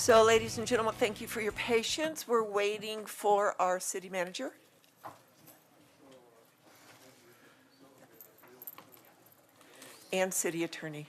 So, ladies and gentlemen, thank you for your patience. We're waiting for our city manager. And city attorney.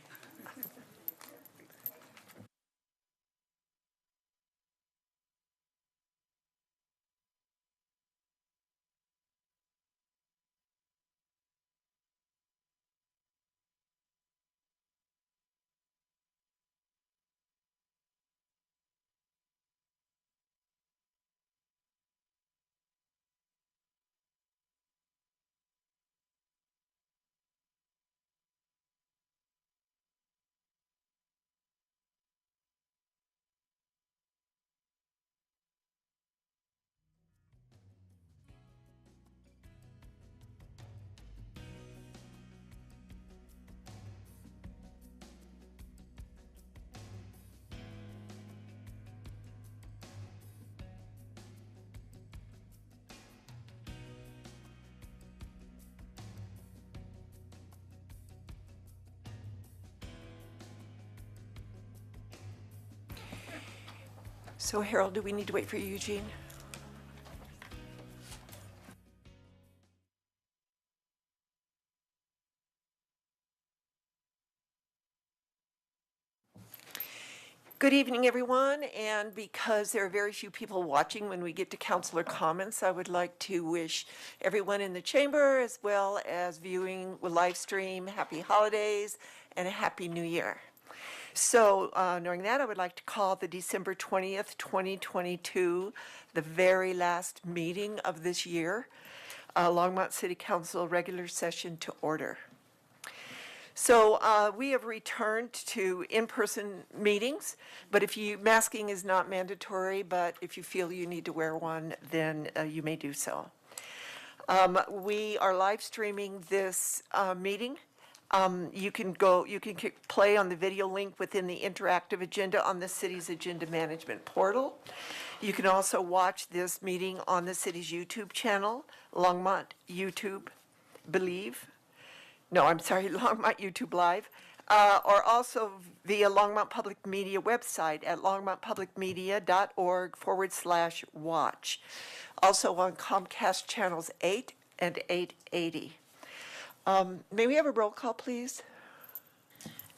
So, Harold, do we need to wait for you, Eugene? Good evening, everyone, and because there are very few people watching when we get to councilor comments, I would like to wish everyone in the chamber as well as viewing with live stream happy holidays and a happy new year. So knowing that, I would like to call the December 20th, 2022, the very last meeting of this year, Longmont City Council regular session to order. So we have returned to in-person meetings, but masking is not mandatory, but if you feel you need to wear one, then you may do so. We are live streaming this meeting. You can play on the video link within the interactive agenda on the city's agenda management portal. You can also watch this meeting on the city's YouTube channel, Longmont YouTube Longmont YouTube Live, or also via Longmont Public Media website at longmontpublicmedia.org/watch. Also on Comcast channels 8 and 880. May we have a roll call, please?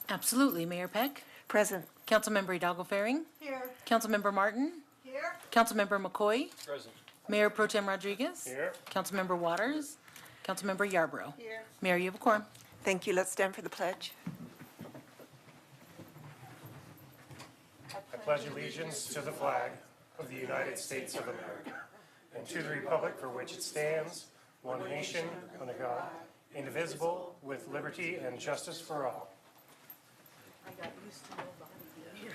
Absolutely. Mayor Peck? Present. Councilmember Hidalgo-Ferring? Here. Councilmember Martin? Here. Councilmember McCoy? Present. Mayor Pro Tem Rodriguez? Here. Councilmember Waters? Councilmember Yarborough? Here. Mayor, you have a quorum. Thank you. Let's stand for the pledge. I pledge allegiance to the flag of the United States of America and to the republic for which it stands, one nation, under God, indivisible, with liberty and justice for all. I got used to nobody here.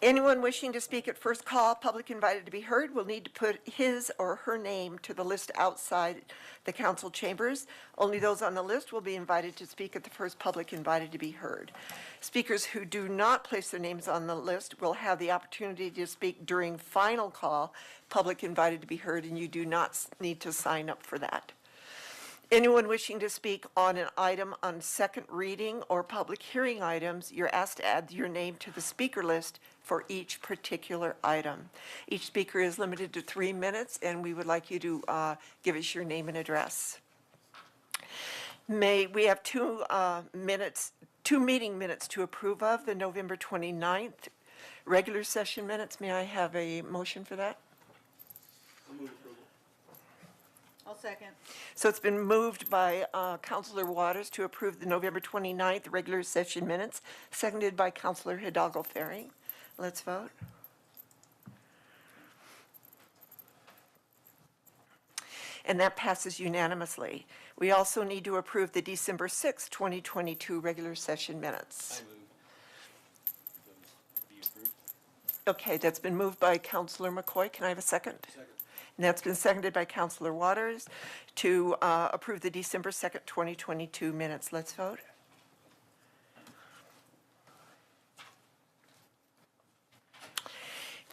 Anyone wishing to speak at first call, public invited to be heard, will need to put his or her name to the list outside the council chambers. Only those on the list will be invited to speak at the first public invited to be heard. Speakers who do not place their names on the list will have the opportunity to speak during final call, public invited to be heard, and you do not need to sign up for that. Anyone wishing to speak on an item on second reading or public hearing items, you're asked to add your name to the speaker list for each particular item. Two speaker is limited to 3 minutes, and we would like you to give us your name and address. We have two meeting minutes to approve of, the November 29th regular session minutes. May I have a motion for that? I'll second. So it's been moved by Councilor Waters to approve the November 29th regular session minutes, seconded by Councilor Hidalgo-Ferring. Let's vote. And that passes unanimously. We also need to approve the December 6th, 2022 regular session minutes. I move those be approved. Okay, that's been moved by Councilor McCoy. Can I have a second? Second. And that's been seconded by Councilor Waters to approve the December 2nd, 2022 minutes. Let's vote.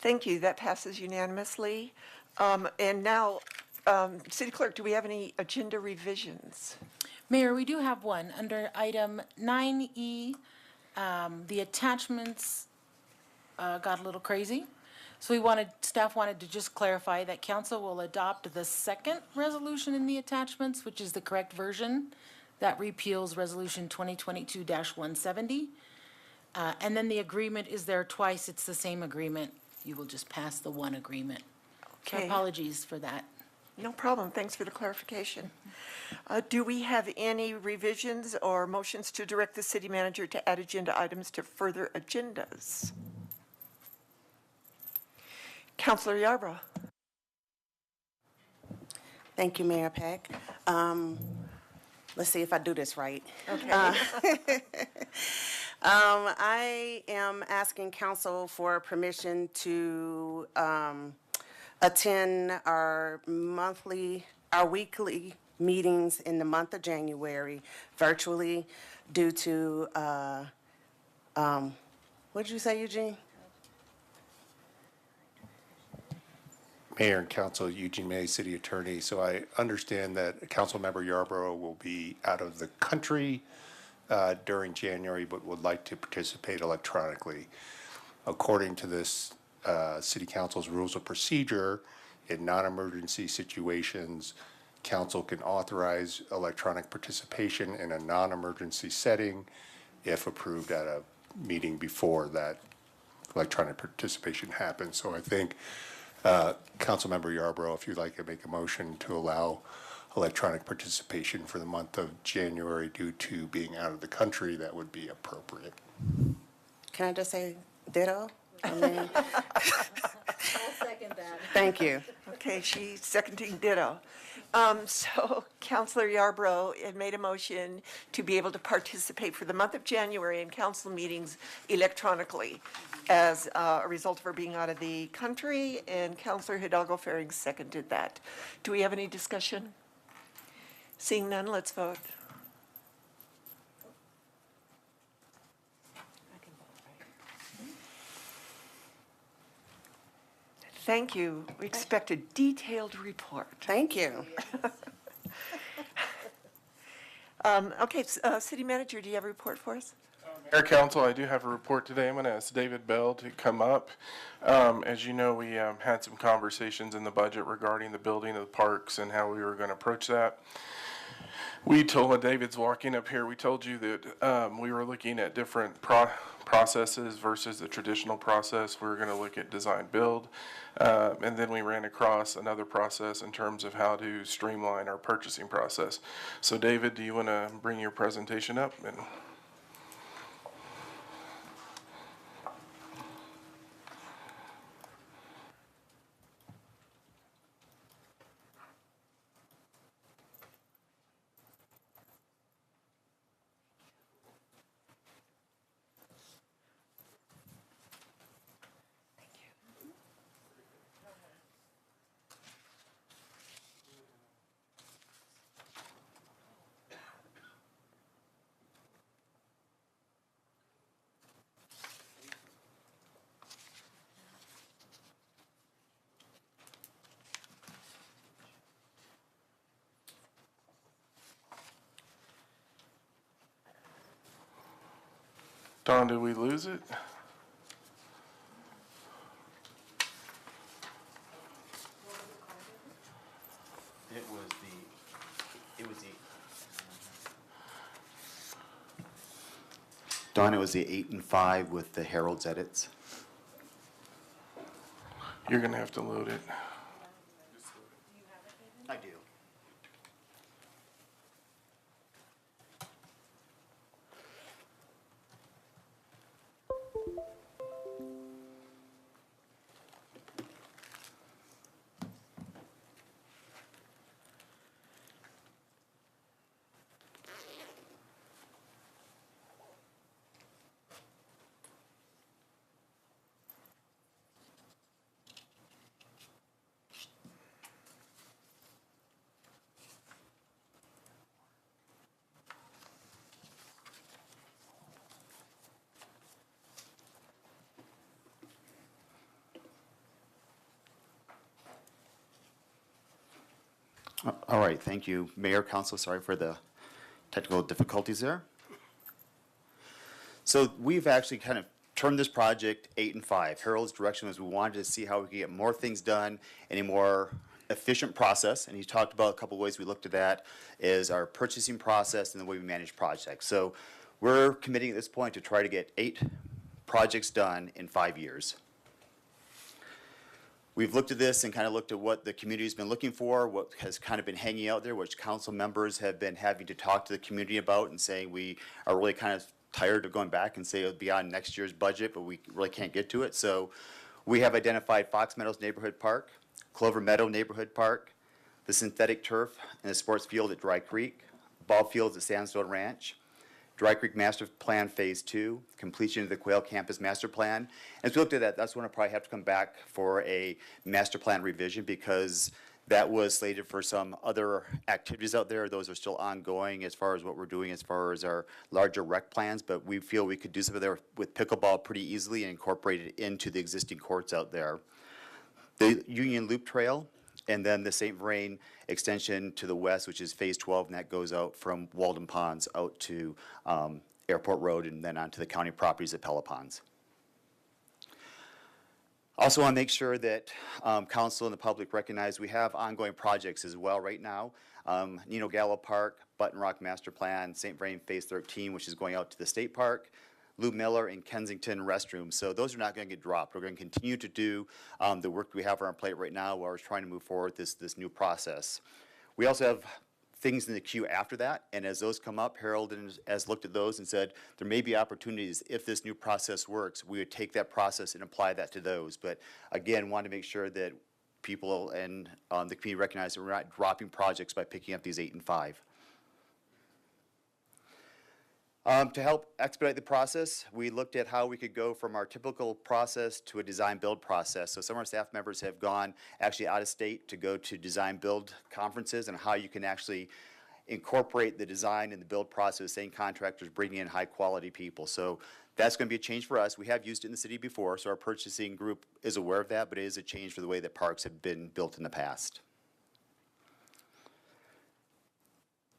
Thank you. That passes unanimously. And now, City Clerk, do we have any agenda revisions? Mayor, we do have one. Under item 9E, The attachments got a little crazy. So staff wanted to just clarify that council will adopt the second resolution in the attachments, which is the correct version, that repeals Resolution 2022-170. And then the agreement is there twice. It's the same agreement. You will just pass the one agreement. So Okay. apologies for that. No problem. Thanks for the clarification. Do we have any revisions or motions to direct the city manager to add agenda items to further agendas? Counselor Yarbrough. Thank you, Mayor Peck. Let's see if I do this right. Okay. I am asking council for permission to attend our weekly meetings in the month of January virtually due to, what did you say, Eugene? Mayor and Council, Eugene May, City Attorney. So I understand that Councilmember Yarborough will be out of the country during January, but would like to participate electronically. According to this City Council's Rules of Procedure, in non-emergency situations, Council can authorize electronic participation in a non-emergency setting if approved at a meeting before that electronic participation happens. So I think Councilmember Yarborough, if you'd like to make a motion to allow electronic participation for the month of January due to being out of the country, that would be appropriate. Can I just say ditto? I mean, I'll second that. thank you. Okay, she's seconding ditto. So Counselor Yarbrough had made a motion to be able to participate for the month of January in council meetings electronically as a result of her being out of the country, and Counselor Hidalgo Faring seconded that. Do we have any discussion? Seeing none, let's vote. Thank you. We expect a detailed report. Thank you. Okay, City Manager, do you have a report for us? Mayor, Council, I do have a report today. I'm going to ask David Bell to come up. As you know, we had some conversations in the budget regarding the building of the parks and how we were going to approach that. We told, when David's walking up here, we told you that we were looking at different processes versus the traditional process. We were going to look at design build. And then we ran across another process in terms of how to streamline our purchasing process. So David, do you want to bring your presentation up? And Don, did we lose it? Don, it was the 8 and 5 with the Herald's edits. You're going to have to load it. I do. All right, thank you. Mayor, Council, sorry for the technical difficulties there. So we've actually kind of termed this project 8 and 5. Harold's direction was we wanted to see how we could get more things done in a more efficient process, and he talked about a couple of ways we looked at that is our purchasing process and the way we manage projects. So we're committing at this point to try to get 8 projects done in 5 years. We've looked at this and kind of looked at what the community's been looking for, what has kind of been hanging out there, which council members have been having to talk to the community about and saying we are really kind of tired of going back and say it'll be on next year's budget, but we really can't get to it. So we have identified Fox Meadows Neighborhood Park, Clover Meadow Neighborhood Park, the synthetic turf and the sports field at Dry Creek, ball fields at Sandstone Ranch, Dry Creek Master Plan Phase 2, completion of the Quail Campus Master Plan. As we looked at that, that's when I probably have to come back for a master plan revision because that was slated for some other activities out there. Those are still ongoing as far as what we're doing as far as our larger rec plans, but we feel we could do something there with pickleball pretty easily and incorporate it into the existing courts out there. The Union Loop Trail, and then the St. Vrain extension to the west, which is Phase 12, and that goes out from Walden Ponds out to Airport Road and then onto the county properties at Pella Ponds. Also want to make sure that council and the public recognize we have ongoing projects as well right now. Nino Gallo Park, Button Rock Master Plan, St. Vrain Phase 13, which is going out to the state park, Lou Miller and Kensington restrooms. So those are not going to get dropped. We're going to continue to do the work we have on our plate right now while we're trying to move forward this new process. We also have things in the queue after that, and as those come up, Harold has looked at those and said there may be opportunities if this new process works. We would take that process and apply that to those. But again, want to make sure that people and the community recognize that we're not dropping projects by picking up these 8 and 5. To help expedite the process, we looked at how we could go from our typical process to a design-build process. So some of our staff members have gone actually out of state to go to design-build conferences and how you can actually incorporate the design and the build process, same contractors bringing in high-quality people. So that's going to be a change for us. We have used it in the city before, so our purchasing group is aware of that, but it is a change for the way that parks have been built in the past.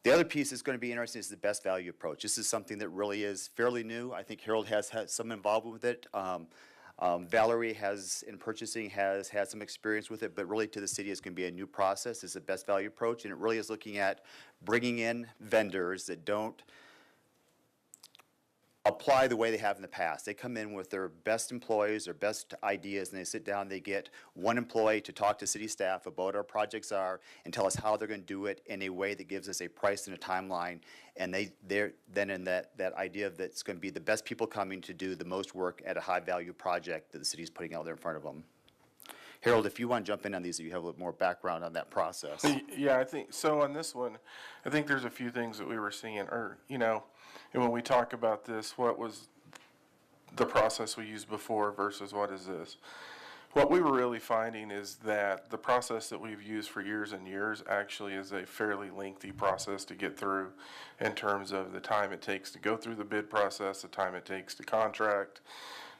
The other piece that's going to be interesting is the best value approach. This is something that really is fairly new. I think Harold has had some involvement with it. Valerie in purchasing has had some experience with it, but really to the city it's going to be a new process. It's a best value approach, and it really is looking at bringing in vendors that don't apply the way they have in the past. They come in with their best employees, their best ideas, and they sit down, they get one employee to talk to city staff about what our projects are and tell us how they're going to do it in a way that gives us a price and a timeline. And they're then in that idea that it's going to be the best people coming to do the most work at a high value project that the city's putting out there in front of them. Harold, if you want to jump in on these, if you have a little more background on that process. Yeah, I think, so on this one, I think there's a few things that we were seeing, and when we talk about this, what was the process we used before versus what is this? What we were really finding is that the process that we've used for years and years actually is a fairly lengthy process to get through in terms of the time it takes to go through the bid process, the time it takes to contract,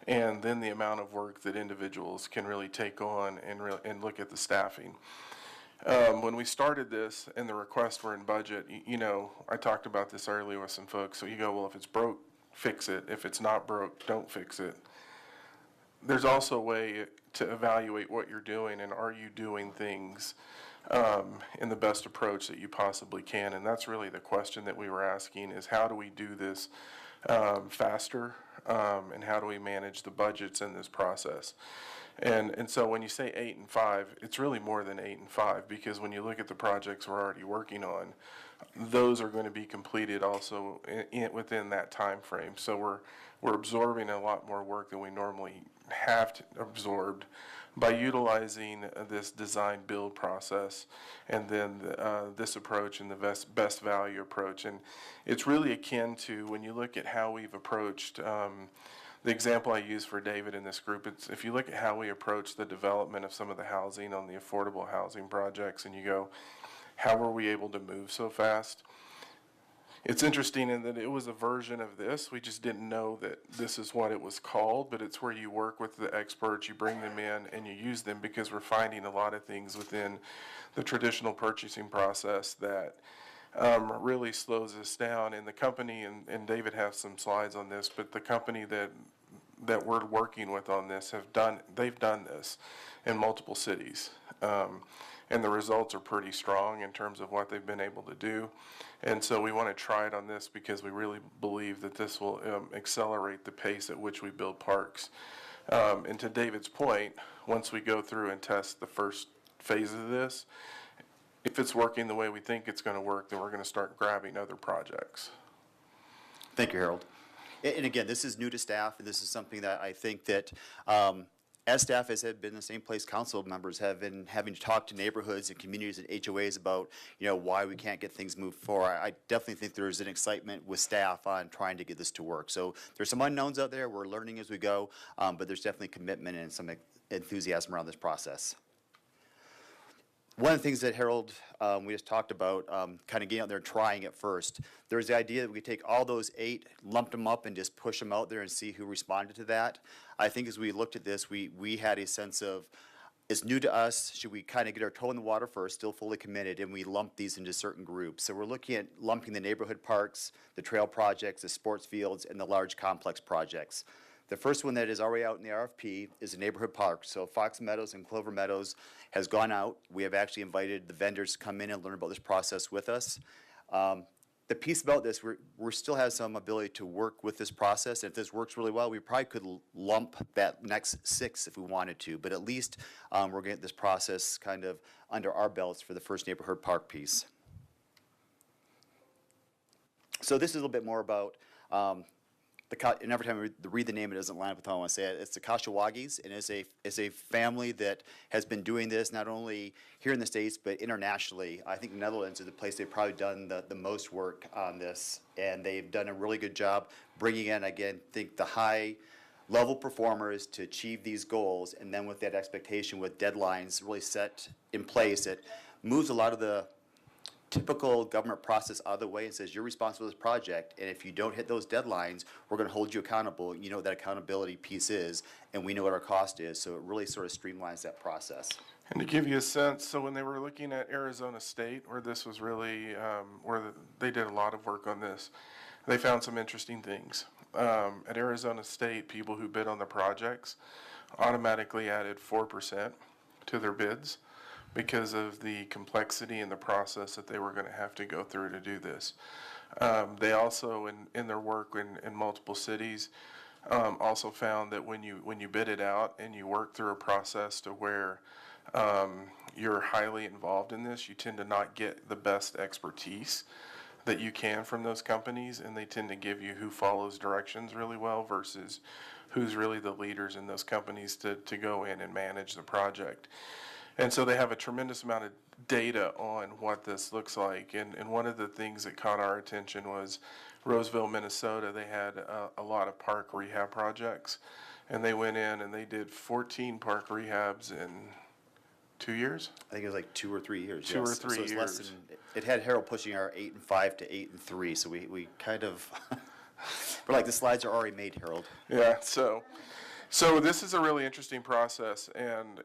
and then the amount of work that individuals can really take on and look at the staffing. When we started this and the requests were in budget, I talked about this earlier with some folks. So you go, well, if it's broke, fix it. If it's not broke, don't fix it. There's also a way to evaluate what you're doing and are you doing things in the best approach that you possibly can. And that's really the question that we were asking is how do we do this faster and how do we manage the budgets in this process? And so when you say 8 and 5, it's really more than 8 and 5 because when you look at the projects we're already working on, those are going to be completed also within that time frame. So we're absorbing a lot more work than we normally have absorbed by utilizing this design build process and then this approach and the best value approach. And it's really akin to when you look at how we've approached the example I use for David in this group, it's if you look at how we approach the development of some of the housing on the affordable housing projects and you go, how were we able to move so fast? It's interesting in that it was a version of this. We just didn't know that this is what it was called, but it's where you work with the experts, you bring them in, and you use them because we're finding a lot of things within the traditional purchasing process that really slows us down. And the company, and David has some slides on this, but the company that we're working with on this they've done this in multiple cities. And the results are pretty strong in terms of what they've been able to do. And so we want to try it on this because we really believe that this will accelerate the pace at which we build parks. And to David's point, once we go through and test the first phase of this, if it's working the way we think it's going to work, then we're going to start grabbing other projects. Thank you, Harold. And again, this is new to staff, and this is something that I think that as staff has been in the same place, council members have been having to talk to neighborhoods and communities and HOAs about, why we can't get things moved forward. I definitely think there's an excitement with staff on trying to get this to work. So there's some unknowns out there. We're learning as we go, but there's definitely commitment and some enthusiasm around this process. One of the things that Harold, we just talked about, kind of getting out there and trying it first. There's the idea that we could take all those 8, lump them up, and just push them out there and see who responded to that. I think as we looked at this, we had a sense of, it's new to us. Should we kind of get our toe in the water first, still fully committed, and we lump these into certain groups? So we're looking at lumping the neighborhood parks, the trail projects, the sports fields, and the large complex projects. The first one that is already out in the RFP is a neighborhood park. So Fox Meadows and Clover Meadows has gone out. We have actually invited the vendors to come in and learn about this process with us. The piece about this, we still have some ability to work with this process. If this works really well, we probably could lump that next 6 if we wanted to. But at least we're getting this process kind of under our belts for the first neighborhood park piece. So this is a little bit more about and every time I read the name, it doesn't line up with how I want to say it. It's the Kashawagi's, and it's a family that has been doing this not only here in the States, but internationally. I think the Netherlands is the place they've probably done the most work on this, and they've done a really good job bringing in, again, think the high-level performers to achieve these goals, and then with that expectation, with deadlines really set in place, it moves a lot of the typical government process out of the way and says, you're responsible for this project, and if you don't hit those deadlines, we're going to hold you accountable. You know what that accountability piece is, and we know what our cost is, so it really sort of streamlines that process. And to give you a sense, so when they were looking at Arizona State, where this was really, they did a lot of work on this, they found some interesting things. At Arizona State, people who bid on the projects automatically added 4% to their bids, because of the complexity and the process that they were going to have to go through to do this. They also, in their work in multiple cities, also found that when you bid it out and you work through a process to where you're highly involved in this, you tend to not get the best expertise that you can from those companies, and they tend to give you who follows directions really well versus who's really the leaders in those companies to go in and manage the project. And so they have a tremendous amount of data on what this looks like. And one of the things that caught our attention was Roseville, Minnesota. They had a lot of park rehab projects. And they went in and they did 14 park rehabs in 2 years? I think it was like 2 or 3 years. 2 or 3 so it's years. Less than, it had Harold pushing our 8 and 5 to 8 and 3. So we kind of, we're like, the slides are already made, Harold. Yeah, so this is a really interesting process, and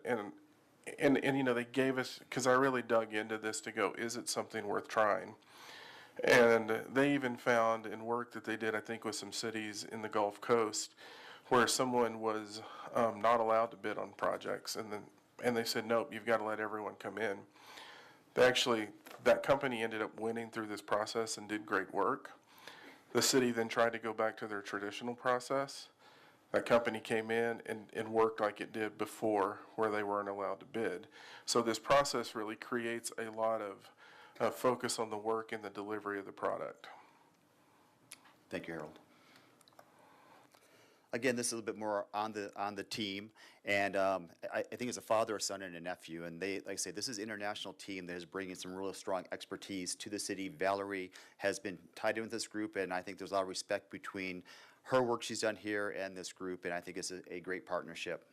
they gave us, because I really dug into this to go, is it something worth trying? And they even found in work that they did, I think, with some cities in the Gulf Coast, where someone was not allowed to bid on projects, and they said, nope, you've got to let everyone come in. That company ended up winning through this process and did great work. The city then tried to go back to their traditional process. That company came in and worked like it did before, where they weren't allowed to bid. So this process really creates a lot of focus on the work and the delivery of the product. Thank you, Harold. Again, this is a little bit more on the team, and I think it's a father, a son, and a nephew. And they, like I say, this is an international team that is bringing some really strong expertise to the city. Valerie has been tied in with this group, and I think there's a lot of respect between her work she's done here and this group, and I think it's a great partnership.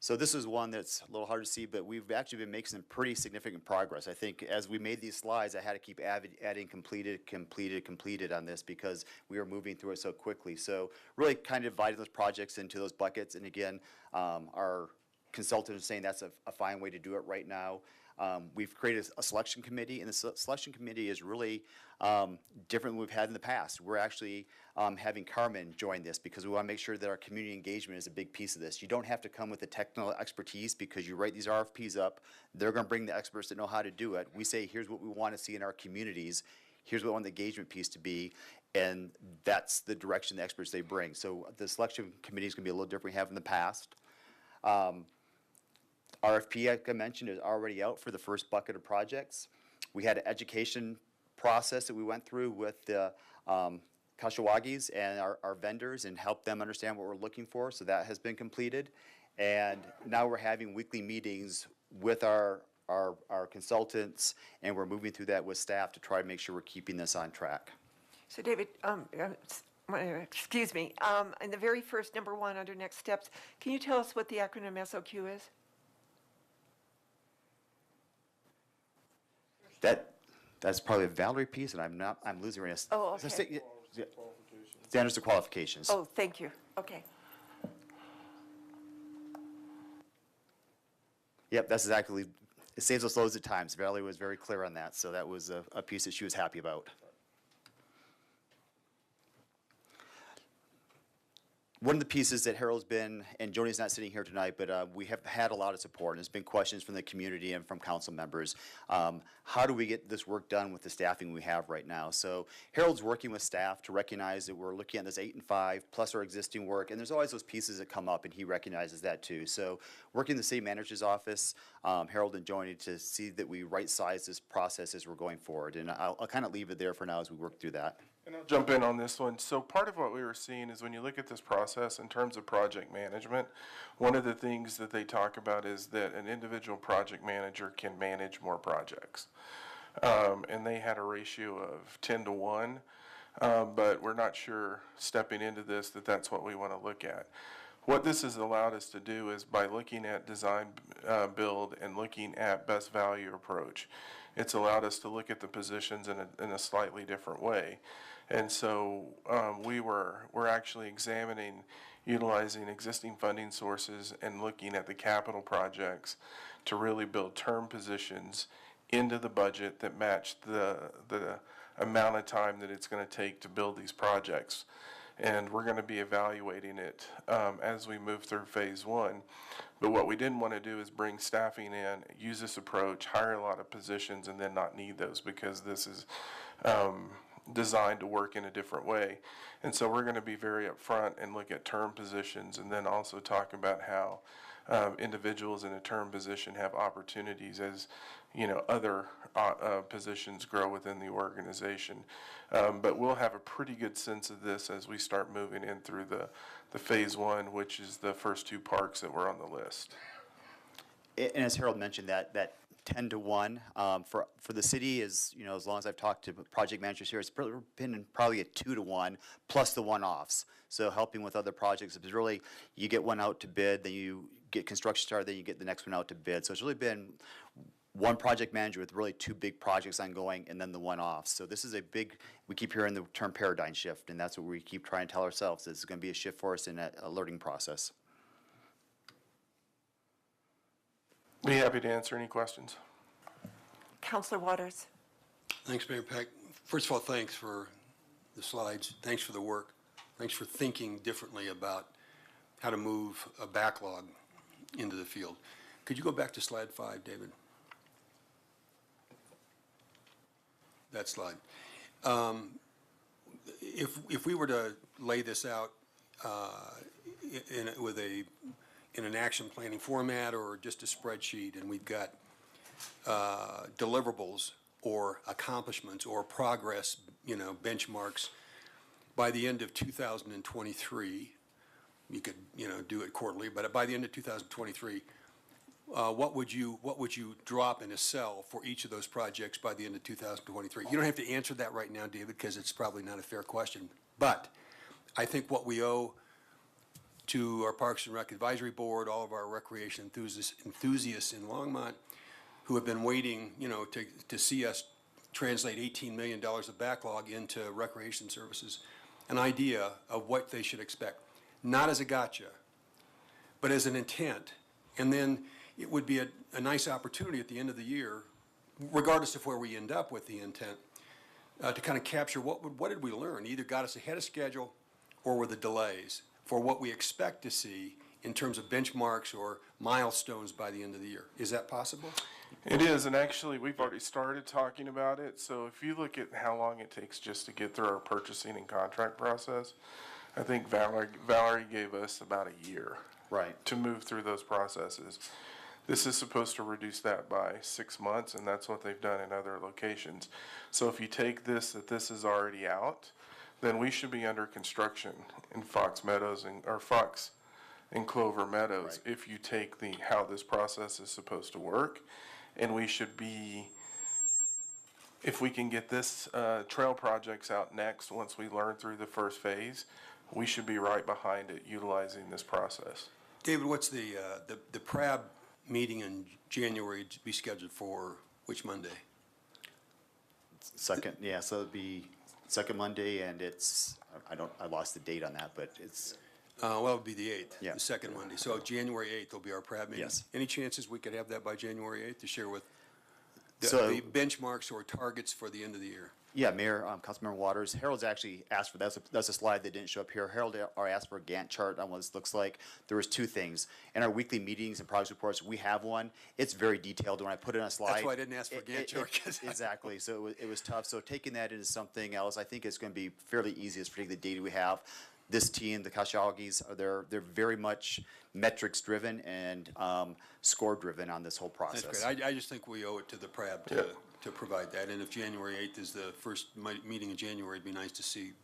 So this is one that's a little hard to see, but we've actually been making some pretty significant progress. I think as we made these slides, I had to keep adding completed on this because we were moving through it so quickly. So really kind of dividing those projects into those buckets, and again, our consultant is saying that's a fine way to do it right now. We've created a selection committee, and the selection committee is really different than we've had in the past. We're actually having Carmen join this because we want to make sure that our community engagement is a big piece of this. You don't have to come with the technical expertise because you write these RFPs up. They're going to bring the experts that know how to do it. We say, here's what we want to see in our communities. Here's what we want the engagement piece to be, and that's the direction the experts they bring. So the selection committee is going to be a little different we have in the past. RFP, like I mentioned, is already out for the first bucket of projects. We had an education process that we went through with the Kashawagees and our vendors and helped them understand what we're looking for, so that has been completed. And now we're having weekly meetings with our consultants, and we're moving through that with staff to try to make sure we're keeping this on track. So David, excuse me, in the very first number 1 under next steps, can you tell us what the acronym SOQ is? That's probably a Valerie piece, and I'm losing right now. Oh, okay. Standards of qualifications. Oh, thank you. Okay. Yep, that's exactly, it saves us loads of times. Valerie was very clear on that, so that was a piece that she was happy about. One of the pieces that Harold's been, and Joni's not sitting here tonight, but we have had a lot of support, and there's been questions from the community and from council members. How do we get this work done with the staffing we have right now? So Harold's working with staff to recognize that we're looking at this 8 and 5, plus our existing work, and there's always those pieces that come up, and he recognizes that too. So working in the city manager's office, Harold and Joni, to see that we right-size this process as we're going forward. And I'll kind of leave it there for now as we work through that. And I'll jump in on this one. So part of what we were seeing is when you look at this process in terms of project management, one of the things that they talk about is that an individual project manager can manage more projects. And they had a ratio of 10 to 1, but we're not sure stepping into this that that's what we want to look at. What this has allowed us to do is by looking at design, build, and looking at best value approach, it's allowed us to look at the positions in a slightly different way. And so we're actually examining utilizing existing funding sources and looking at the capital projects to really build term positions into the budget that match the amount of time that it's going to take to build these projects. And we're going to be evaluating it as we move through phase 1. But what we didn't want to do is bring staffing in, use this approach, hire a lot of positions, and then not need those, because this is designed to work in a different way. And so we're going to be very upfront and look at term positions, and then also talk about how individuals in a term position have opportunities as, you know, other positions grow within the organization. But we'll have a pretty good sense of this as we start moving in through the phase 1, which is the first 2 parks that were on the list. And as Harold mentioned, that 10 to 1 for the city is, you know, as long as I've talked to project managers here, it's been probably a 2 to 1 plus the one-offs. So helping with other projects, it's really, you get one out to bid, then you get construction started, then you get the next one out to bid. So it's really been one project manager with really 2 big projects ongoing, and then the one-offs. So this is a big, we keep hearing the term paradigm shift, and that's what we keep trying to tell ourselves. This is going to be a shift for us in a learning process. Be happy to answer any questions. Counselor Waters. Thanks, Mayor Peck. First of all, thanks for the slides. Thanks for the work. Thanks for thinking differently about how to move a backlog into the field. Could you go back to slide 5, David? That slide. If we were to lay this out in an action planning format or just a spreadsheet, and we've got deliverables or accomplishments or progress, you know, benchmarks by the end of 2023, you could, you know, do it quarterly, but by the end of 2023, what would you drop in a cell for each of those projects by the end of 2023? You don't have to answer that right now, David, because it's probably not a fair question. But I think what we owe to our Parks and Rec Advisory Board, all of our recreation enthusiasts in Longmont, who have been waiting, you know, to see us translate $18 million of backlog into recreation services, an idea of what they should expect. Not as a gotcha, but as an intent. And then it would be a nice opportunity at the end of the year, regardless of where we end up with the intent, to kind of capture what did we learn? Either got us ahead of schedule or were the delays for what we expect to see in terms of benchmarks or milestones by the end of the year. Is that possible? It is, and actually, we've already started talking about it. So if you look at how long it takes just to get through our purchasing and contract process, I think Valerie gave us about a year. Right. To move through those processes. This is supposed to reduce that by 6 months, and that's what they've done in other locations. So if you take this, that this is already out, then we should be under construction in Fox Meadows or Fox and Clover Meadows Right. if you take how this process is supposed to work. And we should be, if we can get this trail projects out next, once we learn through the first phase, we should be right behind it utilizing this process. David, what's the PRAB meeting in January to be scheduled for which Monday? Second, yeah, so it'd be second Monday, and it's, I lost the date on that, but it's, Well, it would be the 8th, Yeah. the second Monday. So January 8th will be our PRAB meeting? Yes. Any chances we could have that by January 8th to share with the So- the benchmarks or targets for the end of the year? yeah, Mayor, Councilmember Waters, Harold's actually asked for, that's a slide that didn't show up here. Harold asked for a Gantt chart on what this looks like. There was two things. In our weekly meetings and progress reports, we have one. It's very detailed. When I put it on a slide. That's why I didn't ask for a Gantt chart. Exactly. So it was tough. So taking that into something else, I think it's going to be fairly easy as taking the data we have. This team, the Kashiagis, they're very much metrics driven and score driven on this whole process. That's great. I just think we owe it to the PRAB to provide that. And if January 8th is the first meeting in January, it'd be nice to see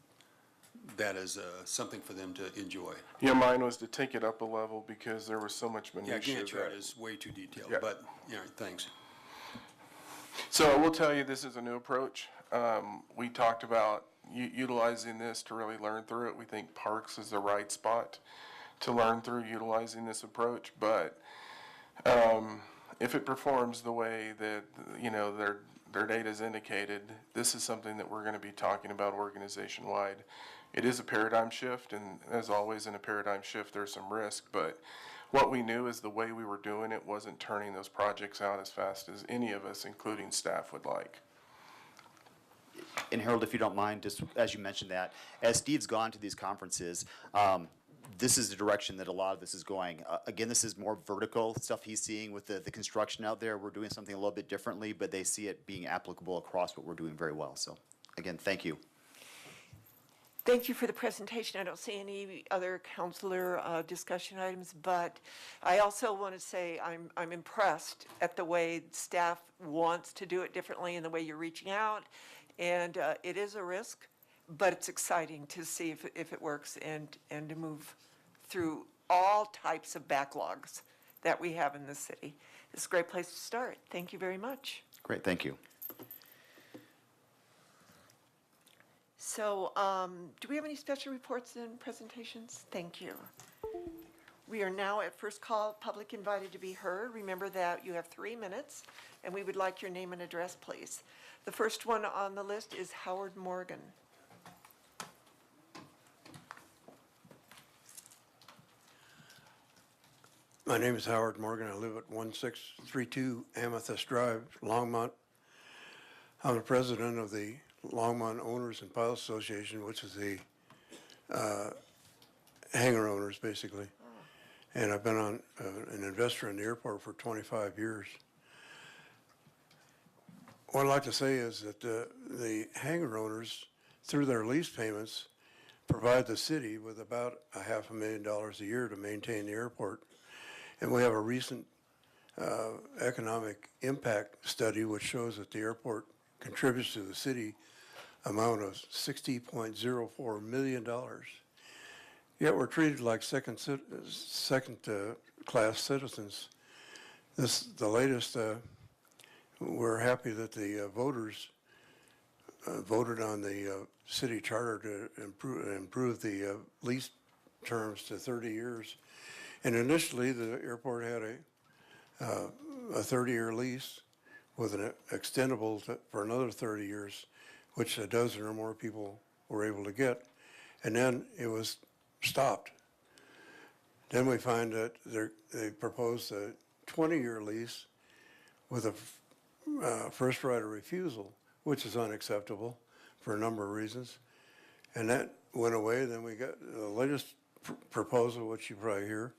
that as something for them to enjoy. Yeah, mine was to take it up a level because there was so much Yeah, minutia. Gantt chart that- is way too detailed, Yeah. but, thanks. So I will tell you, this is a new approach. We talked about utilizing this to really learn through it. We think parks is the right spot to learn through utilizing this approach. But if it performs the way that, their data is indicated, this is something that we're going to be talking about organization-wide. It is a paradigm shift, and as always in a paradigm shift, there's some risk. But what we knew is the way we were doing it wasn't turning those projects out as fast as any of us, including staff, would like. And Harold, if you don't mind, just as you mentioned that, as Steve's gone to these conferences, this is the direction that a lot of this is going. Again, this is more vertical stuff he's seeing with the construction out there. We're doing something a little bit differently, but they see it being applicable across what we're doing very well. So, again, thank you. Thank you for the presentation. I don't see any other counselor discussion items, but I also want to say I'm impressed at the way staff wants to do it differently and the way you're reaching out. And it is a risk, but it's exciting to see if it works and to move through all types of backlogs that we have in this city. It's a great place to start. Thank you very much. Great, thank you. So, do we have any special reports and presentations? Thank you. We are now at first call, public invited to be heard. Remember that you have 3 minutes, and we would like your name and address, please. The first one on the list is Howard Morgan. My name is Howard Morgan. I live at 1632 Amethyst Drive, Longmont. I'm the president of the Longmont Owners and Pilots Association, which is the hangar owners, basically. And I've been an investor in the airport for 25 years. What I'd like to say is that the hangar owners, through their lease payments, provide the city with about $500,000 a year to maintain the airport. And we have a recent economic impact study which shows that the airport contributes to the city amount of $60.04 million. Yet we're treated like second class citizens. The latest, we're happy that the voters voted on the city charter to improve the lease terms to 30 years. And initially, the airport had a 30-year lease with an extendable for another 30 years, which a dozen or more people were able to get. And then it was stopped. Then we find that they proposed to 20-year lease with a first right of refusal, which is unacceptable for a number of reasons. And that went away. Then we got the latest proposal, which you probably hear,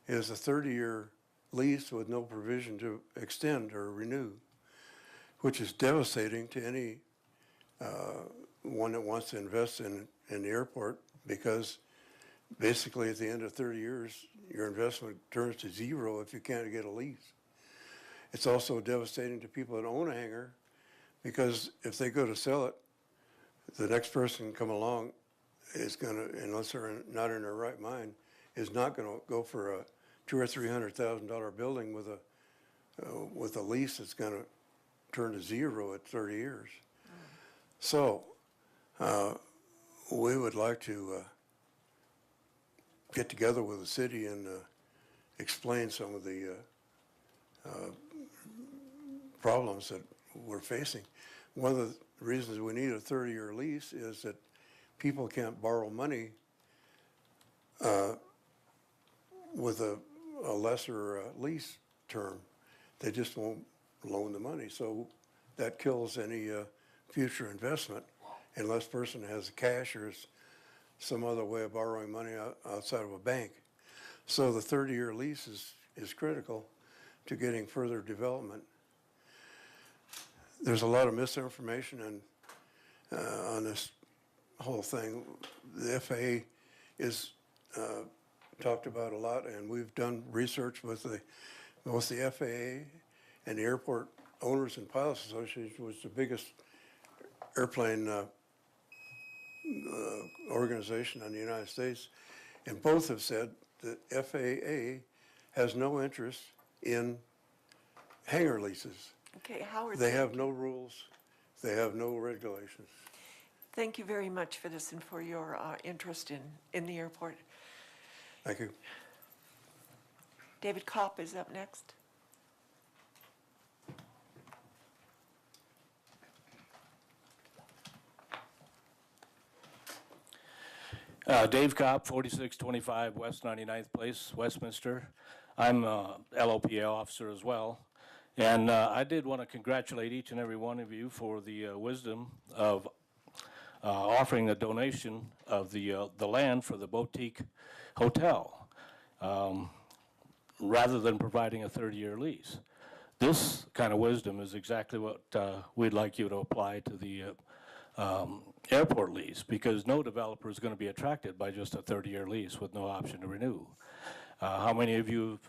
is a 30-year lease with no provision to extend or renew, which is devastating to any one that wants to invest in the airport, because basically at the end of 30 years, your investment turns to zero if you can't get a lease. It's also devastating to people that own a hangar, because if they go to sell it, the next person come along is going to, unless they're not in their right mind, is not going to go for a $200,000 or $300,000 building with a lease that's going to turn to zero at 30 years. So we would like to get together with the city and explain some of the problems that we're facing. One of the reasons we need a 30-year lease is that people can't borrow money with a lesser lease term. They just won't loan the money. So that kills any future investment unless person has cash or some other way of borrowing money outside of a bank. So the 30-year lease is critical to getting further development. There's a lot of misinformation on this whole thing. The FAA is talked about a lot, and we've done research with both the FAA and the Airport Owners and Pilots Association, which is the biggest airplane organization in the United States, and both have said that FAA has no interest in hangar leases. Okay, Howard. They have no rules. They have no regulations. Thank you very much for this and for your interest in the airport. Thank you. David Kopp is up next. Dave Kopp, 4625 West 99th Place, Westminster. I'm a LOPA officer as well. And I did want to congratulate each and every one of you for the wisdom of offering a donation of the land for the boutique hotel, rather than providing a 30-year lease. This kind of wisdom is exactly what we'd like you to apply to the airport lease, because no developer is going to be attracted by just a 30-year lease with no option to renew. How many of you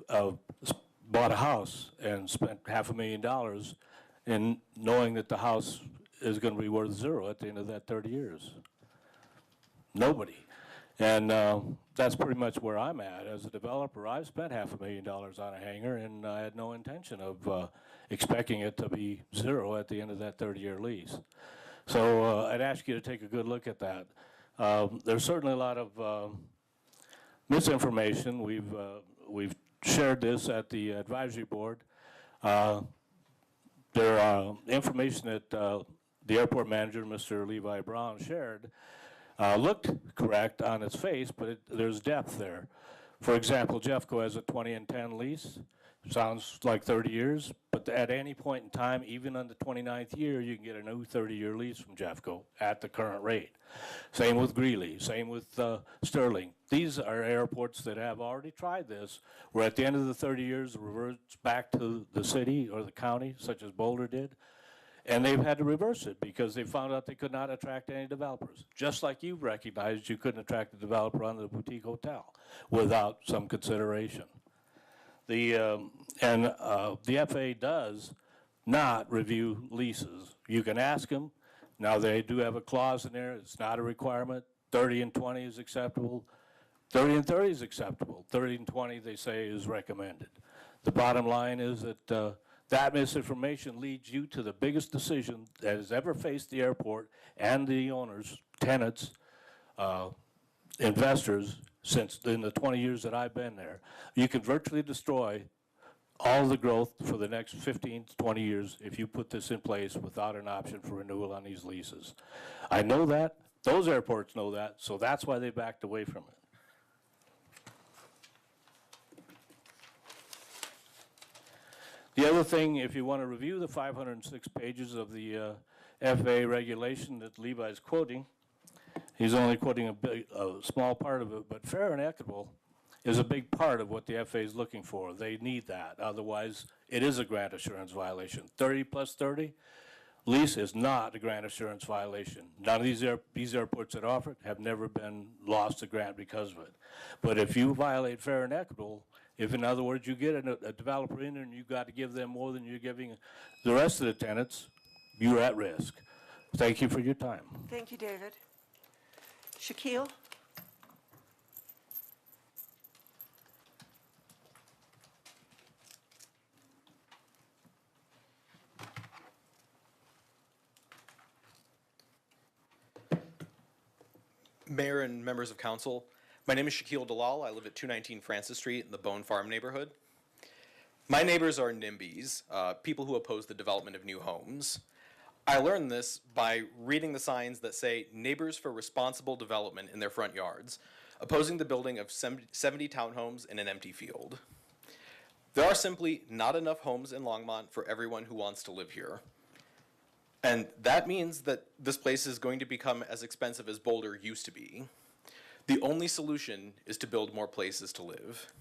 bought a house and spent $500,000 in knowing that the house is going to be worth zero at the end of that 30 years? Nobody. And that's pretty much where I'm at. As a developer, I've spent $500,000 on a hangar, and I had no intention of expecting it to be zero at the end of that 30-year lease. So I'd ask you to take a good look at that. There's certainly a lot of misinformation. We've shared this at the advisory board. There are information that the airport manager, Mr. Levi Brown, shared looked correct on its face, but there's depth there. For example, Jeffco has a 20 and 10 lease. Sounds like 30 years, but at any point in time, even on the 29th year, you can get a new 30-year lease from Jeffco at the current rate. Same with Greeley, same with Sterling. These are airports that have already tried this, where at the end of the 30 years, it reverts back to the city or the county, such as Boulder did, and they've had to reverse it because they found out they could not attract any developers. Just like you've recognized you couldn't attract a developer on the boutique hotel without some consideration. The FAA does not review leases. You can ask them. Now, they do have a clause in there. It's not a requirement. 30 and 20 is acceptable. 30 and 30 is acceptable. 30 and 20, they say, is recommended. The bottom line is that that misinformation leads you to the biggest decision that has ever faced the airport and the owners, tenants, investors, since in the 20 years that I've been there. You can virtually destroy all the growth for the next 15 to 20 years if you put this in place without an option for renewal on these leases. I know that. Those airports know that, so that's why they backed away from it. The other thing, if you want to review the 506 pages of the FAA regulation that Levi's quoting, he's only quoting a small part of it, but fair and equitable is a big part of what the FAA is looking for. They need that. Otherwise, it is a grant assurance violation. 30 plus 30 lease is not a grant assurance violation. None of these airports that offer it have never been lost a grant because of it. But if you violate fair and equitable, if in other words you get a developer in and you've got to give them more than you're giving the rest of the tenants, you're at risk. Thank you for your time. Thank you, David. Shaquille? Mayor and members of council, my name is Shaquille Dalal. I live at 219 Francis Street in the Bone Farm neighborhood. My neighbors are NIMBYs, people who oppose the development of new homes. I learned this by reading the signs that say Neighbors for Responsible Development in their front yards, opposing the building of 70 townhomes in an empty field. There are simply not enough homes in Longmont for everyone who wants to live here. And that means that this place is going to become as expensive as Boulder used to be. The only solution is to build more places to live.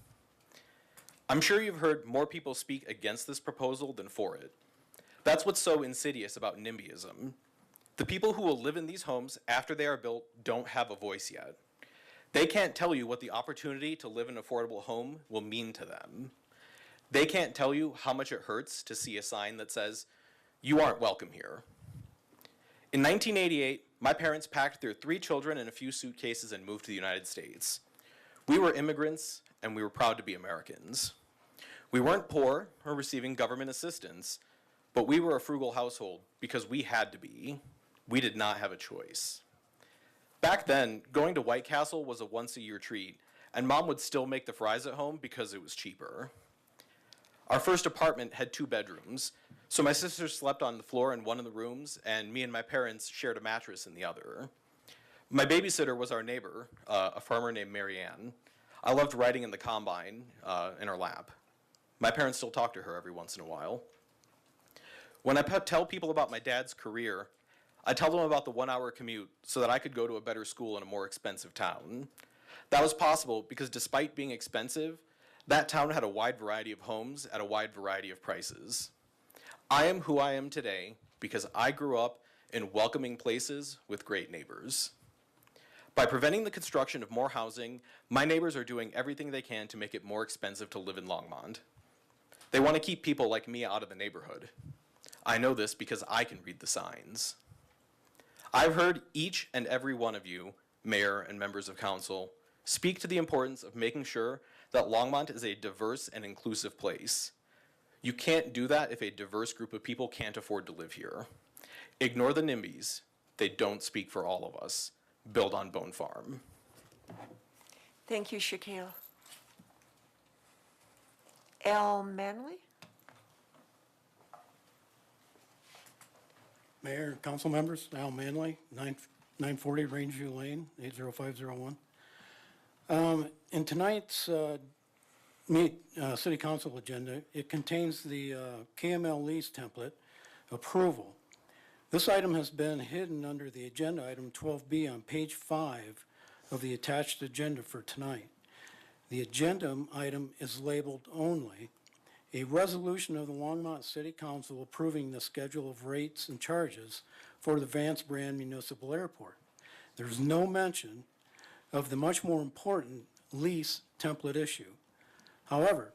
I'm sure you've heard more people speak against this proposal than for it. That's what's so insidious about NIMBYism. The people who will live in these homes after they are built don't have a voice yet. They can't tell you what the opportunity to live in an affordable home will mean to them. They can't tell you how much it hurts to see a sign that says, "You aren't welcome here." In 1988, my parents packed their 3 children and a few suitcases and moved to the United States. We were immigrants, and we were proud to be Americans. We weren't poor or receiving government assistance, but we were a frugal household because we had to be. We did not have a choice. Back then, going to White Castle was a once-a-year treat, and Mom would still make the fries at home because it was cheaper. Our first apartment had 2 bedrooms, so my sister slept on the floor in one of the rooms, and me and my parents shared a mattress in the other. My babysitter was our neighbor, a farmer named Mary Ann. I loved riding in the combine in her lap. My parents still talk to her every once in a while. When I tell people about my dad's career, I tell them about the 1-hour commute so that I could go to a better school in a more expensive town. That was possible because despite being expensive, that town had a wide variety of homes at a wide variety of prices. I am who I am today because I grew up in welcoming places with great neighbors. By preventing the construction of more housing, my neighbors are doing everything they can to make it more expensive to live in Longmont. They want to keep people like me out of the neighborhood. I know this because I can read the signs. I've heard each and every one of you, Mayor and members of council, speak to the importance of making sure that Longmont is a diverse and inclusive place. You can't do that if a diverse group of people can't afford to live here. Ignore the NIMBYs. They don't speak for all of us. Build on Bone Farm. Thank you, Shaquille. Al Manley? Mayor, council members, Al Manley, 940 Rangeview Lane, 80501. In tonight's city council agenda, it contains the KML lease template approval. This item has been hidden under the agenda item 12B on page 5 of the attached agenda for tonight. The agenda item is labeled only, a resolution of the Longmont City Council approving the schedule of rates and charges for the Vance Brand Municipal Airport. There's no mention of the much more important lease template issue. However,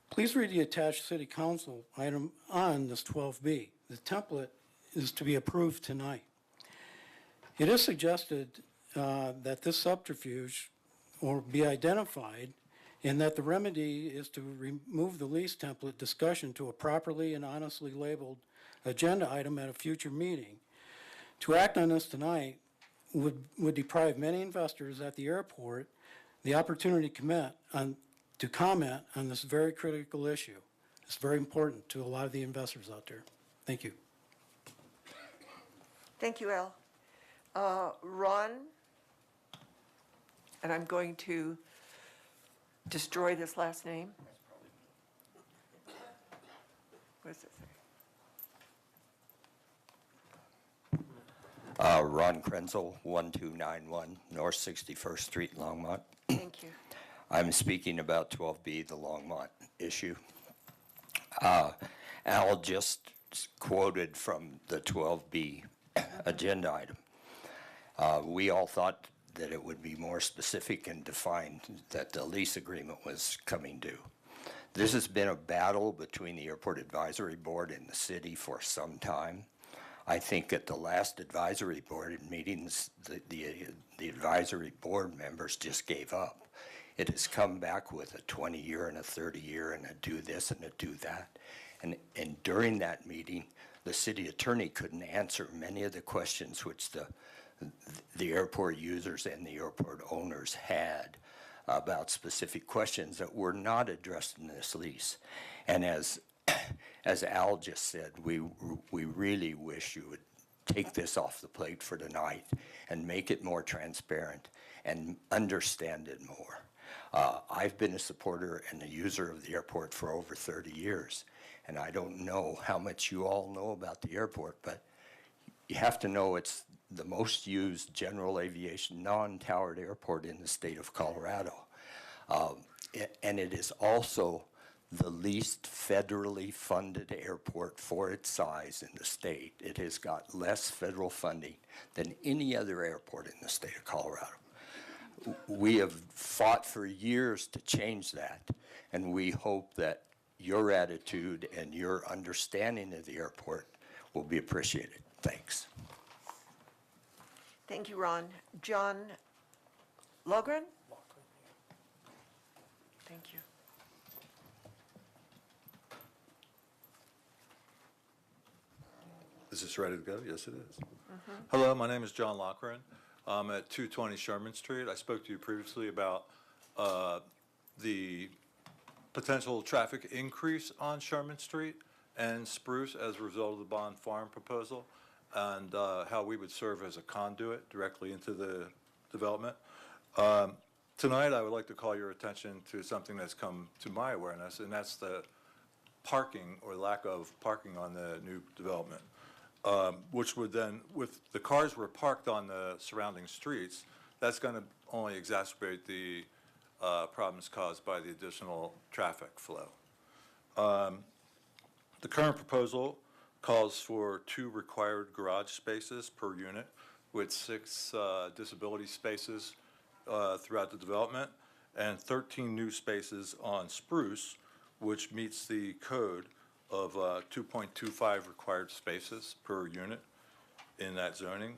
please read the attached city council item on this 12B. The template is to be approved tonight. It is suggested that this subterfuge or be identified and that the remedy is to remove the lease template discussion to a properly and honestly labeled agenda item at a future meeting. To act on this tonight would deprive many investors at the airport the opportunity to comment on this very critical issue. It's very important to a lot of the investors out there. Thank you. Thank you, Al. Ron, and I'm going to destroy this last name. What does it say? Ron Krenzel, 1291 North 61st Street, Longmont. Thank you. I'm speaking about 12B, the Longmont issue. Al just quoted from the 12B agenda item. We all thought that it would be more specific and defined that the lease agreement was coming due. This has been a battle between the Airport Advisory Board and the city for some time. I think at the last advisory board meetings, the advisory board members just gave up. It has come back with a 20-year and a 30-year and a do this and a do that. And during that meeting, the city attorney couldn't answer many of the questions which the airport users and the airport owners had about specific questions that were not addressed in this lease. And as Al just said, we really wish you would take this off the plate for tonight and make it more transparent and understand it more. I've been a supporter and a user of the airport for over 30 years, and I don't know how much you all know about the airport, but you have to know it's the most used general aviation non-towered airport in the state of Colorado. And it is also the least federally funded airport for its size in the state. It has got less federal funding than any other airport in the state of Colorado. We have fought for years to change that, and we hope that your attitude and your understanding of the airport will be appreciated. Thanks. Thank you, Ron. John Logren? Thank you. Is this ready to go? Yes, it is. Hello, my name is John Lochran. I'm at 220 Sherman Street. I spoke to you previously about the potential traffic increase on Sherman Street and Spruce as a result of the Bond Farm proposal, and how we would serve as a conduit directly into the development. Tonight, I would like to call your attention to something that's come to my awareness, and that's the parking or lack of parking on the new development. Which would then, with the cars were parked on the surrounding streets, that's going to only exacerbate the problems caused by the additional traffic flow. The current proposal calls for 2 required garage spaces per unit with 6 disability spaces throughout the development and 13 new spaces on Spruce, which meets the code of 2.25 required spaces per unit in that zoning.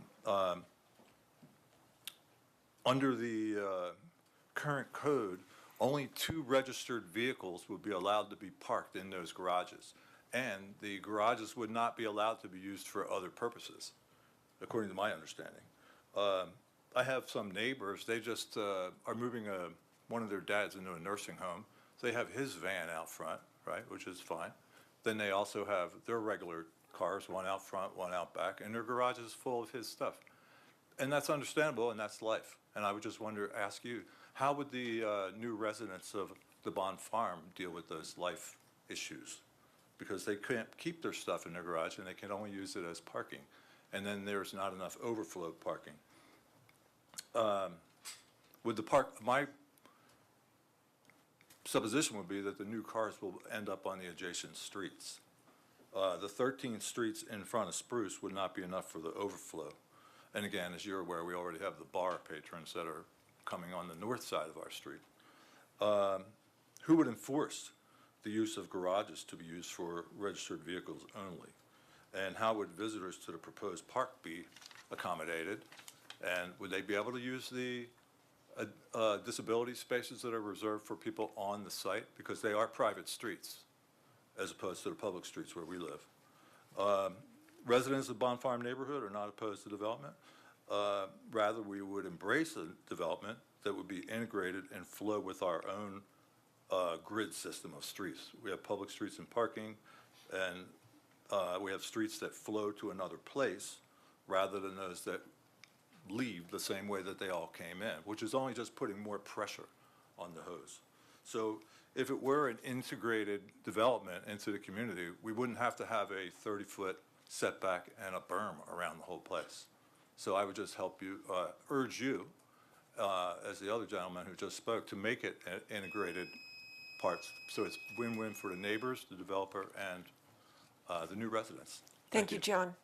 Under the current code, only 2 registered vehicles would be allowed to be parked in those garages, and the garages would not be allowed to be used for other purposes, according to my understanding. I have some neighbors, they just are moving one of their dads into a nursing home. So they have his van out front, right, which is fine. Then they also have their regular cars, one out front, one out back, and their garage is full of his stuff. And that's understandable, and that's life. And I would just ask you, how would the new residents of the Bond Farm deal with those life issues? Because they can't keep their stuff in their garage, and they can only use it as parking. And then there's not enough overflow parking. My supposition would be that the new cars will end up on the adjacent streets. The 13 streets in front of Spruce would not be enough for the overflow. And again, as you're aware, we already have the bar patrons that are coming on the north side of our street. Who would enforce the use of garages to be used for registered vehicles only? And how would visitors to the proposed park be accommodated? And would they be able to use the disability spaces that are reserved for people on the site, because they are private streets as opposed to the public streets where we live. Residents of the Bond Farm neighborhood are not opposed to development. Rather, we would embrace a development that would be integrated and flow with our own grid system of streets. We have public streets and parking, and we have streets that flow to another place rather than those that leave the same way that they all came in, which is only just putting more pressure on the hose. So if it were an integrated development into the community, we wouldn't have to have a 30-foot setback and a berm around the whole place. So I would just urge you, as the other gentleman who just spoke, to make it an integrated parts. So it's win-win for the neighbors, the developer, and the new residents. Thank you, John.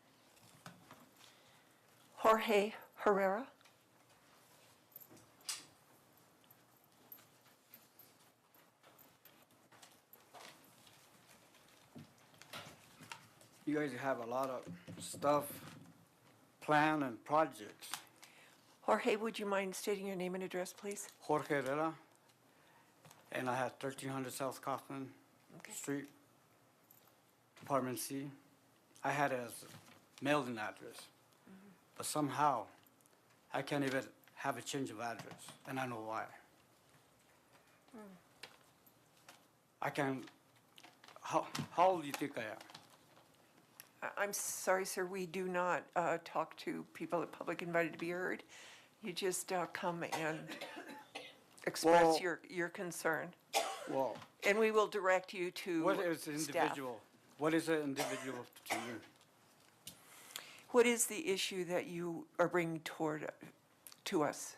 Jorge Herrera. You guys have a lot of stuff, plan and projects. Jorge, would you mind stating your name and address, please? Jorge Herrera, and I had 1300 South Kaufman Street, Apartment C. I had it as a mailing address, but somehow I can't even have a change of address, and I know why. I can, how old do you think I am? I'm sorry, sir, we do not talk to people at public invited to be heard. You just come and express Well- your concern. Well, And we will direct you to what is staff. individual? What is an individual to you? What is the issue that you are bringing to us?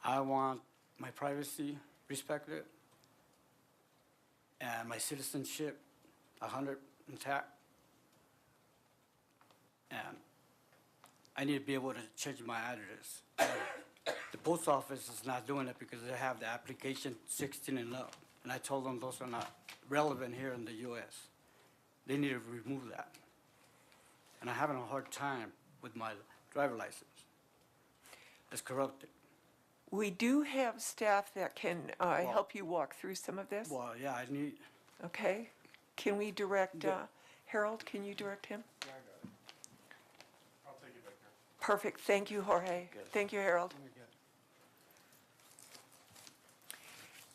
I want my privacy respected and my citizenship 100 intact. And I need to be able to change my address. The post office is not doing it because they have the application 16 and up. And I told them those are not relevant here in the US. They need to remove that. And I'm having a hard time with my driver license. It's corrupted. We do have staff that can help you walk through some of this. Well, yeah, I need, Okay? Can we direct, Harold, can you direct him? I'll take it back there. Perfect. Thank you, Jorge. Thank you, Harold.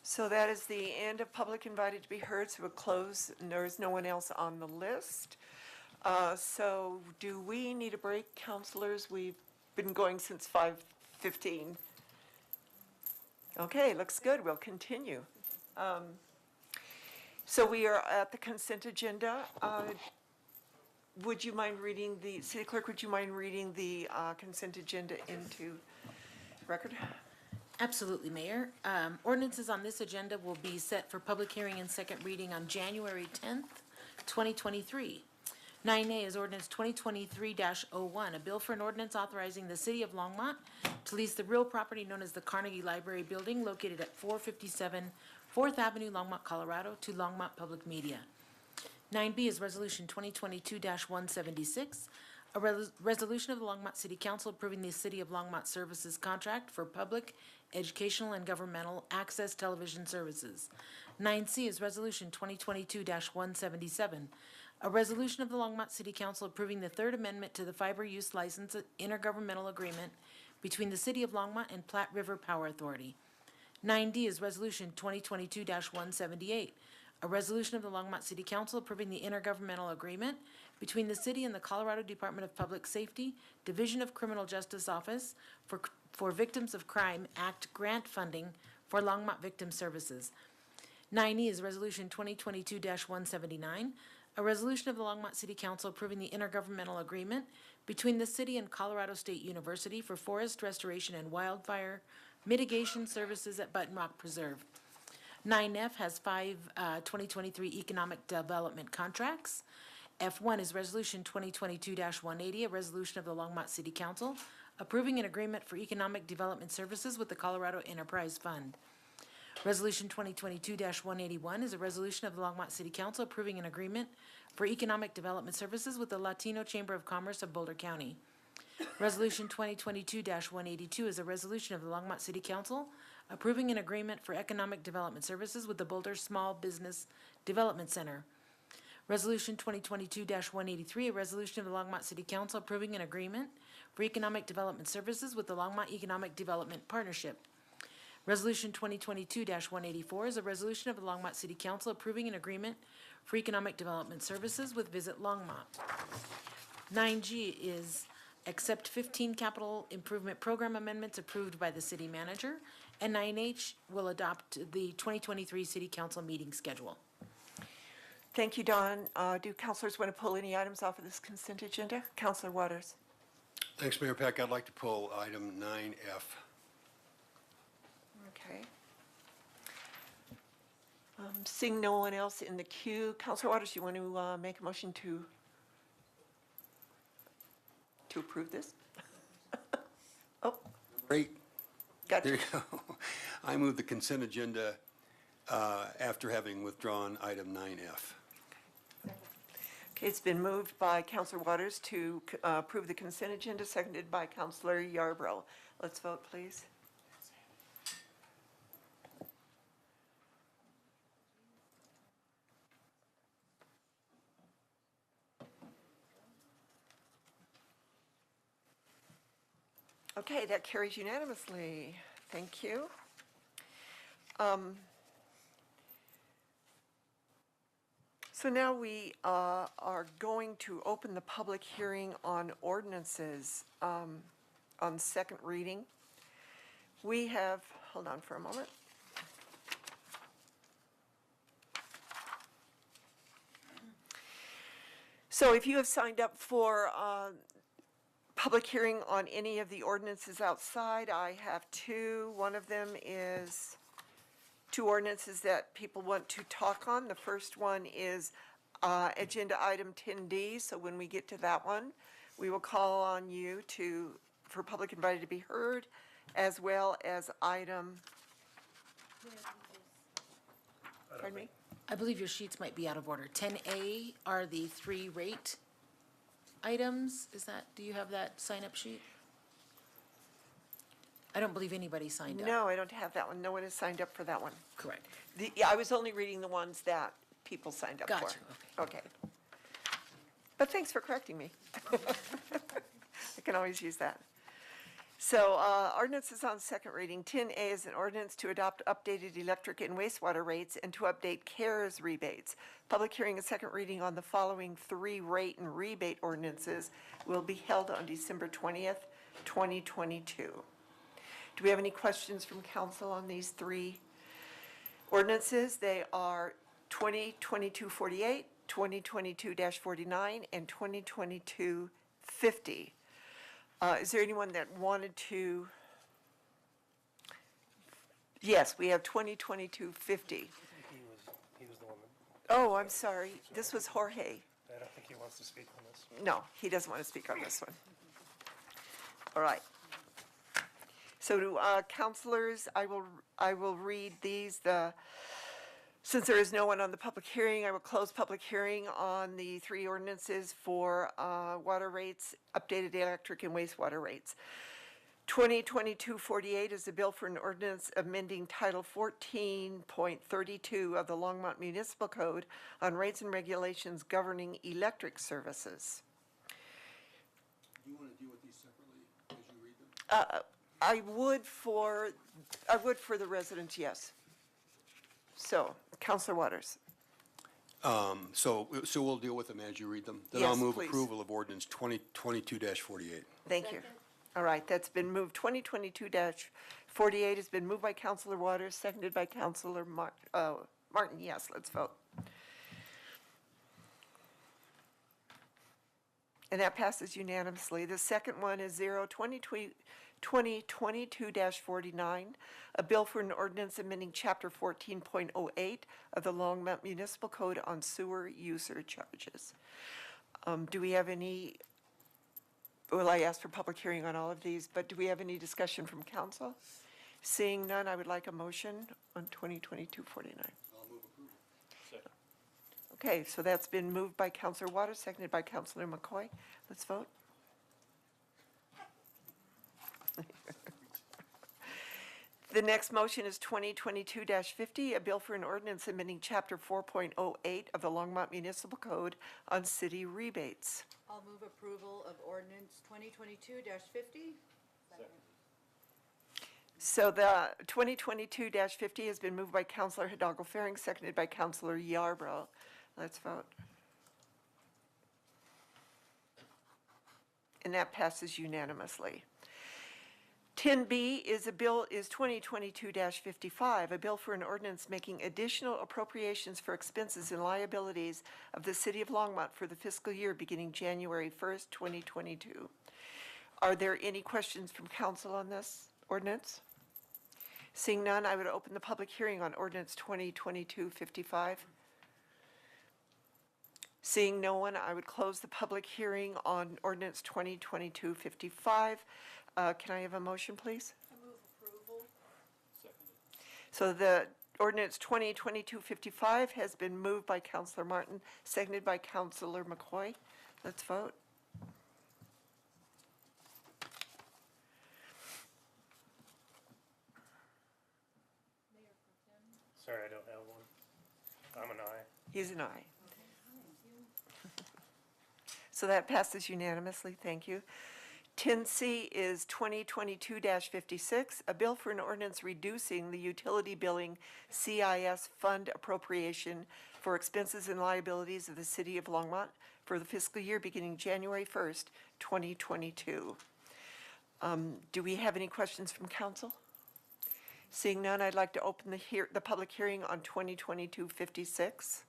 So that is the end of public invited to be heard, so we'll close, and there is no one else on the list. So do we need a break, counselors? We've been going since 5:15. Okay, looks good. We'll continue. So we are at the consent agenda. Would you mind reading City Clerk, would you mind reading the consent agenda into record? Absolutely, Mayor. Ordinances on this agenda will be set for public hearing and second reading on January 10th, 2023. 9A is ordinance 2023-01, a bill for an ordinance authorizing the city of Longmont to lease the real property known as the Carnegie Library Building located at 457 4th Avenue, Longmont, Colorado, to Longmont Public Media. 9B is resolution 2022-176, a resolution of the Longmont City Council approving the City of Longmont Services contract for public, educational, and governmental access television services. 9C is resolution 2022-177, a resolution of the Longmont City Council approving the Third Amendment to the Fiber Use License Intergovernmental Agreement between the City of Longmont and Platte River Power Authority. 9D is resolution 2022-178, a resolution of the Longmont City Council approving the intergovernmental agreement between the city and the Colorado Department of Public Safety, Division of Criminal Justice Office for Victims of Crime Act grant funding for Longmont Victim Services. 9E is resolution 2022-179, a resolution of the Longmont City Council approving the intergovernmental agreement between the city and Colorado State University for forest restoration and wildfire mitigation services at Button Rock Preserve. 9F has 2023 economic development contracts. F1 is resolution 2022-180, a resolution of the Longmont City Council approving an agreement for economic development services with the Colorado Enterprise Fund. Resolution 2022-181 is a resolution of the Longmont City Council approving an agreement for economic development services with the Latino Chamber of Commerce of Boulder County. Resolution 2022-182 is a resolution of the Longmont City Council approving an agreement for economic development services with the Boulder Small Business Development Center. Resolution 2022-183, a resolution of the Longmont City Council approving an agreement for economic development services with the Longmont Economic Development Partnership. Resolution 2022-184 is a resolution of the Longmont City Council approving an agreement for economic development services with Visit Longmont. 9G is accept 15 capital improvement program amendments approved by the city manager And 9H will adopt the 2023 City Council meeting schedule. Thank you, Don. Do councilors want to pull any items off of this consent agenda? Councilor Waters. Thanks, Mayor Peck. I'd like to pull item 9F. Okay. Seeing no one else in the queue, Councilor Waters, you want to make a motion to approve this? Oh, Great. gotcha. There you go. I move the consent agenda after having withdrawn item 9F. Okay, it's been moved by Councilor Waters to approve the consent agenda, seconded by Councilor Yarbrough. Let's vote, please. Okay, that carries unanimously. Thank you. So now we are going to open the public hearing on ordinances on second reading. We have, hold on for a moment. So if you have signed up for public hearing on any of the ordinances outside, I have two. One of them is two ordinances that people want to talk on. The first one is agenda item 10D, so when we get to that one, we will call on you for public invited to be heard, as well as item, pardon me? I believe your sheets might be out of order. 10A are the 3 rate items. Do you have that sign-up sheet? I don't believe anybody signed up. No, I don't have that one. No one has signed up for that one. Correct. Yeah, I was only reading the ones that people signed up for. Gotcha, Okay. But thanks for correcting me. I can always use that. So ordinance is on second reading. 10A is an ordinance to adopt updated electric and wastewater rates and to update CARES rebates. Public hearing and second reading on the following 3 rate and rebate ordinances will be held on December 20th, 2022. Do we have any questions from council on these 3 ordinances? They are 2022-48, 2022-49, and 2022-50. Is there anyone that wanted to? Yes, we have 2022-50. He was the one Oh, I'm sorry. This was Jorge. I don't think he wants to speak on this. No, he doesn't want to speak on this one. All right. So to councilors, I will read these. Since there is no one on the public hearing, I will close public hearing on the 3 ordinances for water rates, updated electric and wastewater rates. 2022-48 is a bill for an ordinance amending Title 14.32 of the Longmont Municipal Code on rates and regulations governing electric services. Do you want to deal with these separately as you read them? I would for the residents, yes. So, Councilor Waters. So we'll deal with them as you read them? Then I'll Yes, move please. approval of ordinance 2022-48. Thank you. All right, that's been moved. 2022-48 has been moved by Councilor Waters, seconded by Councilor Martin. Yes, let's vote. And that passes unanimously. The second one is 2022-49, a bill for an ordinance amending Chapter 14.08 of the Longmont Municipal Code on sewer user charges. Do we have any, well, I asked for public hearing on all of these, but do we have any discussion from council? Seeing none, I would like a motion on 2022-49. I'll move approval. Okay, so that's been moved by Councilor Waters, seconded by Councilor McCoy. Let's vote. The next motion is 2022-50, a bill for an ordinance amending Chapter 4.08 of the Longmont Municipal Code on city rebates. I'll move approval of ordinance 2022-50. So the 2022-50 has been moved by Councilor Hidalgo-Faring, seconded by Councilor Yarbrough. Let's vote. And that passes unanimously. 10B is 2022-55, a bill for an ordinance making additional appropriations for expenses and liabilities of the City of Longmont for the fiscal year beginning January 1st, 2022. Are there any questions from council on this ordinance? Seeing none, I would open the public hearing on ordinance 2022-55. Seeing no one, I would close the public hearing on ordinance 2022-55. Can I have a motion, please? I move approval. So the ordinance 2022-55 has been moved by Councilor Martin, seconded by Councilor McCoy. Let's vote. Sorry, I don't have one. I'm an aye. He's an aye. So that passes unanimously. Thank you. 10C is 2022-56, a bill for an ordinance reducing the utility billing CIS fund appropriation for expenses and liabilities of the City of Longmont for the fiscal year beginning January 1st, 2022. Do we have any questions from council? Seeing none, I'd like to open the public hearing on 2022-56.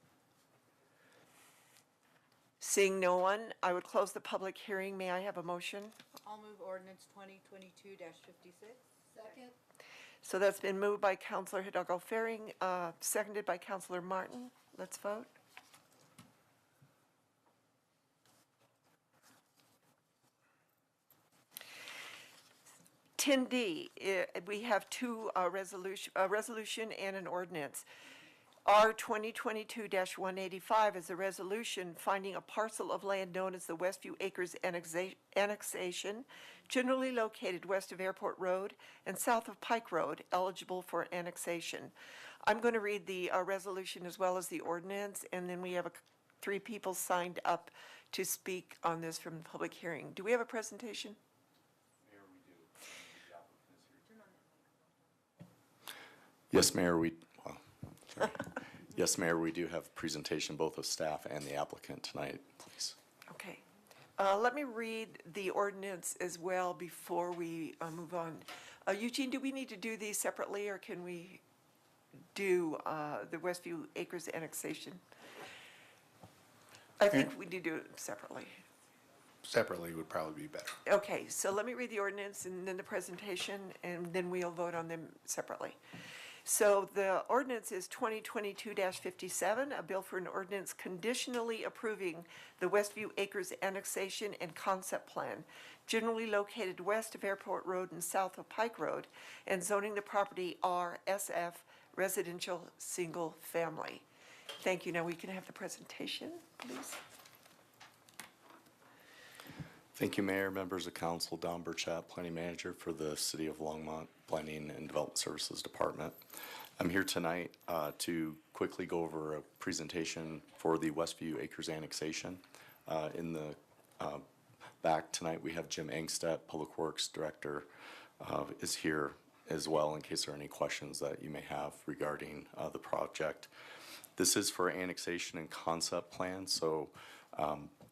Seeing no one, I would close the public hearing. May I have a motion? I'll move ordinance 2022-56. Second. So that's been moved by Councilor Hidalgo Faring, seconded by Councilor Martin. Let's vote. $10D, we have two a resolution and an ordinance. R 2022-185 is a resolution finding a parcel of land known as the Westview Acres annexation, generally located west of Airport Road and south of Pike Road, eligible for annexation. I'm going to read the resolution as well as the ordinance, and then we have three people signed up to speak on this from the public hearing. Do we have a presentation? Yes, Mayor, Yes, Mayor, we do have a presentation both of staff and the applicant tonight, please. Okay. Let me read the ordinance as well before we move on. Eugene, do we need to do these separately, or can we do the Westview Acres annexation? I think we do it separately. Separately would probably be better. Okay, so let me read the ordinance and then the presentation, and then we'll vote on them separately. So the ordinance is 2022-57, a bill for an ordinance conditionally approving the Westview Acres annexation and concept plan, generally located west of Airport Road and south of Pike Road, and zoning the property RSF residential single family. Thank you. Now we can have the presentation, please. Thank you, Mayor, members of council. Don Burchett, Planning Manager for the City of Longmont Planning and Development Services Department. I'm here tonight to quickly go over a presentation for the Westview Acres annexation. In the back tonight, we have Jim Engstedt, Public Works Director, is here as well in case there are any questions that you may have regarding the project. This is for annexation and concept plan, so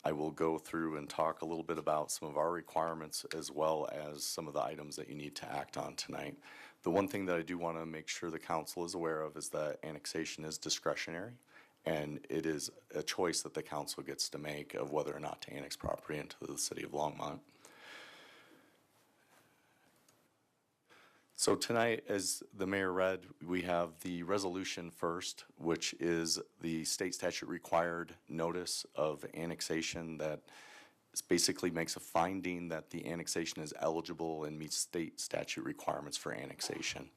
I will go through and talk a little bit about some of our requirements as well as some of the items that you need to act on tonight. The one thing that I do want to make sure the council is aware of is that annexation is discretionary, and it is a choice that the council gets to make of whether or not to annex property into the City of Longmont. So tonight, as the mayor read, we have the resolution first, which is the state statute required notice of annexation that basically makes a finding that the annexation is eligible and meets state statute requirements for annexation.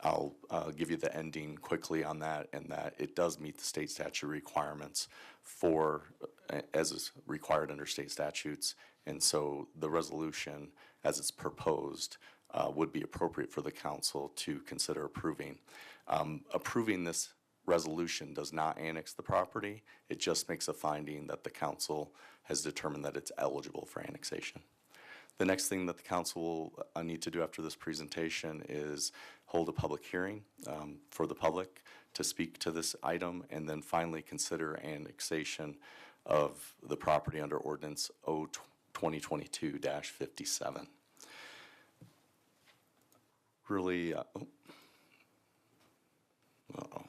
I'll give you the ending quickly on that, and that it does meet the state statute requirements for, as is required under state statutes. And so the resolution, as it's proposed, would be appropriate for the council to consider approving. Approving this resolution does not annex the property. It just makes a finding that the council has determined that it's eligible for annexation. The next thing that the council will need to do after this presentation is hold a public hearing for the public to speak to this item, and then finally consider annexation of the property under ordinance 2022-57. really, oh. Uh-oh.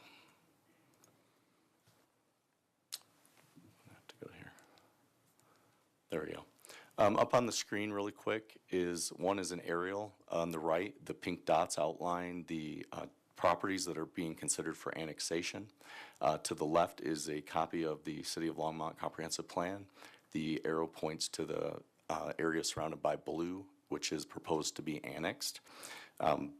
I have to go here. There we go. Up on the screen really quick is an aerial. On the right, the pink dots outline the properties that are being considered for annexation. To the left is a copy of the City of Longmont Comprehensive Plan. The arrow points to the area surrounded by blue, which is proposed to be annexed.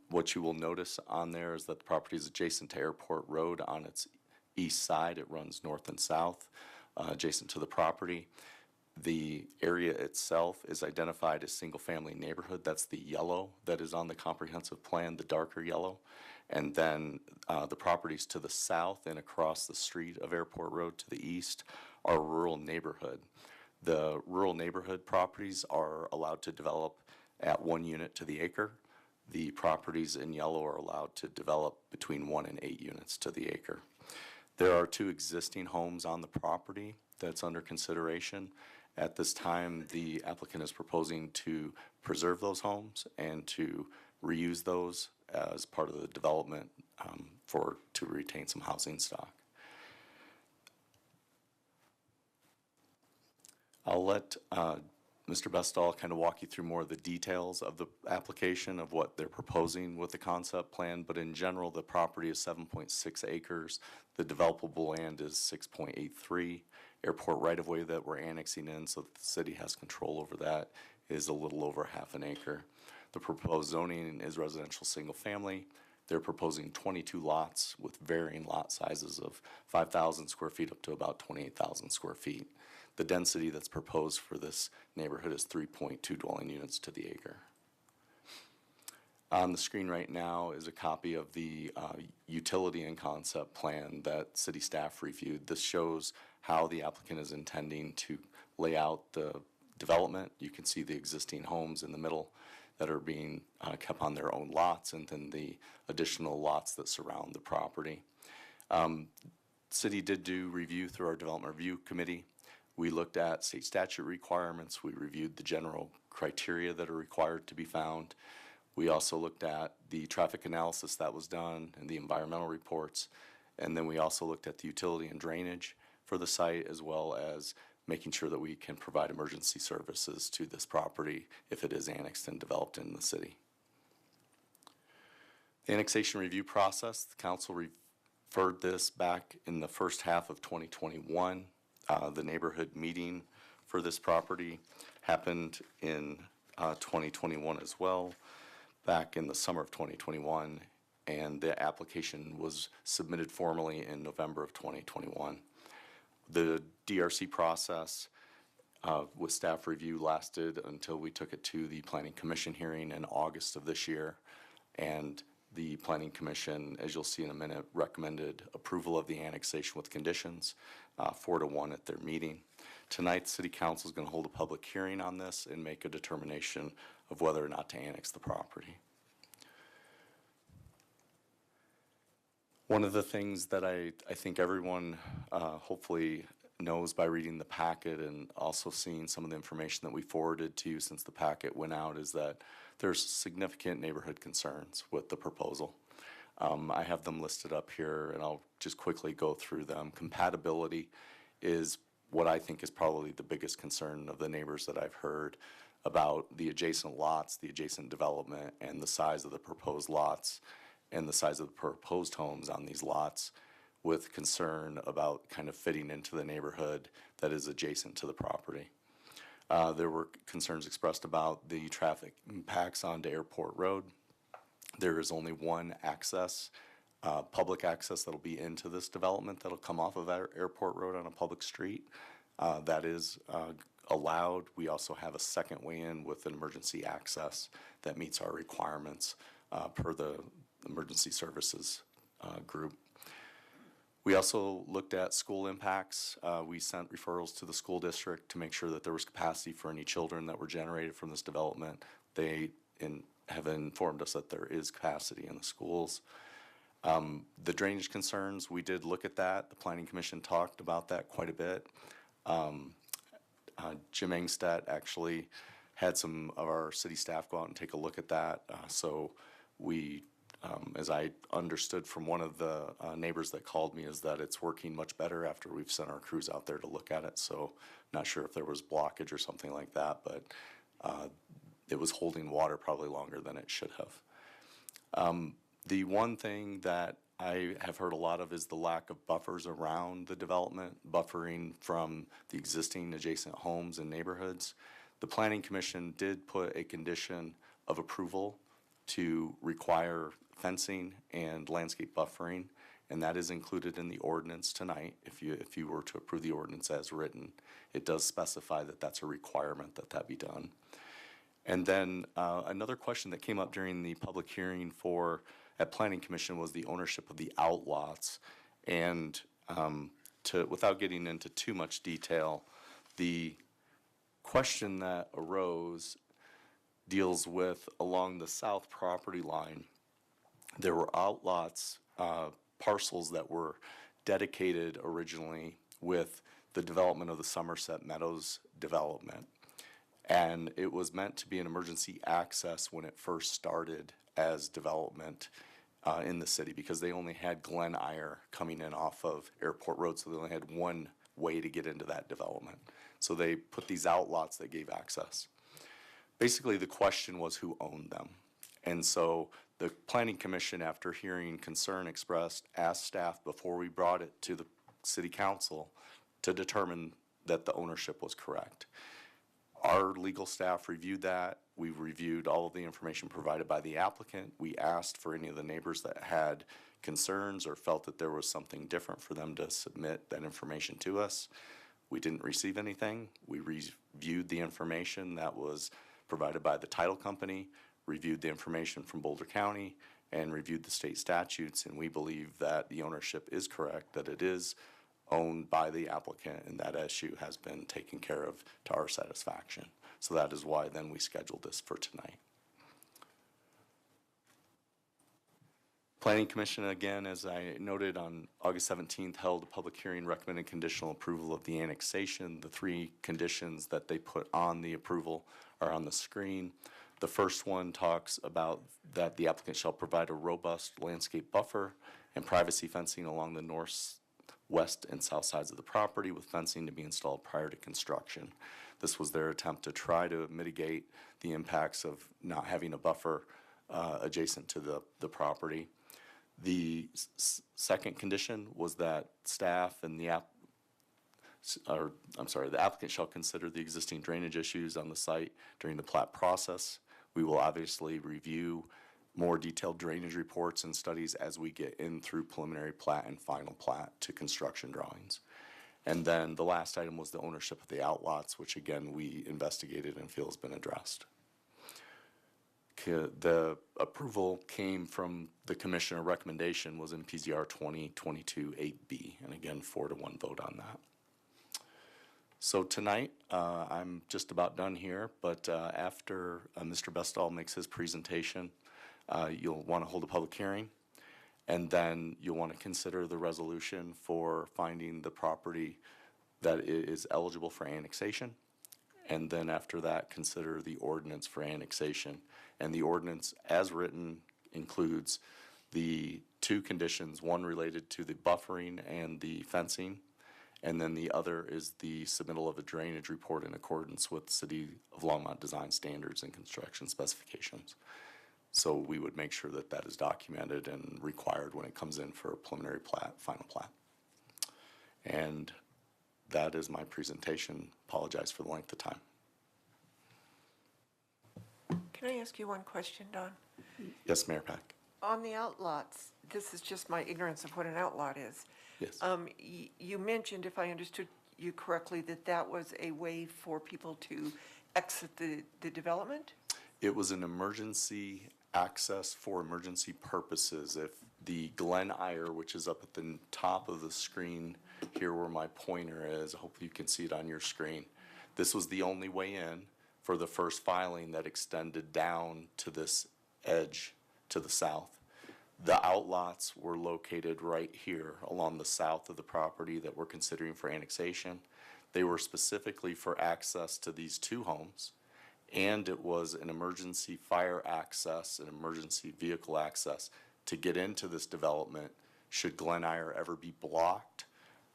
What you will notice on there is that the property is adjacent to Airport Road on its east side. It runs north and south adjacent to the property. The area itself is identified as single-family neighborhood. That's the yellow that is on the comprehensive plan, the darker yellow. And then the properties to the south and across the street of Airport Road to the east are rural neighborhood. The rural neighborhood properties are allowed to develop at 1 unit to the acre. The properties in yellow are allowed to develop between 1 and 8 units to the acre. There are 2 existing homes on the property that's under consideration. At this time, the applicant is proposing to preserve those homes and to reuse those as part of the development to retain some housing stock. I'll let Mr. Bestall kind of walk you through more of the details of the application of what they're proposing with the concept plan, but in general, the property is 7.6 acres. The developable land is 6.83. Airport right-of-way that we're annexing in so that the city has control over that is a little over half an acre. The proposed zoning is residential single-family. They're proposing 22 lots with varying lot sizes of 5,000 square feet up to about 28,000 square feet. The density that's proposed for this neighborhood is 3.2 dwelling units to the acre. On the screen right now is a copy of the utility and concept plan that city staff reviewed. This shows how the applicant is intending to lay out the development. You can see the existing homes in the middle that are being kept on their own lots, and then the additional lots that surround the property. City did do review through our development review committee. We looked at state statute requirements. We reviewed the general criteria that are required to be found. We also looked at the traffic analysis that was done and the environmental reports. And then we also looked at the utility and drainage for the site, as well as making sure that we can provide emergency services to this property if it is annexed and developed in the city. The annexation review process, the council referred this back in the first half of 2021. The neighborhood meeting for this property happened in 2021 as well, back in the summer of 2021, and the application was submitted formally in November of 2021. The DRC process with staff review lasted until we took it to the Planning Commission hearing in August of this year, and the Planning Commission, as you'll see in a minute, recommended approval of the annexation with conditions, 4-1 at their meeting. Tonight, City Council is going to hold a public hearing on this and make a determination of whether or not to annex the property. One of the things that I think everyone hopefully knows by reading the packet and also seeing some of the information that we forwarded to you since the packet went out is that there's significant neighborhood concerns with the proposal. I have them listed up here, and I'll just quickly go through them. Compatibility is what I think is probably the biggest concern of the neighbors that I've heard about the adjacent lots, the adjacent development, and the size of the proposed lots and the size of the proposed homes on these lots, with concern about kind of fitting into the neighborhood that is adjacent to the property. There were concerns expressed about the traffic impacts onto Airport Road. There is only one access, public access that'll be into this development that'll come off of Airport Road on a public street. That is allowed. We also have a second way in with an emergency access that meets our requirements per the emergency services group. We also looked at school impacts. We sent referrals to the school district to make sure that there was capacity for any children that were generated from this development. They have informed us that there is capacity in the schools. The drainage concerns, we did look at that. The Planning Commission talked about that quite a bit. Jim Engstedt actually had some of our city staff go out and take a look at that. So we, as I understood from one of the neighbors that called me, is that it's working much better after we've sent our crews out there to look at it. So not sure if there was blockage or something like that, but it was holding water probably longer than it should have. The one thing that I have heard a lot of is the lack of buffers around the development, buffering from the existing adjacent homes and neighborhoods. The Planning Commission did put a condition of approval to require fencing and landscape buffering, and that is included in the ordinance tonight. If you were to approve the ordinance as written, it does specify that that's a requirement that that be done. And then another question that came up during the public hearing at Planning Commission was the ownership of the outlots. And without getting into too much detail, the question that arose deals with along the south property line, there were outlots, parcels that were dedicated originally with the development of the Somerset Meadows development. And it was meant to be an emergency access when it first started as development in the city, because they only had Glen Eyre coming in off of Airport Road, so they only had one way to get into that development. So they put these outlots that gave access. Basically, the question was who owned them. And so the Planning Commission, after hearing concern expressed, asked staff before we brought it to the City Council to determine that the ownership was correct. Our legal staff reviewed that. We reviewed all of the information provided by the applicant. We asked for any of the neighbors that had concerns or felt that there was something different for them to submit that information to us. We didn't receive anything. We reviewed the information that was provided by the title company, reviewed the information from Boulder County, and reviewed the state statutes, and we believe that the ownership is correct, that it is owned by the applicant, and that issue has been taken care of to our satisfaction. So that is why then we scheduled this for tonight. Planning Commission, again, as I noted, on August 17th, held a public hearing recommending conditional approval of the annexation. The three conditions that they put on the approval are on the screen. The first one talks about that the applicant shall provide a robust landscape buffer and privacy fencing along the north, west, and south sides of the property, with fencing to be installed prior to construction. This was their attempt to try to mitigate the impacts of not having a buffer adjacent to the property. The second condition was that staff and the applicant shall consider the existing drainage issues on the site during the plat process. We will obviously review more detailed drainage reports and studies as we get in through preliminary plat and final plat to construction drawings. And then the last item was the ownership of the outlots, which again we investigated and feel has been addressed. The approval came from the commissioner recommendation was in PZR 2022-8B, and again 4-1 vote on that. So tonight, I'm just about done here, but after Mr. Bestall makes his presentation, you'll want to hold a public hearing, and then you'll want to consider the resolution for finding the property that is eligible for annexation. And then after that, consider the ordinance for annexation. And the ordinance, as written, includes the two conditions, one related to the buffering and the fencing, and then the other is the submittal of a drainage report in accordance with City of Longmont design standards and construction specifications. So we would make sure that that is documented and required when it comes in for a preliminary plat, final plat. And that is my presentation. Apologize for the length of time. Can I ask you one question, Don? Yes, Mayor Pack. On the outlots, this is just my ignorance of what an outlot is. Yes. You mentioned, if I understood you correctly, that that was a way for people to exit the development? It was an emergency access for emergency purposes. If the Glen Eyre, which is up at the top of the screen here where my pointer is, hopefully you can see it on your screen. This was the only way in for the first filing that extended down to this edge to the south. The outlots were located right here along the south of the property that we're considering for annexation. They were specifically for access to these two homes and it was an emergency fire access, an emergency vehicle access to get into this development should Glen Eyre ever be blocked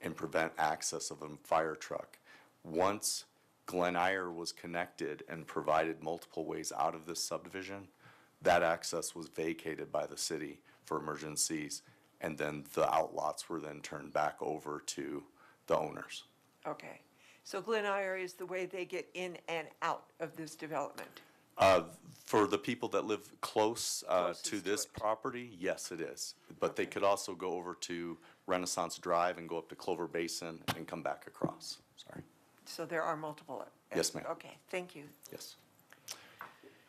and prevent access of a fire truck. Once Glen Eyre was connected and provided multiple ways out of this subdivision, that access was vacated by the city for emergencies, and then the outlots were then turned back over to the owners. Okay. So Glen Eyre is the way they get in and out of this development? For the people that live close to this property, yes, it is. But they could also go over to Renaissance Drive and go up to Clover Basin and come back across. Sorry. So there are multiple? Yes, ma'am. Okay, thank you. Yes.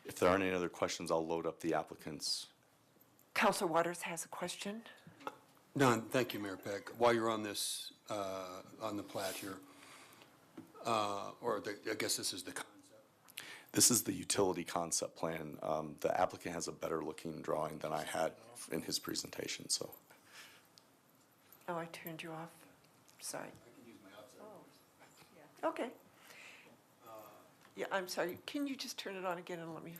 If there aren't any other questions, I'll load up the applicants. Counselor Waters has a question. Don, thank you, Mayor Peck. While you're on this, on the plat here, I guess this is the concept. This is the utility concept plan. The applicant has a better looking drawing than I had in his presentation, so. Oh, I turned you off. Sorry. I can use my outside. Okay. Yeah, I'm sorry. Can you just turn it on again and let me?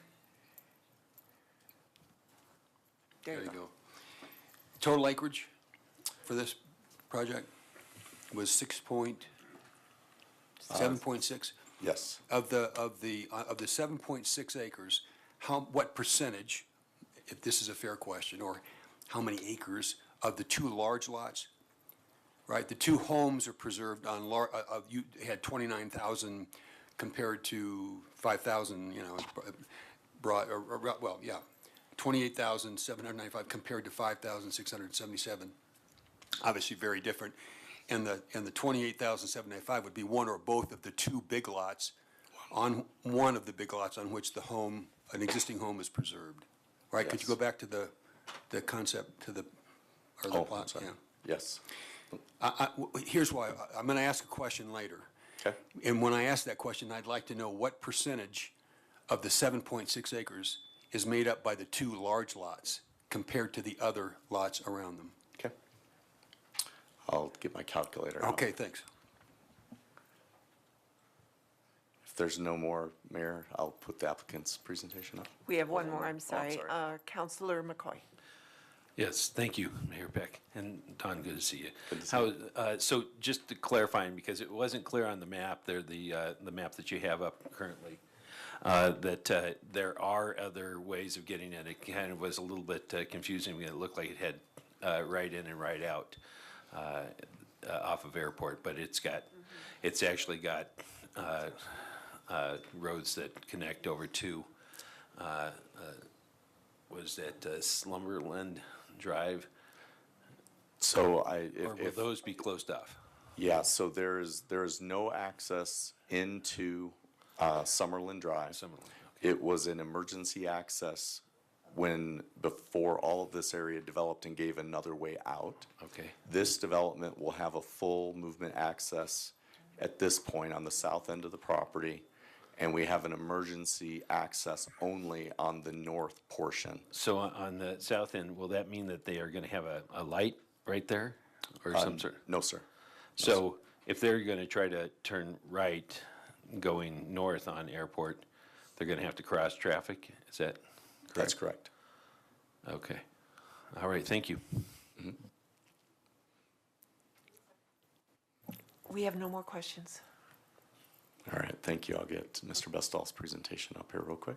There you go. Total acreage for this project was 7.6? Yes. Of the 7.6 acres, what percentage, if this is a fair question, or how many acres of the two large lots, right? The two homes are preserved on, you had 29,000 compared to 5,000, broad, well, yeah, 28,795 compared to 5,677. Obviously very different. And the 28,795 would be one or both of the two big lots on one of the big lots on which an existing home is preserved. Right? Could you go back to the concept, or the plot? Sorry. Yeah. Yes. Here's why. I'm going to ask a question later. Okay. And when I ask that question, I'd like to know what percentage of the 7.6 acres is made up by the two large lots compared to the other lots around them. Okay. I'll get my calculator out. Okay, thanks. If there's no more, Mayor, I'll put the applicant's presentation up. We have one more, I'm sorry. sorry. Counselor McCoy. Yes, thank you, Mayor Peck, and Don, good to see you. Good to see you. So just to clarifying, because it wasn't clear on the map there, the map that you have up currently, that there are other ways of getting in. It kind of was a little bit confusing. It looked like it had right in and right out off of Airport, but it's actually got roads that connect over to, was that Slumberland Drive? So Or will those be closed off? Yeah, so there is no access into Summerlin Drive. Summerlin, It was an emergency access before all of this area developed and gave another way out. Okay. This development will have a full movement access at this point on the south end of the property, and we have an emergency access only on the north portion. So on the south end, will that mean that they are going to have a light right there, or some sort? No, sir. So if they're going to try to turn right, going north on Airport, they're going to have to cross traffic? Is that correct? That's correct. Okay. All right, thank you. We have no more questions. All right, thank you. I'll get Mr. Bestall's presentation up here real quick.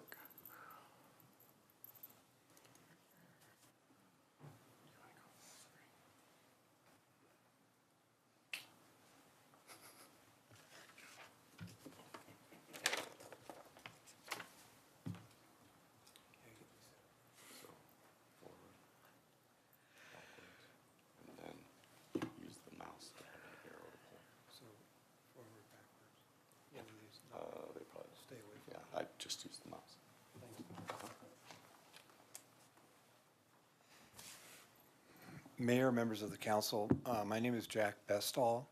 Just use the mouse. Mayor, members of the council, my name is Jack Bestall.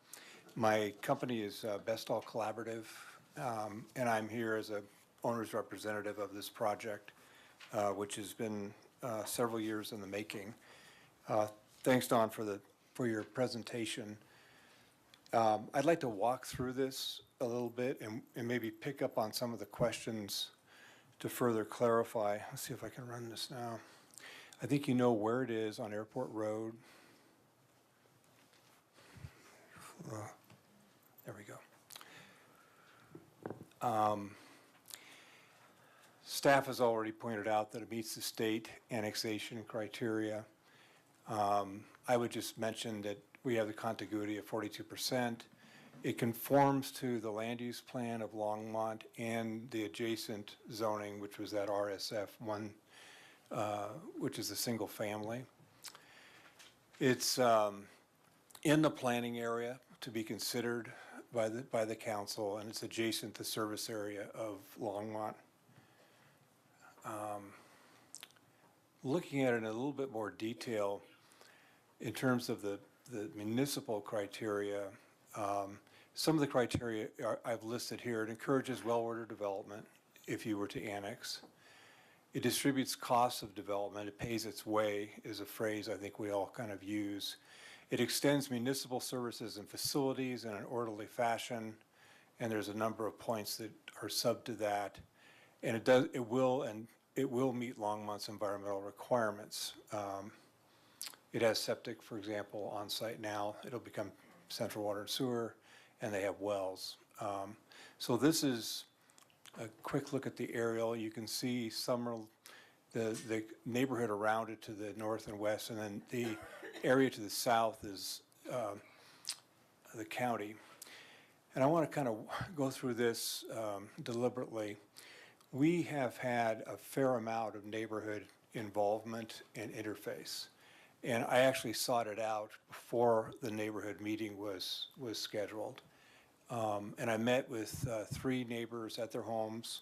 My company is Bestall Collaborative, and I'm here as a owner's representative of this project, which has been several years in the making. Thanks, Don, for your presentation. I'd like to walk through this a little bit and maybe pick up on some of the questions to further clarify, let's see if I can run this now. I think you know where it is on Airport Road. There we go. Staff has already pointed out that it meets the state annexation criteria. I would just mention that we have the contiguity of 42%. It conforms to the land use plan of Longmont and the adjacent zoning, which was that RSF 1, which is a single family. It's in the planning area to be considered by the council, and it's adjacent to service area of Longmont. Looking at it in a little bit more detail, in terms of the municipal criteria, some of the criteria I've listed here. It encourages well-ordered development if you were to annex. It distributes costs of development. It pays its way is a phrase I think we all kind of use. It extends municipal services and facilities in an orderly fashion, and there's a number of points that are sub to that. And it will meet Longmont's environmental requirements. It has septic, for example, on site now. It'll become central water and sewer, and they have wells. So this is a quick look at the aerial. You can see the neighborhood around it to the north and west, and then the area to the south is the county. And I want to kind of go through this deliberately. We have had a fair amount of neighborhood involvement and interface. And I actually sought it out before the neighborhood meeting was scheduled. And I met with 3 neighbors at their homes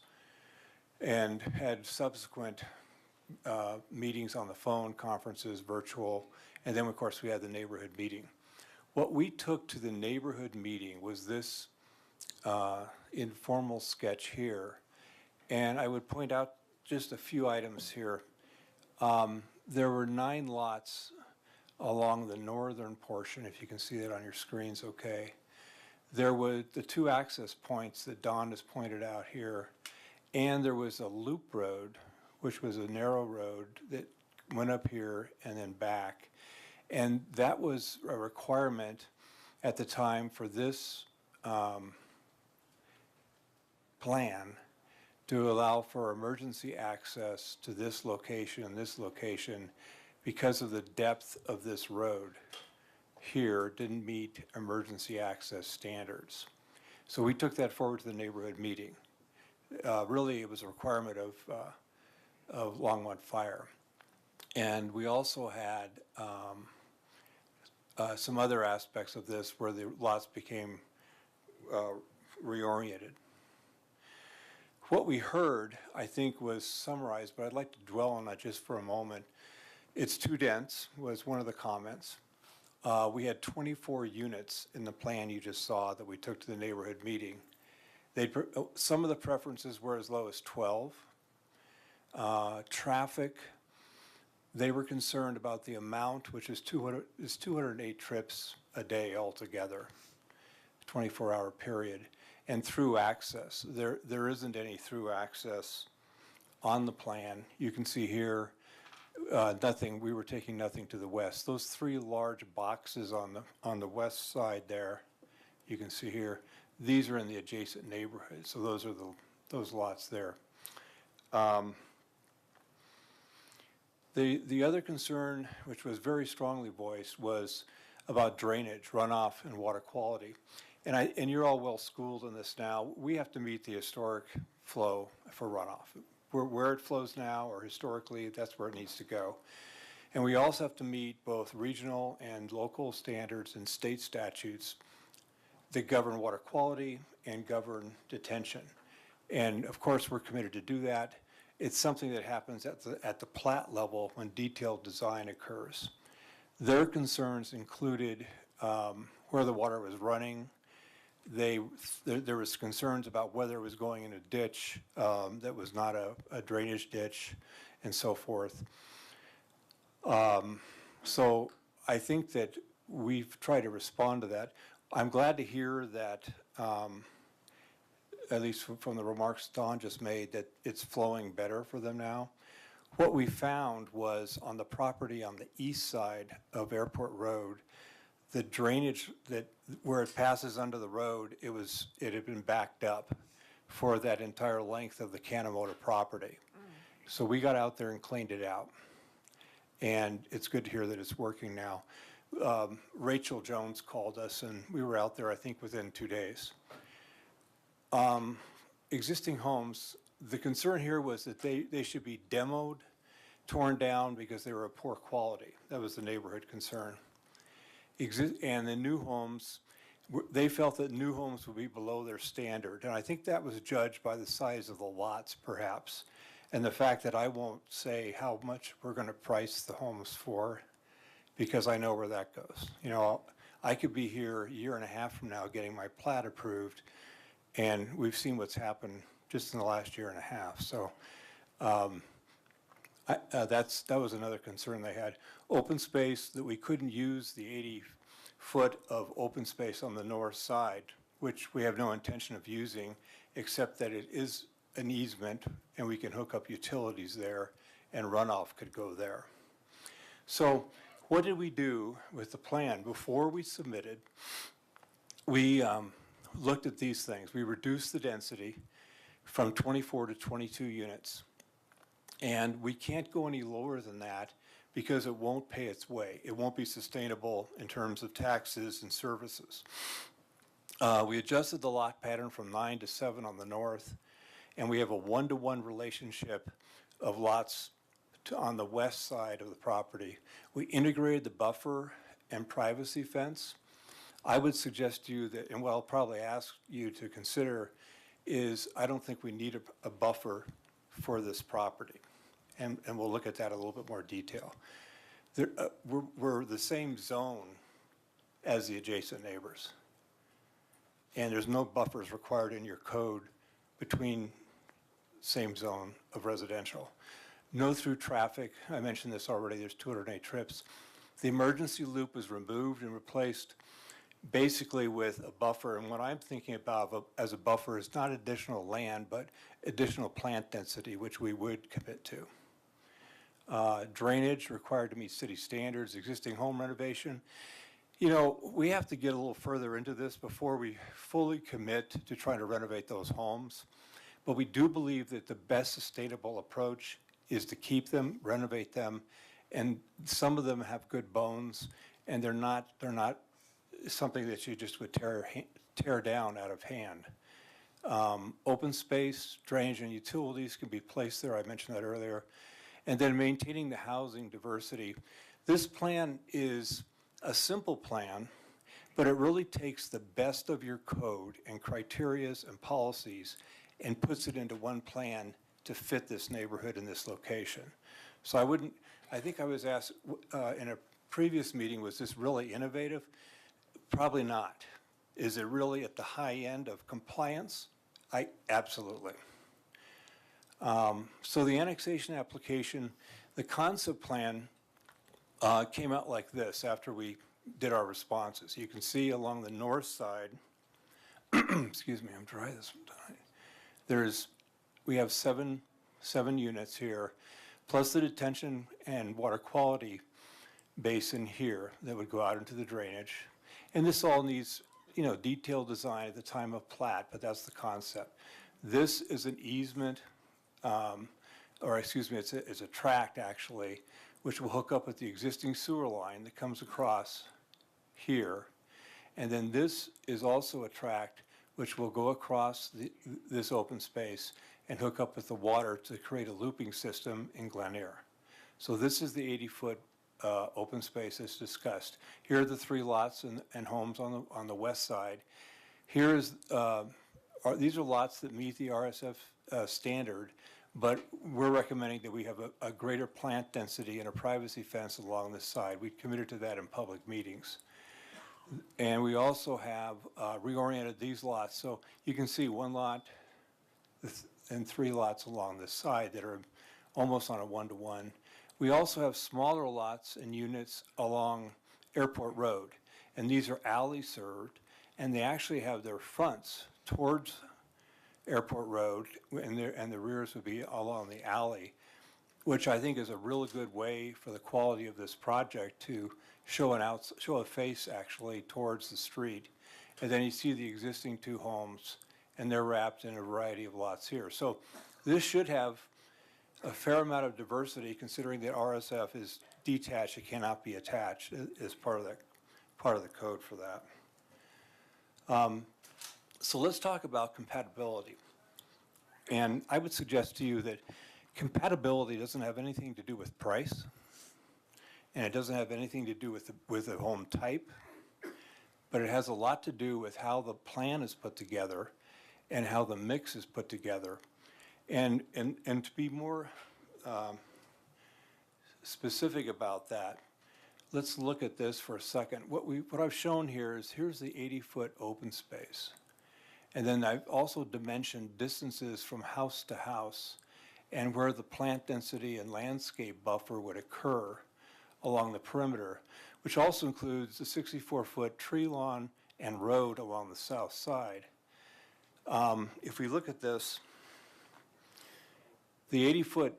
and had subsequent meetings on the phone, conferences, virtual, and then of course we had the neighborhood meeting. What we took to the neighborhood meeting was this informal sketch here. And I would point out just a few items here. There were 9 lots along the northern portion, if you can see that on your screens okay. There were the 2 access points that Don has pointed out here, and there was a loop road, which was a narrow road that went up here and then back. And that was a requirement at the time for this plan to allow for emergency access to this location and this location because of the depth of this road here didn't meet emergency access standards. So we took that forward to the neighborhood meeting. Really, it was a requirement of Longmont Fire. And we also had some other aspects of this where the lots became reoriented. What we heard, I think, was summarized, but I'd like to dwell on that just for a moment. It's too dense, was one of the comments. We had 24 units in the plan you just saw that we took to the neighborhood meeting. Some of the preferences were as low as 12. Traffic, they were concerned about the amount, which is 208 trips a day altogether, 24-hour period. And through access, there isn't any through access on the plan. You can see here, nothing. We were taking nothing to the west. Those 3 large boxes on the west side there, you can see here. These are in the adjacent neighborhood. So those are those lots there. The other concern, which was very strongly voiced, was about drainage, runoff, and water quality. And you're all well schooled in this now. We have to meet the historic flow for runoff. Where it flows now, or historically, that's where it needs to go. And we also have to meet both regional and local standards and state statutes that govern water quality and govern detention. And of course, we're committed to do that. It's something that happens at the plat level when detailed design occurs. Their concerns included where the water was running. There was concerns about whether it was going in a ditch that was not a drainage ditch and so forth. So I think that we've tried to respond to that. I'm glad to hear that at least from the remarks Don just made, that it's flowing better for them now. What we found was on the property on the east side of Airport Road, the drainage where it passes under the road, it had been backed up for that entire length of the Kanemoto property. So we got out there and cleaned it out. And it's good to hear that it's working now. Rachel Jones called us, and we were out there, I think, within 2 days. Existing homes, the concern here was that they should be demoed, torn down because they were of poor quality. That was the neighborhood concern. And the new homes, they felt that new homes would be below their standard. And I think that was judged by the size of the lots, perhaps, and the fact that I won't say how much we're going to price the homes for, because I know where that goes. You know, I could be here a year and a half from now getting my plat approved, and we've seen what's happened just in the last year and a half. So that was another concern they had. Open space, that we couldn't use the 80-foot of open space on the north side, which we have no intention of using, except that it is an easement and we can hook up utilities there and runoff could go there. So what did we do with the plan? Before we submitted, we looked at these things. We reduced the density from 24 to 22 units. And we can't go any lower than that because it won't pay its way. It won't be sustainable in terms of taxes and services. We adjusted the lot pattern from 9 to 7 on the north, and we have a 1-to-1 relationship of lots on the west side of the property. We integrated the buffer and privacy fence. I would suggest to you that, and what I'll probably ask you to consider is, I don't think we need a buffer for this property. And we'll look at that in a little bit more detail. We're the same zone as the adjacent neighbors. And there's no buffers required in your code between same zone of residential. No through traffic. I mentioned this already. There's 208 trips. The emergency loop was removed and replaced basically with a buffer. And what I'm thinking about as a buffer is not additional land, but additional plant density, which we would commit to. Drainage required to meet city standards, existing home renovation. You know, we have to get a little further into this before we fully commit to trying to renovate those homes. But we do believe that the best sustainable approach is to keep them, renovate them, and some of them have good bones, and they're not something that you just would tear down out of hand. Open space, drainage, and utilities can be placed there. I mentioned that earlier. And then maintaining the housing diversity. This plan is a simple plan, but it really takes the best of your code and criterias and policies and puts it into one plan to fit this neighborhood in this location. So I think I was asked in a previous meeting, was this really innovative? Probably not. Is it really at the high end of compliance? Absolutely. So the annexation application, the concept plan came out like this after we did our responses. You can see along the north side, excuse me, I'm dry this time. We have seven units here, plus the detention and water quality basin here that would go out into the drainage. And this all needs, you know, detailed design at the time of plat, but that's the concept. This is an easement, or excuse me, it's a tract actually, which will hook up with the existing sewer line that comes across here. And then this is also a tract which will go across this open space and hook up with the water to create a looping system in Glen Eyre. So this is the 80-foot open space as discussed. Here are the 3 lots and homes on the west side. Here is these are lots that meet the RSF standard, but we're recommending that we have a greater plant density and a privacy fence along this side. We committed to that in public meetings. And we also have reoriented these lots. So you can see 1 lot and 3 lots along this side that are almost on a 1-to-1. We also have smaller lots and units along Airport Road. And these are alley served, and they actually have their fronts towards Airport Road, and the rears would be along the alley, which I think is a really good way for the quality of this project to show a face actually towards the street. And then you see the existing two homes, and they're wrapped in a variety of lots here. So this should have a fair amount of diversity, considering that RSF is detached, it cannot be attached as part of the code for that. So let's talk about compatibility. And I would suggest to you that compatibility doesn't have anything to do with price, and it doesn't have anything to do with the home type, but it has a lot to do with how the plan is put together and how the mix is put together. And to be more specific about that, let's look at this for a second. What I've shown here is, here's the 80-foot open space. And then I've also dimensioned distances from house to house and where the plant density and landscape buffer would occur along the perimeter, which also includes the 64-foot tree lawn and road along the south side. If we look at this, the 80-foot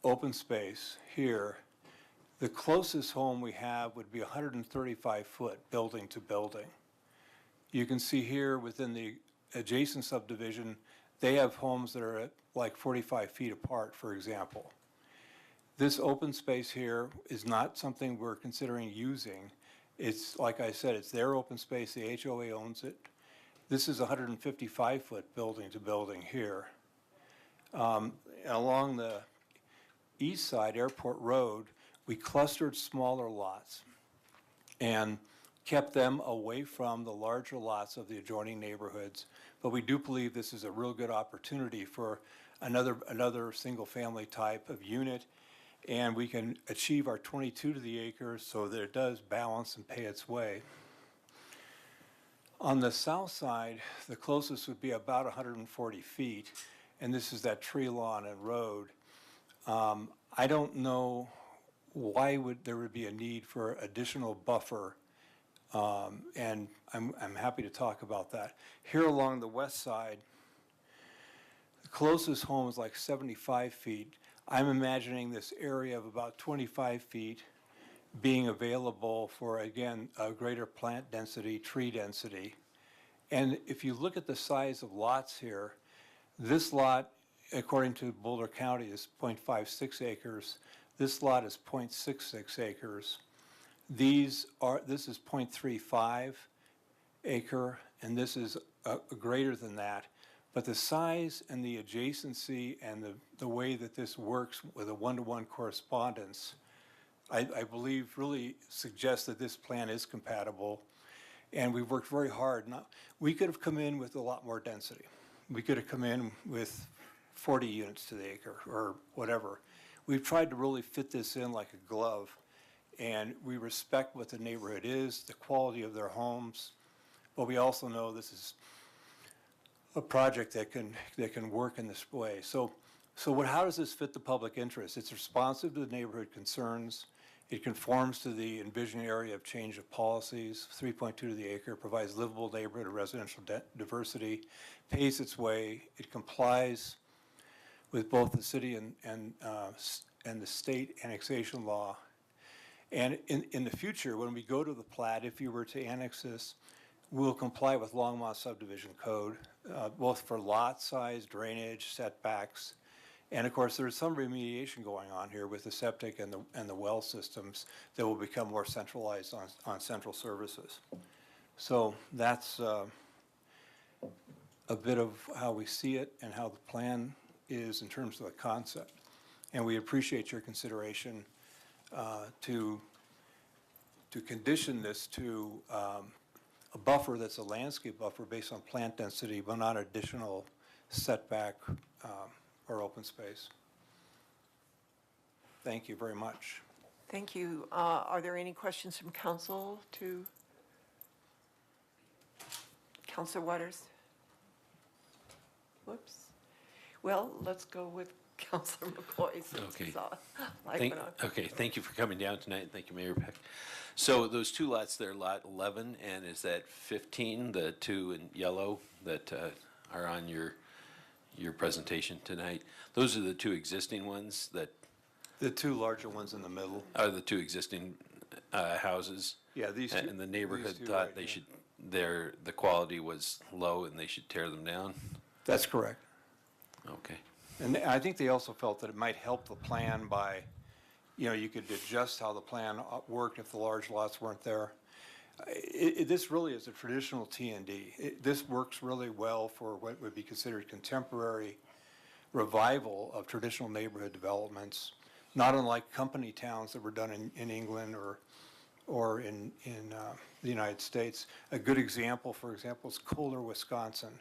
open space here, the closest home we have would be 135-foot building to building. You can see here within the adjacent subdivision, they have homes that are at like 45 feet apart, for example. This open space here is not something we're considering using. It's, like I said, it's their open space, the HOA owns it. This is a 155-foot building to building here. Along the east side, Airport Road, we clustered smaller lots and kept them away from the larger lots of the adjoining neighborhoods. But we do believe this is a real good opportunity for another single-family type of unit, and we can achieve our 22 to the acre so that it does balance and pay its way. On the south side, the closest would be about 140 feet, and this is that tree lawn and road. I don't know why there would be a need for additional buffer, and I'm happy to talk about that. Here along the west side, the closest home is like 75 feet. I'm imagining this area of about 25 feet being available for, again, a greater plant density, tree density. And if you look at the size of lots here, this lot, according to Boulder County, is 0.56 acres. This lot is 0.66 acres. This is 0.35 acre, and this is greater than that. But the size and the adjacency and the way that this works with a one-to-one correspondence, I believe really suggests that this plan is compatible. And we've worked very hard. Now, we could have come in with a lot more density. We could have come in with 40 units to the acre or whatever. We've tried to really fit this in like a glove. And we respect what the neighborhood is, the quality of their homes, but we also know this is a project that can work in this way. So how does this fit the public interest? It's responsive to the neighborhood concerns. It conforms to the envisioned area of change of policies. 3.2 to the acre provides livable neighborhood and residential diversity, pays its way. It complies with both the city and the state annexation law. And in the future, when we go to the plat, if you were to annex this, we'll comply with Longmont subdivision code, both for lot size, drainage, setbacks. And of course, there's some remediation going on here with the septic and the well systems that will become more centralized on central services. So that's a bit of how we see it and how the plan is in terms of the concept. And we appreciate your consideration to condition this to a buffer that's a landscape buffer based on plant density, but not additional setback or open space. Thank you very much. Thank you. Are there any questions from council to Councilor Waters? Whoops. Well, let's go with Councilor McCoy. Okay. Okay. Thank you for coming down tonight, and thank you, Mayor Peck. So those two lots there, lot 11, and is that 15, the two in yellow that are on your your presentation tonight. Those are the two existing ones that The two larger ones in the middle. are the two existing houses. Yeah, these two. And the neighborhood these two thought right they here. should, the quality was low and they should tear them down? That's correct. Okay. And I think they also felt that it might help the plan by, you could adjust how the plan worked if the large lots weren't there. This really is a traditional T&D. This works really well for what would be considered contemporary revival of traditional neighborhood developments, not unlike company towns that were done in England or in the United States. A good example, for example, is Kohler, Wisconsin,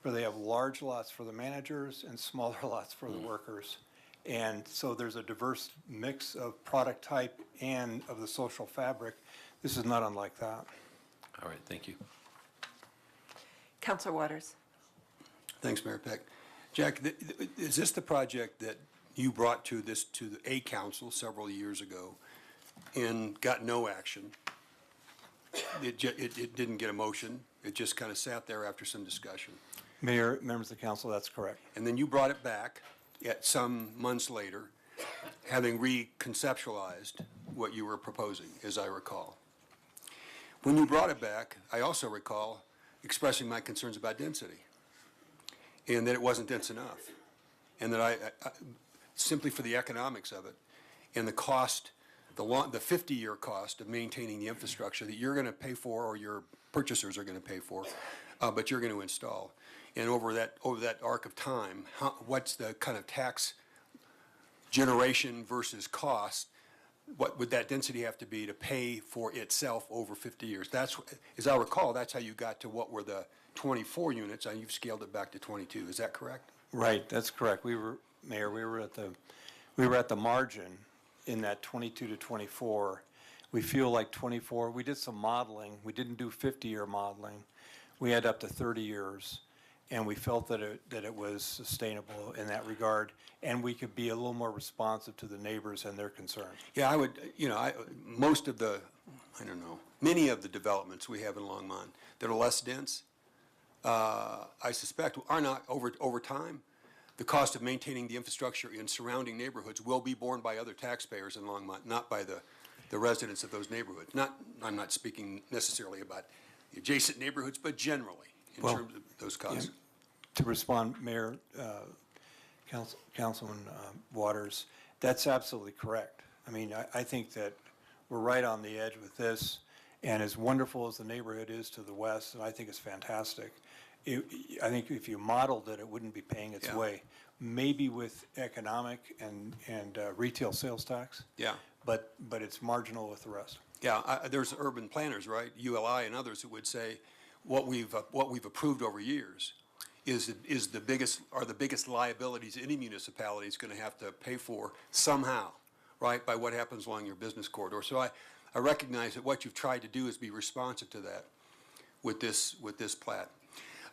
where they have large lots for the managers and smaller lots for the workers. And so there's a diverse mix of product type and of the social fabric. This is not unlike that. All right, thank you. Councilor Waters. Thanks, Mayor Peck. Jack, is this the project that you brought to the A council several years ago and got no action? It didn't get a motion. It just kind of sat there after some discussion. Mayor, members of the council, that's correct. And then you brought it back at some months later, having reconceptualized what you were proposing, as I recall. When you brought it back, I also recall expressing my concerns about density, and that it wasn't dense enough, and that I simply for the economics of it, and the cost, the 50-year cost of maintaining the infrastructure that you're going to pay for, or your purchasers are going to pay for, but you're going to install. And over that arc of time, what's the kind of tax generation versus cost? What would that density have to be to pay for itself over 50 years? That's, as I recall, that's how you got to what were the 24 units, and you've scaled it back to 22. Is that correct? Right, that's correct. Mayor, we were at the margin in that 22 to 24. We feel like 24, we did some modeling. We didn't do 50-year modeling. We had up to 30 years. And we felt that it was sustainable in that regard, and we could be a little more responsive to the neighbors and their concerns. Yeah, I would, most of the, many of the developments we have in Longmont that are less dense, I suspect are not, over time, the cost of maintaining the infrastructure in surrounding neighborhoods will be borne by other taxpayers in Longmont, not by the residents of those neighborhoods. I'm not speaking necessarily about the adjacent neighborhoods, but generally in terms of those costs. Yeah. To respond, Mayor, Councilman Waters, that's absolutely correct. I mean, I think that we're right on the edge with this, and as wonderful as the neighborhood is to the west, and I think it's fantastic, I think if you modeled it, it wouldn't be paying its way. Maybe with economic and retail sales tax. Yeah. But it's marginal with the rest. Yeah, there's urban planners, right, ULI and others, who would say what we've approved over years is the biggest liabilities any municipality is going to have to pay for somehow, right, by what happens along your business corridor. So I recognize that what you've tried to do is be responsive to that with this plat.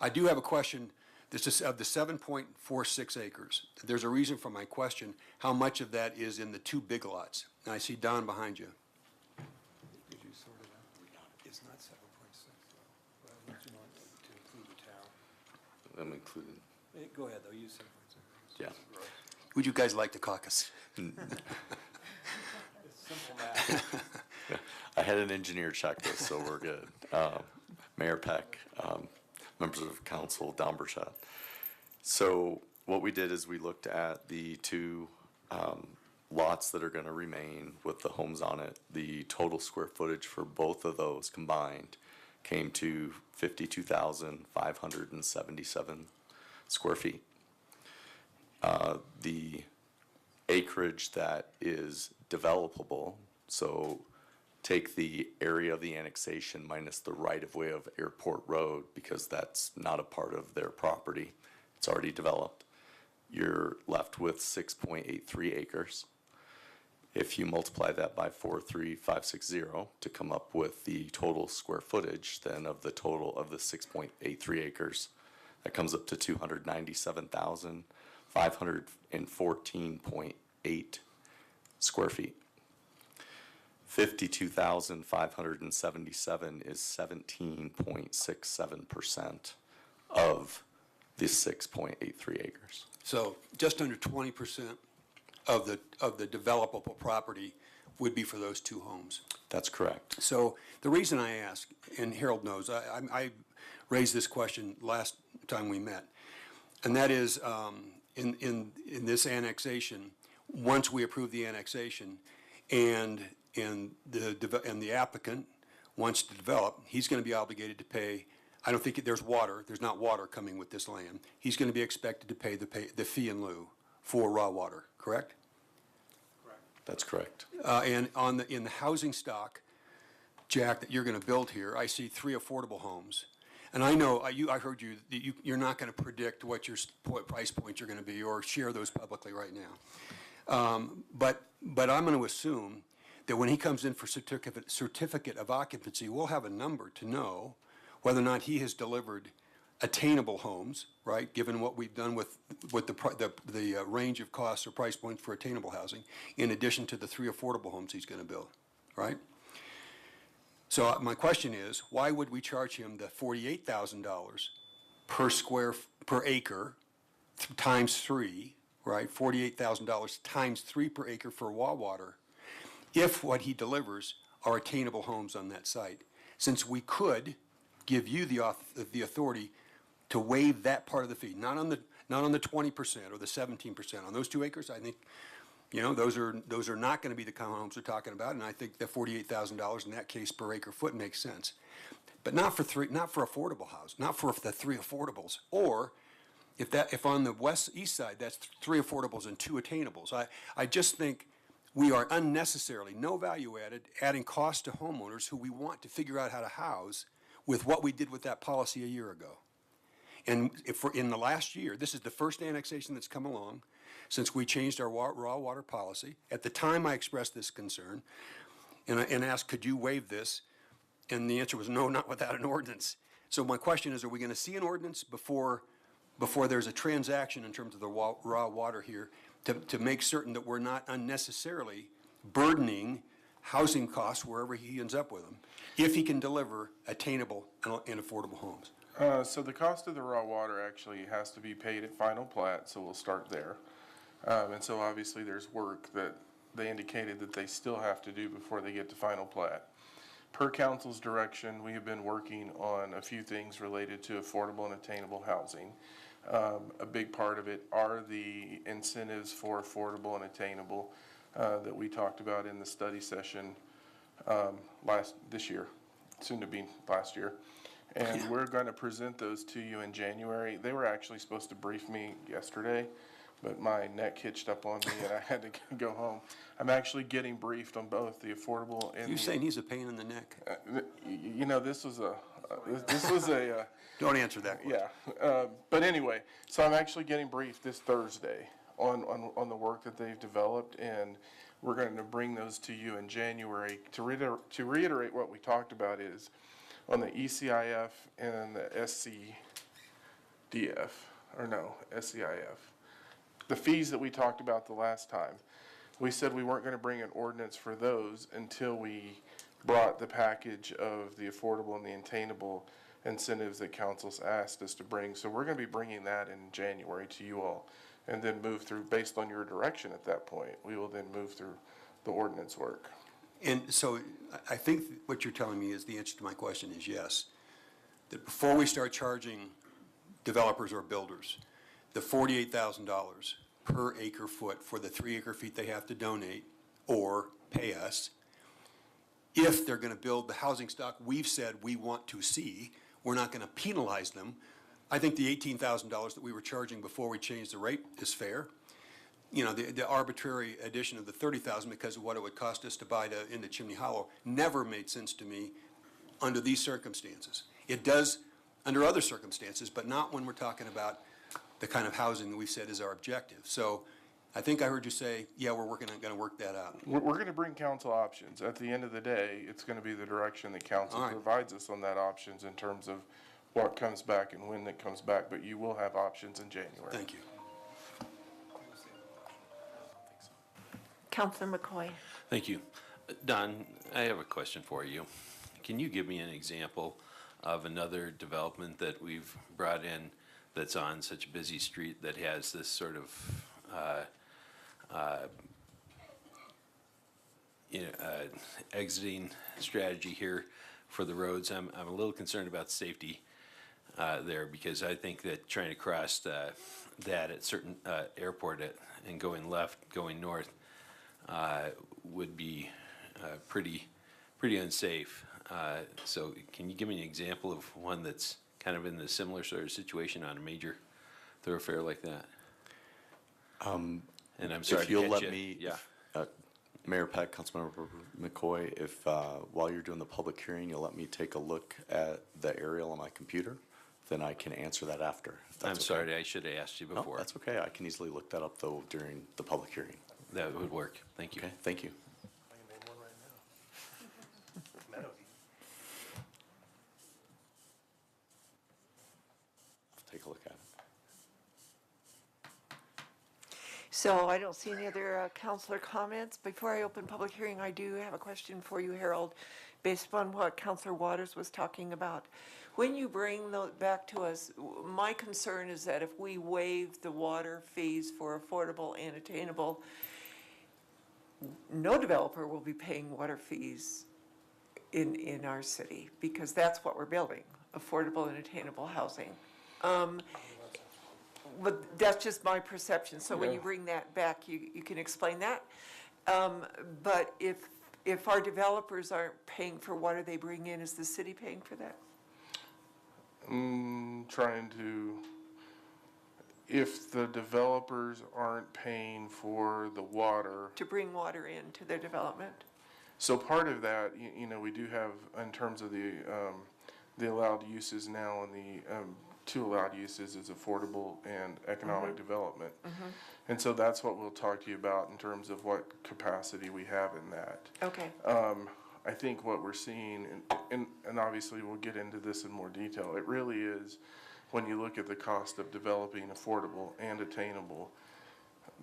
I do have a question. This is of the 7.46 acres. There's a reason for my question. How much of that is in the two big lots? And I see Don behind you. Did you sort it out? It's not 7.6, though. But you want to include the town. I'm included. Go ahead, though, use 7.6. Yeah. Would you guys like to caucus? It's simple math. I had an engineer check this, so we're good. Mayor Peck, members of council, Don Burchett. So what we did is we looked at the two lots that are going to remain with the homes on it. The total square footage for both of those combined came to 52,577 square feet. The acreage that is developable, so take the area of the annexation minus the right-of-way of Airport Road, because that's not a part of their property. It's already developed. You're left with 6.83 acres. If you multiply that by 43560 to come up with the total square footage, then of the total of the 6.83 acres, that comes up to 297,514.8 square feet. 52,577 is 17.67% of the 6.83 acres. So just under 20% of the developable property would be for those two homes. That's correct. So the reason I ask, and Harold knows, I raised this question last time we met, and that is, in this annexation, once we approve the annexation, and the applicant wants to develop, he's going to be obligated to pay. I don't think there's not water coming with this land. He's going to be expected to pay the fee in lieu for raw water, correct? That's correct. And in the housing stock, Jack, that you're going to build here, I see 3 affordable homes. And I know, I heard you, that you're not going to predict what your price points are going to be or share those publicly right now. But I'm going to assume that when he comes in for certificate of occupancy, we'll have a number to know whether or not he has delivered attainable homes, right, given what we've done with the range of costs or price points for attainable housing, in addition to the 3 affordable homes he's going to build, right? So my question is, why would we charge him the $48,000 per acre times 3, right? $48,000 times 3 per acre for raw water, if what he delivers are attainable homes on that site? Since we could give you the authority to waive that part of the fee, not on the 20% or the 17%. On those 2 acres, I think, those are not going to be the kind of homes we're talking about, and I think the $48,000 in that case per acre foot makes sense. But not for affordable house, not for the 3 affordables. Or if on the east side that's 3 affordables and 2 attainables. I just think we are unnecessarily, no value added, adding cost to homeowners who we want to figure out how to house with what we did with that policy a year ago. And in the last year, this is the first annexation that's come along since we changed our raw water policy. At the time, I expressed this concern and asked, could you waive this? And the answer was no, not without an ordinance. So my question is, are we going to see an ordinance before there's a transaction in terms of the raw water here to make certain that we're not unnecessarily burdening housing costs wherever he ends up with them, if he can deliver attainable and affordable homes? So the cost of the raw water actually has to be paid at final plat, so we'll start there. And so obviously there's work that they indicated that they still have to do before they get to final plat. Per council's direction, we have been working on a few things related to affordable and attainable housing. A big part of it are the incentives for affordable and attainable that we talked about in the study session this year, soon to be last year. And we're going to present those to you in January. They were actually supposed to brief me yesterday, but my neck hitched up on me and I had to go home. I'm actually getting briefed on both the affordable and You're saying he's a pain in the neck? This was a Don't answer that question. Yeah. But anyway, so I'm actually getting briefed this Thursday on the work that they've developed, and we're going to bring those to you in January. To reiterate what we talked about is, on the ECIF and the SCIF, the fees that we talked about the last time, we said we weren't going to bring an ordinance for those until we brought the package of the affordable and the attainable incentives that council's asked us to bring. So we're going to be bringing that in January to you all, and then move through, based on your direction at that point, we will then move through the ordinance work. And so I think what you're telling me is the answer to my question is yes. That before we start charging developers or builders the $48,000 per acre foot for the 3 acre feet they have to donate or pay us, if they're going to build the housing stock we've said we want to see, we're not going to penalize them. I think the $18,000 that we were charging before we changed the rate is fair. The arbitrary addition of the $30,000 because of what it would cost us to buy into Chimney Hollow never made sense to me under these circumstances. It does under other circumstances, but not when we're talking about the kind of housing that we've said is our objective. So I think I heard you say, yeah, we're going to work that out. We're going to bring council options. At the end of the day, it's going to be the direction that council provides us on that options in terms of what comes back and when it comes back, but you will have options in January. Thank you. Councilor McCoy. Thank you. Don, I have a question for you. Can you give me an example of another development that we've brought in that's on such a busy street that has this sort of, exiting strategy here for the roads. I'm a little concerned about safety there, because I think that trying to cross that at certain airport and going left, going north, would be pretty unsafe. So can you give me an example of one that's kind of in the similar sort of situation on a major thoroughfare like that? And I'm sorry If to you'll catch let you. me, Yeah. Mayor Peck, Councilmember McCoy, if while you're doing the public hearing, you'll let me take a look at the aerial on my computer, then I can answer that after. if I'm that's okay. sorry, I should have asked you No, before. that's okay. I can easily look that up though during the public hearing. That would work. Thank you. Okay, thank you. I can name one right now. Meadowview. Take a look at it. So I don't see any other counselor comments. Before I open public hearing, I do have a question for you, Harold, based upon what Counselor Waters was talking about. When you bring those back to us, my concern is that if we waive the water fees for affordable and attainable, no developer will be paying water fees in our city, because that's what we're building, affordable and attainable housing. But that's just my perception, so when you bring that back, you can explain that. But if our developers aren't paying for water they bring in, is the city paying for that? Trying to, if the developers aren't paying for the water. To bring water into their development? So part of that, you know, we do have, in terms of the allowed uses now, and the two allowed uses is affordable and economic development. And so that's what we'll talk to you about in terms of what capacity we have in that. Okay. I think what we're seeing, and obviously we'll get into this in more detail, it really is, when you look at the cost of developing affordable and attainable,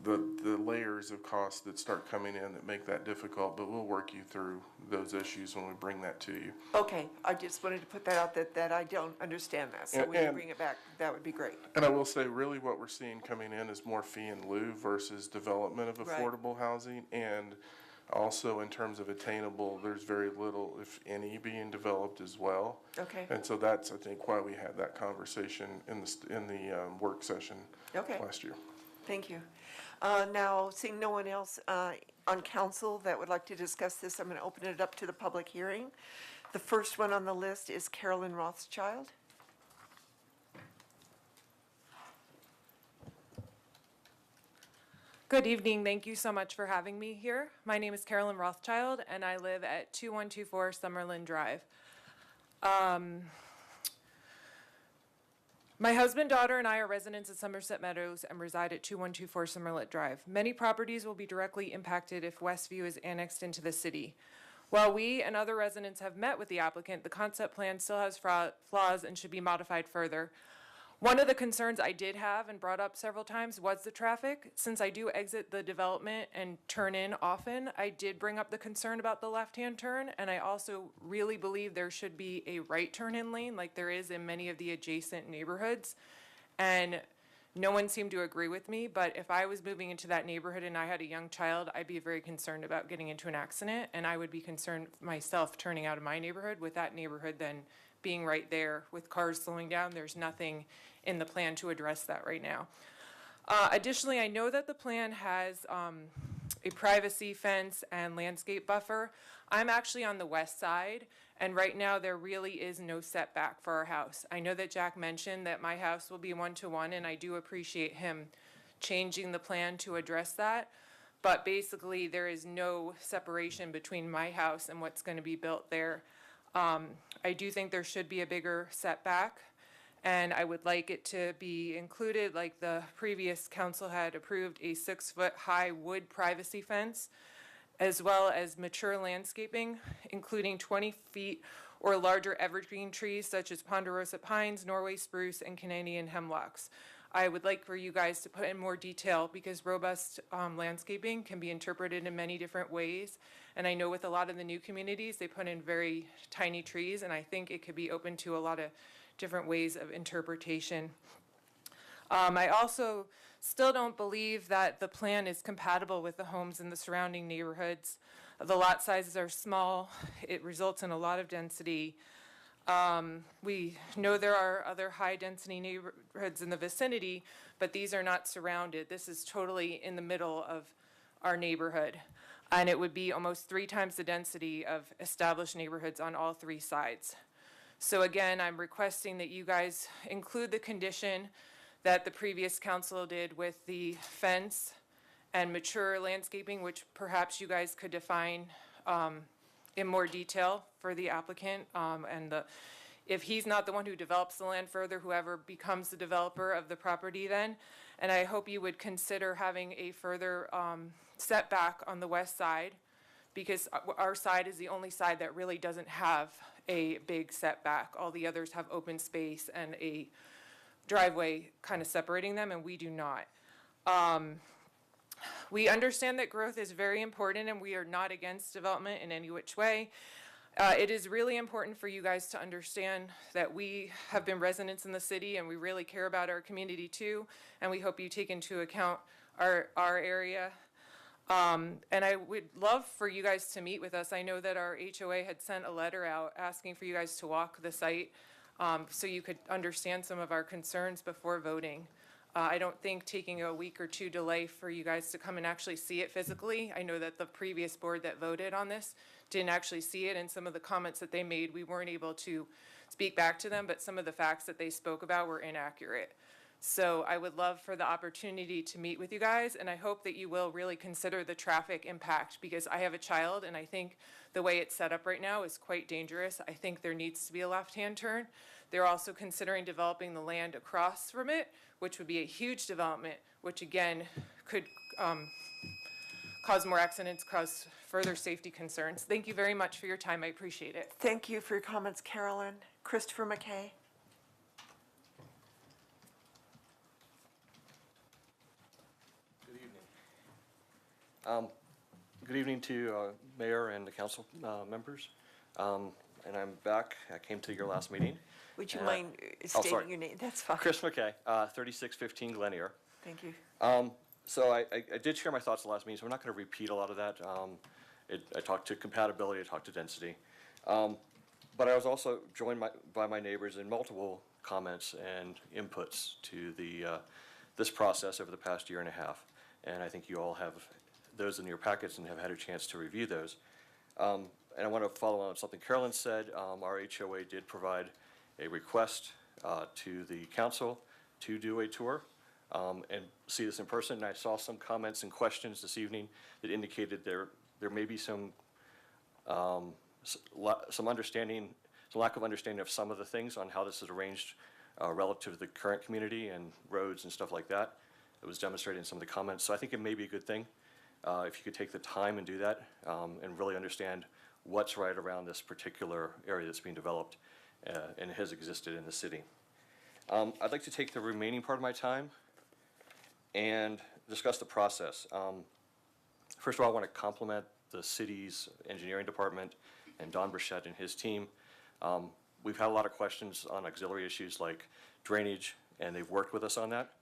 the layers of cost that start coming in that make that difficult, but we'll work you through those issues when we bring that to you. Okay, I just wanted to put that out, that I don't understand that, so when you bring it back, that would be great. And I will say, really what we're seeing coming in is more fee in lieu versus development of Right. affordable housing. And also in terms of attainable, there's very little, if any, being developed as well. Okay. And so that's, I think, why we had that conversation in the work session Okay. last year. Thank you. Now, seeing no one else on council that would like to discuss this, I'm going to open it up to the public hearing. The first one on the list is Carolyn Rothschild. Good evening. Thank you so much for having me here. My name is Carolyn Rothschild, and I live at 2124 Summerlin Drive. My husband, daughter, and I are residents of Somerset Meadows and reside at 2124 Summerlin Drive. Many properties will be directly impacted if Westview is annexed into the city. While we and other residents have met with the applicant, the concept plan still has flaws and should be modified further. One of the concerns I did have and brought up several times was the traffic. Since I do exit the development and turn in often, I did bring up the concern about the left-hand turn, and I also really believe there should be a right turn-in lane like there is in many of the adjacent neighborhoods. And no one seemed to agree with me, but if I was moving into that neighborhood and I had a young child, I'd be very concerned about getting into an accident, and I would be concerned myself turning out of my neighborhood with that neighborhood then being right there with cars slowing down. There's nothing in the plan to address that right now. Additionally, I know that the plan has a privacy fence and landscape buffer. I'm actually on the west side, and right now there really is no setback for our house. I know that Jack mentioned that my house will be 1-to-1, and I do appreciate him changing the plan to address that. But basically, there is no separation between my house and what's going to be built there. I do think there should be a bigger setback, and I would like it to be included, like the previous council had approved, a 6-foot-high wood privacy fence, as well as mature landscaping, including 20 feet or larger evergreen trees such as ponderosa pines, Norway spruce, and Canadian hemlocks. I would like for you guys to put in more detail, because robust landscaping can be interpreted in many different ways. And I know with a lot of the new communities, they put in very tiny trees, and I think it could be open to a lot of different ways of interpretation. I also still don't believe that the plan is compatible with the homes in the surrounding neighborhoods. The lot sizes are small. It results in a lot of density. We know there are other high-density neighborhoods in the vicinity, but these are not surrounded. This is totally in the middle of our neighborhood. And it would be almost 3 times the density of established neighborhoods on all 3 sides. So again, I'm requesting that you guys include the condition that the previous council did with the fence and mature landscaping, which perhaps you guys could define in more detail for the applicant. If he's not the one who develops the land further, whoever becomes the developer of the property then. And I hope you would consider having a further setback on the west side, because our side is the only side that really doesn't have a big setback. All the others have open space and a driveway kind of separating them, and we do not. We understand that growth is very important, and we are not against development in any which way. It is really important for you guys to understand that we have been residents in the city, and we really care about our community too, and we hope you take into account our area. And I would love for you guys to meet with us. I know that our HOA had sent a letter out asking for you guys to walk the site so you could understand some of our concerns before voting. I don't think taking a week or 2 delay for you guys to come and actually see it physically. I know that the previous board that voted on this didn't actually see it, and some of the comments that they made, we weren't able to speak back to them, but some of the facts that they spoke about were inaccurate. So I would love for the opportunity to meet with you guys, and I hope that you will really consider the traffic impact, because I have a child, and I think the way it's set up right now is quite dangerous. I think there needs to be a left-hand turn. They're also considering developing the land across from it, which would be a huge development, which again could cause more accidents, cause further safety concerns. Thank you very much for your time. I appreciate it. Thank you for your comments, Carolyn. Christopher McKay. Good evening to Mayor and the council members. And I'm back. I came to your last meeting. Would you mind stating your name? That's fine. Chris McKay, 3615 Glen. Thank you. So I did share my thoughts the last meeting, so I'm not going to repeat a lot of that. I talked to compatibility, I talked to density. But I was also joined by my neighbors in multiple comments and inputs to this process over the past year and a half. And I think you all have those in your packets and have had a chance to review those. And I want to follow on something Carolyn said. Our HOA did provide a request to the council to do a tour and see this in person. And I saw some comments and questions this evening that indicated there may be some understanding, some lack of understanding of some of the things on how this is arranged relative to the current community and roads and stuff like that. It was demonstrated in some of the comments. So I think it may be a good thing if you could take the time and do that and really understand what's right around this particular area that's being developed and has existed in the city. I'd like to take the remaining part of my time and discuss the process. First of all, I want to compliment the city's engineering department and Don Burchett and his team. We've had a lot of questions on auxiliary issues like drainage, and they've worked with us on that.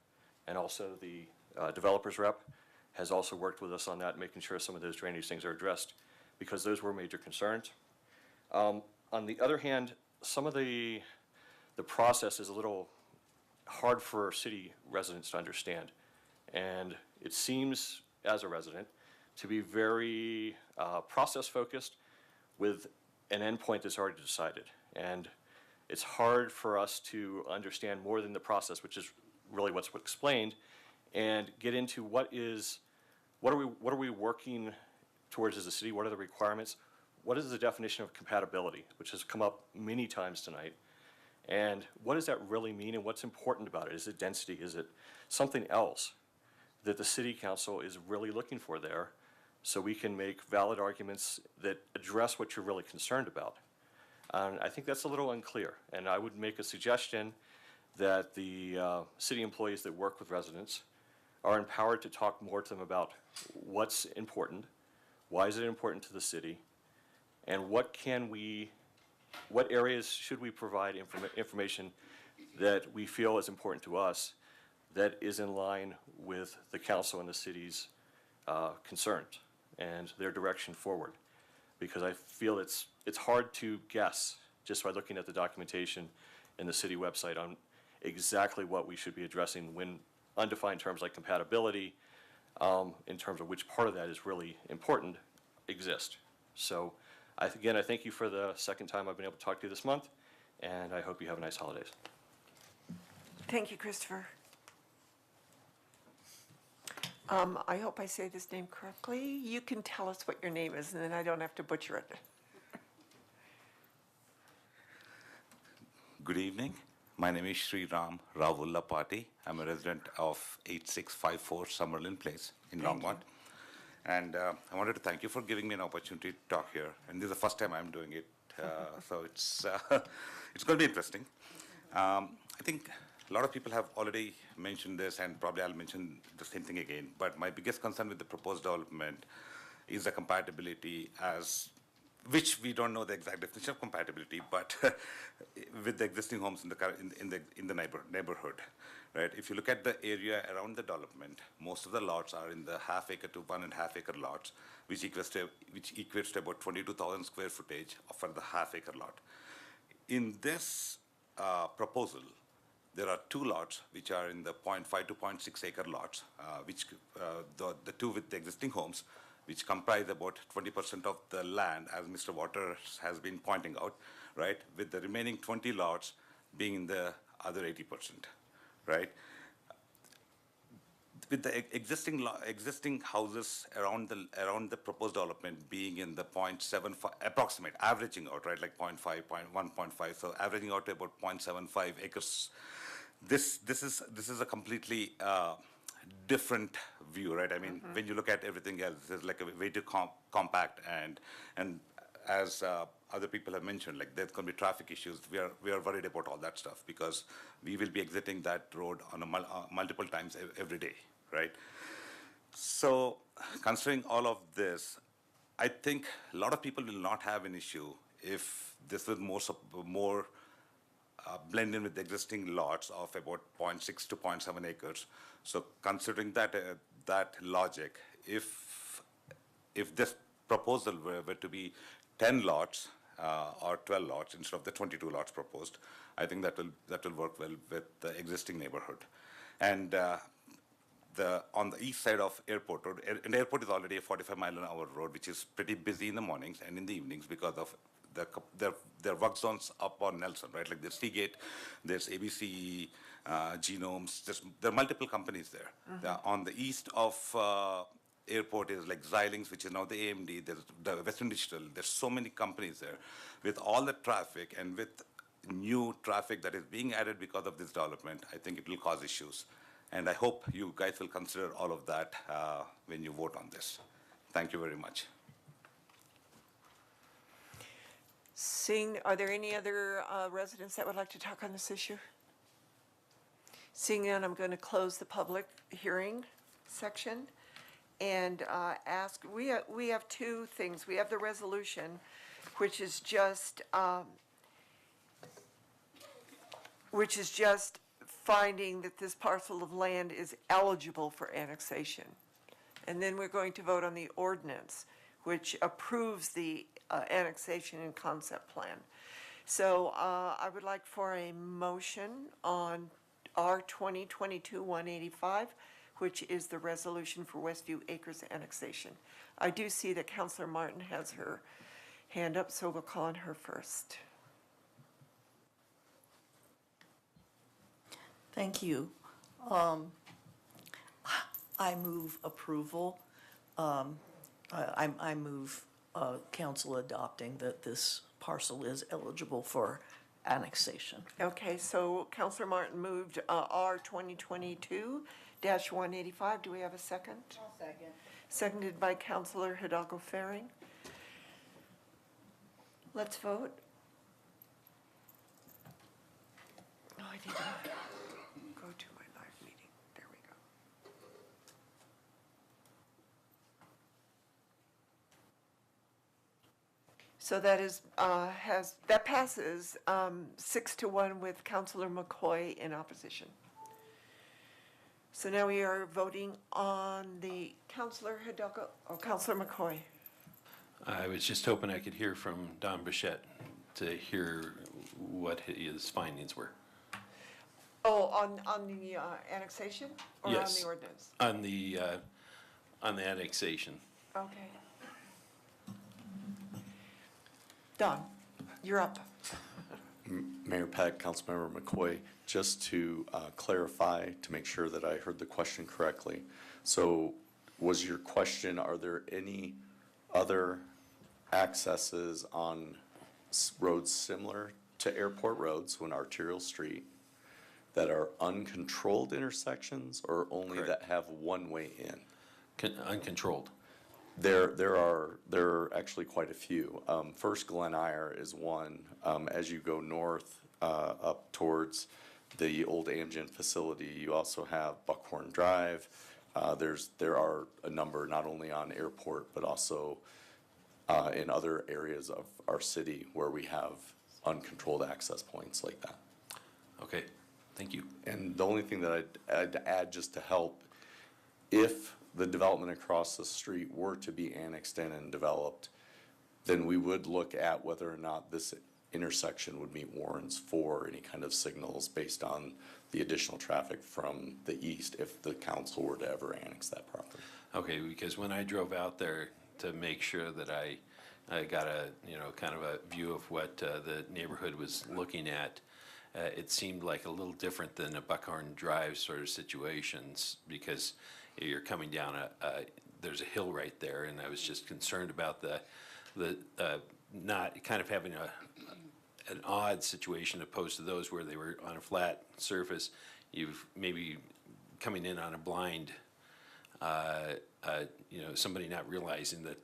And also the developers rep has also worked with us on that, making sure some of those drainage things are addressed, because those were major concerns. On the other hand, some of the process is a little hard for city residents to understand. And it seems, as a resident, to be very process-focused with an endpoint that's already decided. And it's hard for us to understand more than the process, which is really what's explained, and get into what are we working towards as a city, what are the requirements, what is the definition of compatibility, which has come up many times tonight, and what does that really mean, and what's important about it? Is it density? Is it something else that the city council is really looking for there, so we can make valid arguments that address what you're really concerned about? I think that's a little unclear, and I would make a suggestion that the city employees that work with residents are empowered to talk more to them about what's important, why is it important to the city, and what areas should we provide information that we feel is important to us that is in line with the council and the city's concerns and their direction forward. Because I feel it's hard to guess just by looking at the documentation in the city website on exactly what we should be addressing when undefined terms like compatibility, in terms of which part of that is really important, exist. So again, I thank you for the second time I've been able to talk to you this month, and I hope you have a nice holidays. Thank you, Christopher. I hope I say this name correctly. You can tell us what your name is, and then I don't have to butcher it. Good evening. My name is Sri Ram Ravullapati. I'm a resident of 8654 Summerlin Place in Longmont. And I wanted to thank you for giving me an opportunity to talk here. And this is the first time I'm doing it, so it's going to be interesting. I think a lot of people have already mentioned this, and probably I'll mention the same thing again. But my biggest concern with the proposed development is the compatibility, which we don't know the exact definition of compatibility, but with the existing homes in the neighborhood, right? If you look at the area around the development, most of the lots are in the half-acre to 1.5-acre lots, which equates to about 22,000 square footage for the half-acre lot. In this proposal, there are two lots which are in the 0.5 to 0.6 acre lots, which the two with the existing homes, which comprise about 20% of the land, as Mr. Waters has been pointing out, right? With the remaining 20 lots being in the other 80%, right? With the existing houses around the proposed development being in the 0.75 approximate, averaging out, right, like 0.5, 1.5, so averaging out to about 0.75 acres. This is a completely different view, right? I mean, when you look at everything else, it's like a way too compact, and as other people have mentioned, like there's going to be traffic issues. We are worried about all that stuff because we will be exiting that road on multiple times every day, right? So considering all of this, I think a lot of people will not have an issue if this was more blend in with the existing lots of about 0.6 to 0.7 acres. So considering that logic, if this proposal were to be 10 lots or 12 lots instead of the 22 lots proposed, I think that will work well with the existing neighborhood. And on the east side of Airport Road, and Airport is already a 45-mile-an-hour road, which is pretty busy in the mornings and in the evenings because of their work zones up on Nelson, right? Like there's Seagate, there's ABC, Genomes, there are multiple companies there. On the east of Airport is like Xilinx, which is now the AMD, there's the Western Digital, there's so many companies there. With all the traffic and with new traffic that is being added because of this development, I think it will cause issues. And I hope you guys will consider all of that when you vote on this. Thank you very much. Are there any other residents that would like to talk on this issue? Seeing none, I'm going to close the public hearing section and ask, we have two things. We have the resolution, which is just finding that this parcel of land is eligible for annexation. And then we're going to vote on the ordinance, which approves the annexation and concept plan. So I would like for a motion on R 2022-185, which is the resolution for Westview Acres annexation. I do see that Councilor Martin has her hand up, so we'll call on her first. Thank you. I move approval. I move council adopting that this parcel is eligible for annexation. Okay, so Councilor Martin moved R 2022-185. Do we have a second? I'll second. Seconded by Councilor Hidalgo Faring. Let's vote. Oh, I didn't go to my live meeting. There we go. So that is, that passes 6-1 with Councilor McCoy in opposition. So now we are voting on the Counselor Hidalgo, or Counselor McCoy. I was just hoping I could hear from Don Bichette to hear what his findings were. Oh, on the annexation or on Yes. the ordinance? On the annexation. Okay. Don, you're up. Mayor Peck, Councilmember McCoy, just to clarify, to make sure that I heard the question correctly. So was your question, are there any other accesses on roads similar to airport roads, so an arterial street, that are uncontrolled intersections or only that have one way in? Uncontrolled. There are actually quite a few. First, Glen Eyre is one. As you go north, up towards the old Amgen facility, you also have Buckhorn Drive. There are a number, not only on airport, but also in other areas of our city where we have uncontrolled access points like that. Okay, thank you. And the only thing that I'd add, just to help, if the development across the street were to be annexed in and developed, then we would look at whether or not this intersection would meet warrants for any kind of signals based on the additional traffic from the east if the council were to ever annex that property. Okay, because when I drove out there to make sure that I got a, kind of a view of what the neighborhood was looking at, it seemed like a little different than a Buckhorn Drive sort of situations, because you're coming down there's a hill right there, and I was just concerned about the not kind of having an odd situation opposed to those where they were on a flat surface. You've maybe coming in on a blind, somebody not realizing that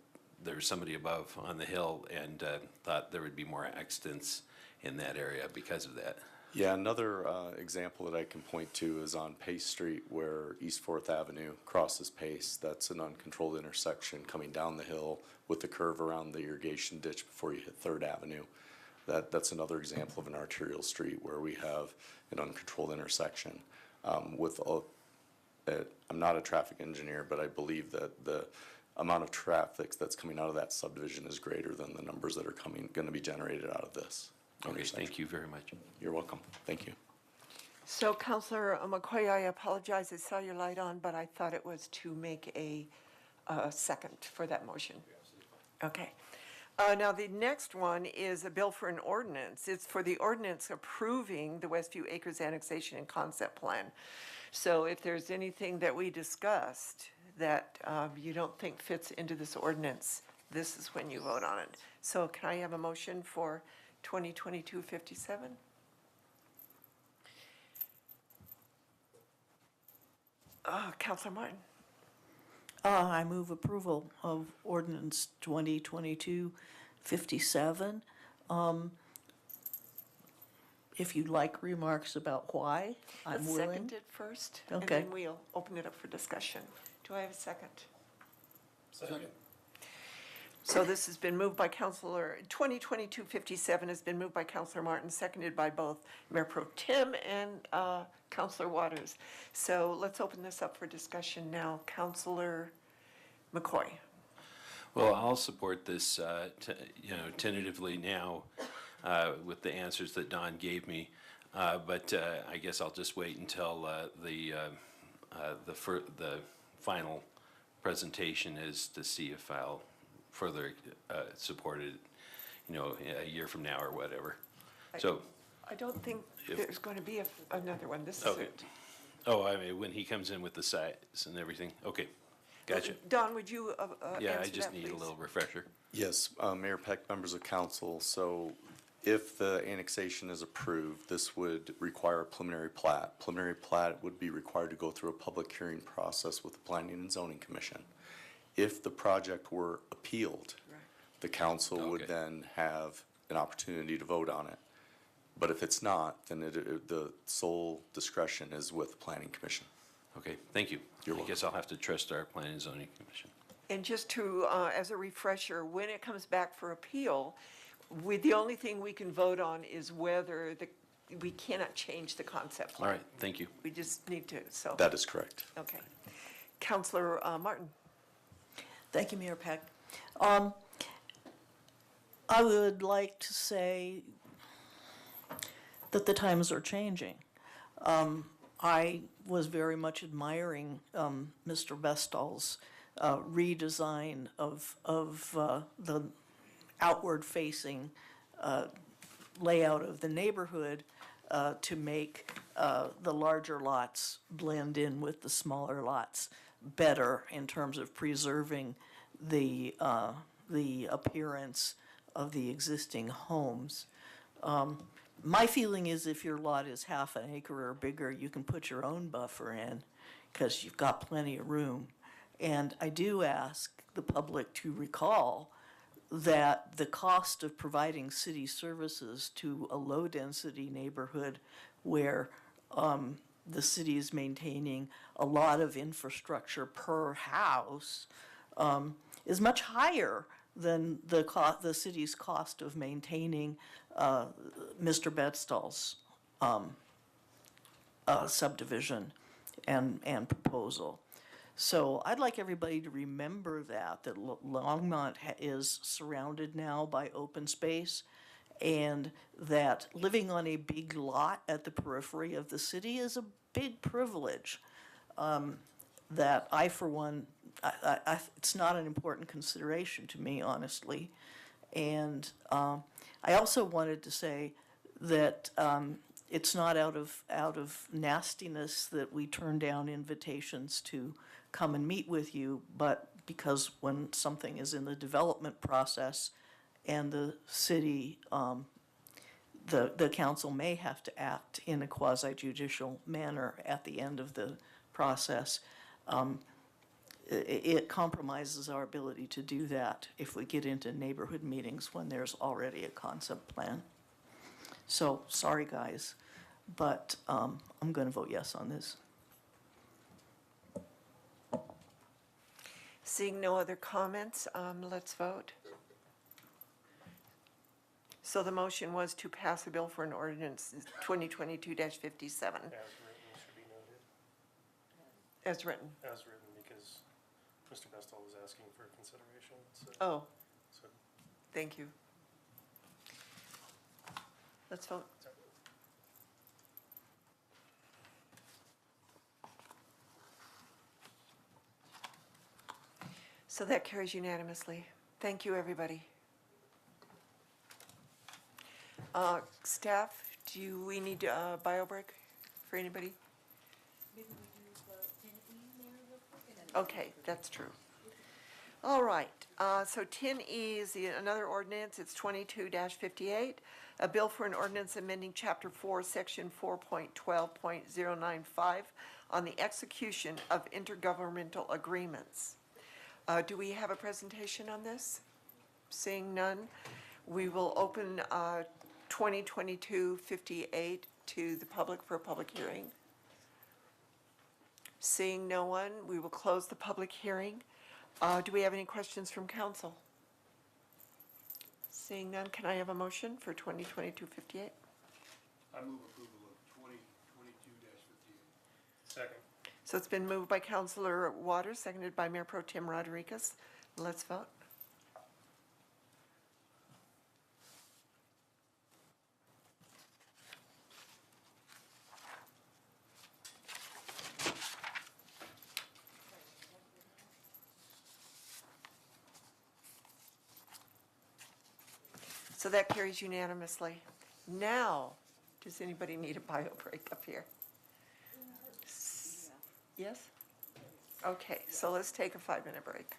there's somebody above on the hill, and thought there would be more accidents in that area because of that. Yeah, another example that I can point to is on Pace Street where East 4th Avenue crosses Pace. That's an uncontrolled intersection coming down the hill with the curve around the irrigation ditch before you hit 3rd Avenue. That's another example of an arterial street where we have an uncontrolled intersection. I'm not a traffic engineer, but I believe that the amount of traffic that's coming out of that subdivision is greater than the numbers that are going to be generated out of this. Okay, thank you very much. You're welcome. Thank you. So Counselor McCoy, I apologize, I saw your light on, but I thought it was to make a second for that motion. Okay. Now, the next one is a bill for an ordinance. It's for the ordinance approving the Westview Acres annexation and concept plan. So if there's anything that we discussed that you don't think fits into this ordinance, this is when you vote on it. So can I have a motion for 2022-57? Counselor Martin. I move approval of ordinance 2022-57. If you'd like remarks about why, I'm Let's willing. second it first, and Okay. then we'll open it up for discussion. Do I have a second? Second. So this has been moved by Counselor, 2022-57 has been moved by Counselor Martin, seconded by both Mayor Pro Tem and Counselor Waters. So let's open this up for discussion now. Counselor McCoy. Well, I'll support this, tentatively now with the answers that Don gave me. But I guess I'll just wait until the final presentation is to see if I'll further support it, a year from now or whatever. So. I don't think there's going to be another one. This is Okay. it. Oh, I mean, when he comes in with the size and everything, okay, gotcha. Don, would you Yeah, answer I just that, need a please? little refresher. Yes, Mayor Peck, members of council, so if the annexation is approved, this would require a preliminary plat. Preliminary plat would be required to go through a public hearing process with the Planning and Zoning Commission. If the project were appealed, the council would then have an opportunity to vote on it. But if it's not, then the sole discretion is with the Planning Commission. Okay, thank you. You're I guess I'll have to trust our Planning and Zoning Commission. And just to, as a refresher, when it comes back for appeal, the only thing we can vote on is whether the we cannot change the concept All plan. right, thank you. We just need to, so. That is correct. Okay. Counselor Martin? Thank you, Mayor Peck. I would like to say that the times are changing. I was very much admiring Mr. Vestal's redesign of the outward-facing layout of the neighborhood to make the larger lots blend in with the smaller lots better in terms of preserving the appearance of the existing homes. My feeling is if your lot is half an acre or bigger, you can put your own buffer in because you've got plenty of room. And I do ask the public to recall that the cost of providing city services to a low-density neighborhood where the city is maintaining a lot of infrastructure per house is much higher than the city's cost of maintaining Mr. Bedstall's subdivision and proposal. So I'd like everybody to remember that Longmont is surrounded now by open space, and that living on a big lot at the periphery of the city is a big privilege that I, for one, it's not an important consideration to me, honestly. And I also wanted to say that it's not out of nastiness that we turn down invitations to come and meet with you, but because when something is in the development process and the city, the council may have to act in a quasi-judicial manner at the end of the process, it compromises our ability to do that if we get into neighborhood meetings when there's already a concept plan. So, sorry guys, but I'm going to vote yes on this. Seeing no other comments, let's vote. So the motion was to pass a bill for an ordinance 2022-57. As written should be noted. As written. As written, because Mr. Bestall was asking for consideration, so. Oh, So, thank you. Let's vote. So that carries unanimously. Thank you, everybody. Staff, do we need a bio break for anybody? Okay, that's true. All right, so 10E is another ordinance. It's 22-58, a bill for an ordinance amending Chapter 4, Section 4.12.095 on the execution of intergovernmental agreements. Do we have a presentation on this? Seeing none, we will open 2022-58 to the public for a public hearing. Seeing no one, we will close the public hearing. Do we have any questions from council? Seeing none, can I have a motion for 2022-58? I move approval of 2022-58. second. So it's been moved by Councilor Waters, seconded by Mayor Pro Tem Rodriguez. Let's vote. So that carries unanimously. Now, does anybody need a bio break up here? Yes? Okay, so let's take a 5-minute break.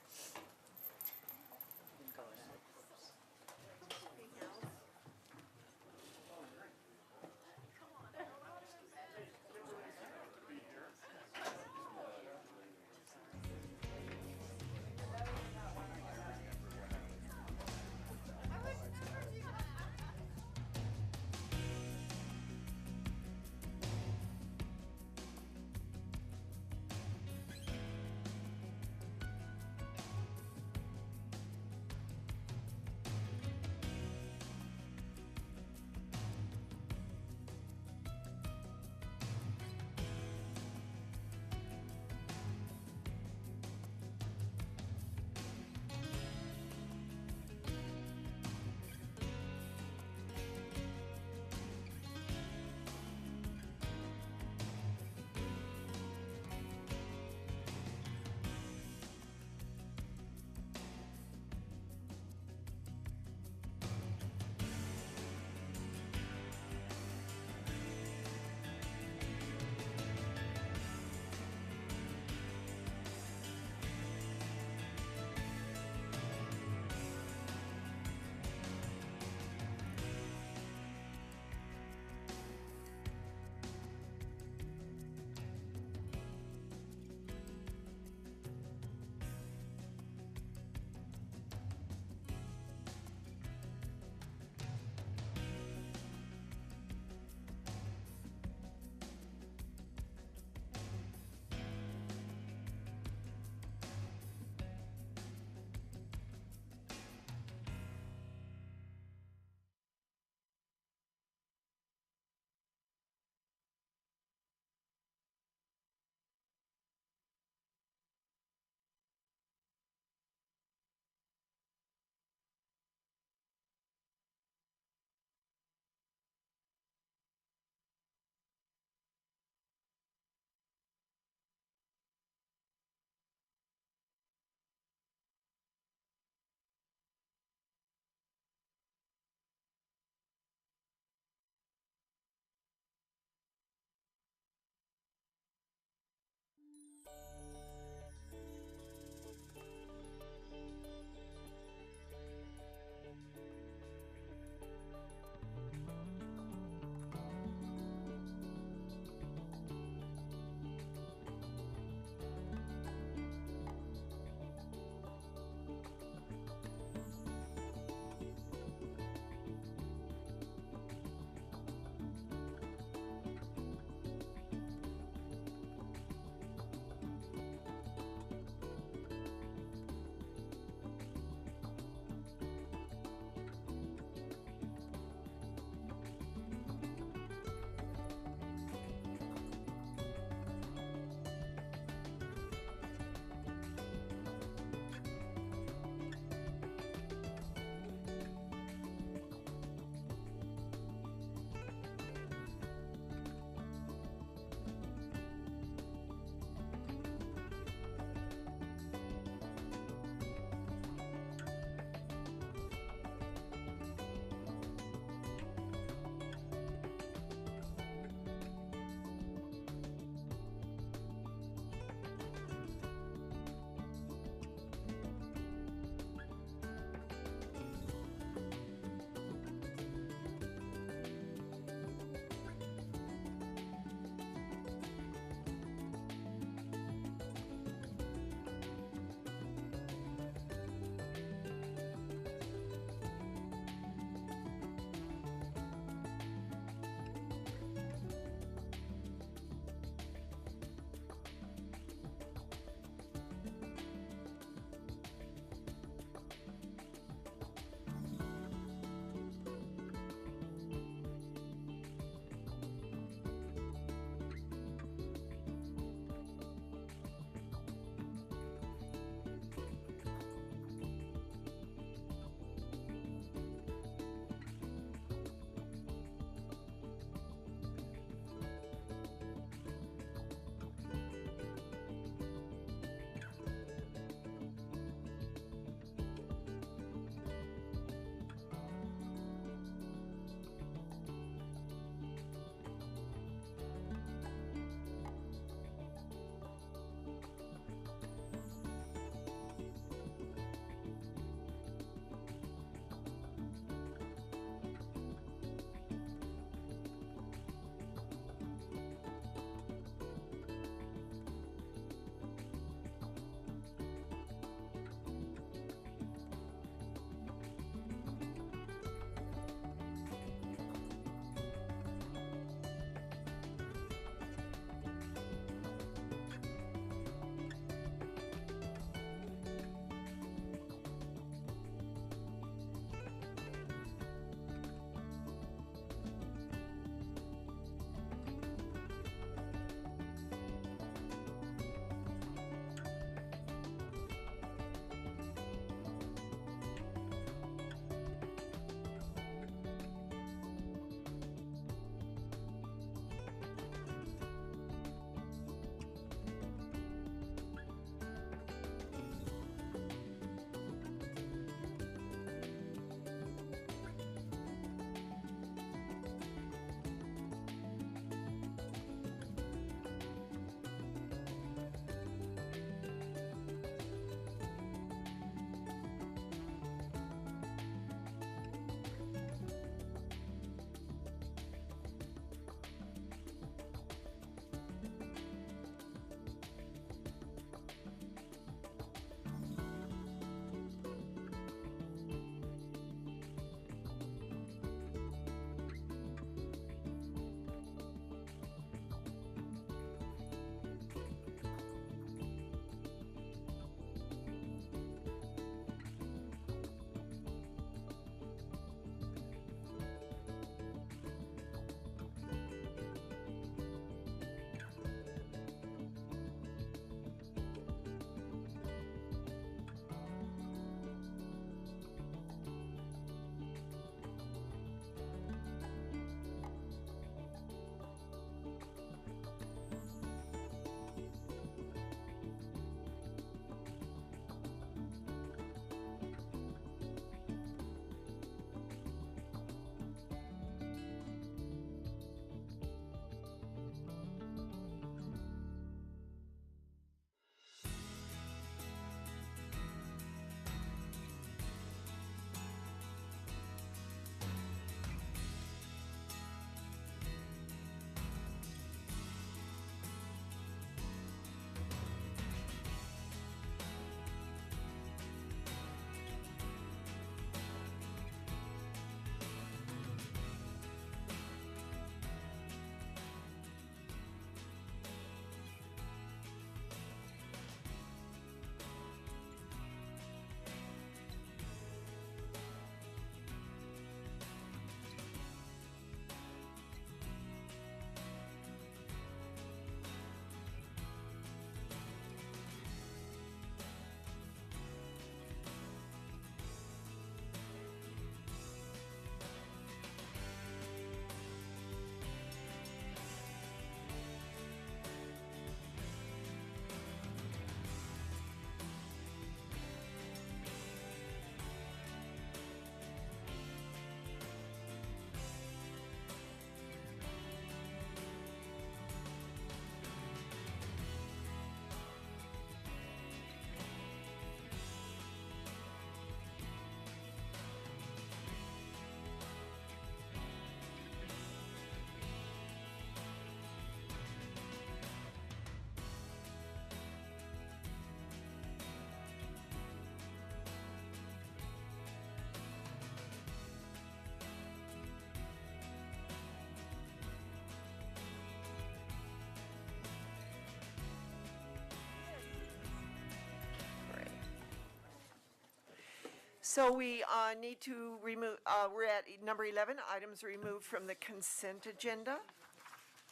So we need to remove, we're at number 11, items removed from the consent agenda.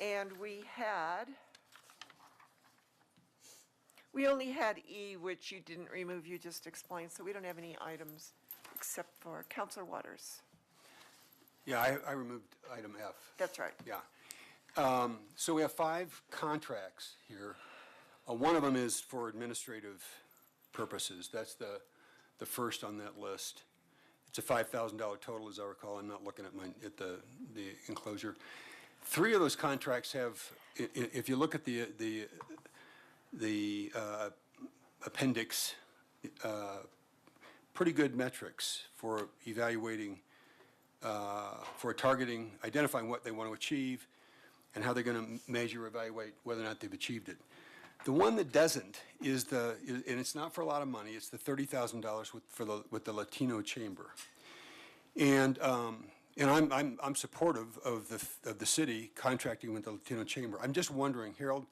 And we only had E, which you didn't remove, you just explained, so we don't have any items except for Counselor Waters. Yeah, I removed item F. That's right. Yeah. So we have 5 contracts here. One of them is for administrative purposes. That's the first on that list. It's a $5,000 total, as I recall. I'm not looking at the enclosure. 3 of those contracts have, if you look at the appendix, pretty good metrics for evaluating, for targeting, identifying what they want to achieve, and how they're going to measure, evaluate whether or not they've achieved it. The one that doesn't is and it's not for a lot of money, it's the $30,000 with the Latino Chamber. And I'm supportive of the city contracting with the Latino Chamber. I'm just wondering, Harold,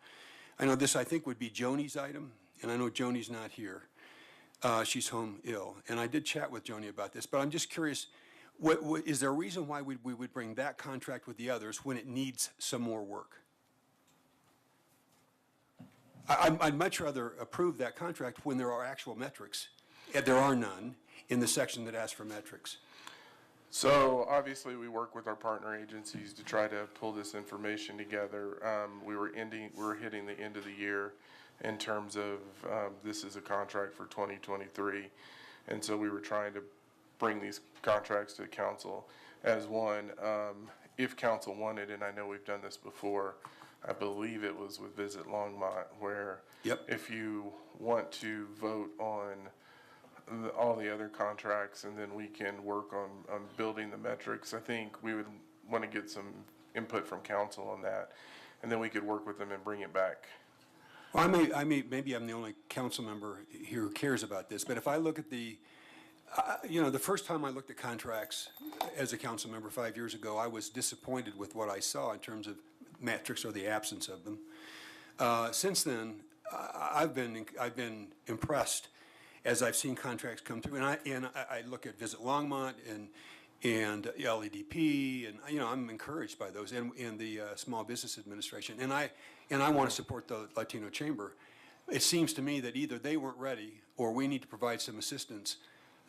I know this I think would be Joni's item, and I know Joni's not here. She's home ill, and I did chat with Joni about this, but I'm just curious, is there a reason why we would bring that contract with the others when it needs some more work? I'd much rather approve that contract when there are actual metrics. There are none in the section that asks for metrics. So obviously, we work with our partner agencies to try to pull this information together. We were hitting the end of the year in terms of this is a contract for 2023, and so we were trying to bring these contracts to council as one. If council wanted, and I know we've done this before, I believe it was with Visit Longmont, where if you want to vote on all the other contracts and then we can work on building the metrics, I think we would want to get some input from council on that, and then we could work with them and bring it back. Well, maybe I'm the only council member here who cares about this, but if I look at the first time I looked at contracts as a council member 5 years ago, I was disappointed with what I saw in terms of metrics or the absence of them. Since then, I've been impressed as I've seen contracts come through, and I look at Visit Longmont and LEDP, and I'm encouraged by those, and the Small Business Administration, and I want to support the Latino Chamber. It seems to me that either they weren't ready or we need to provide some assistance.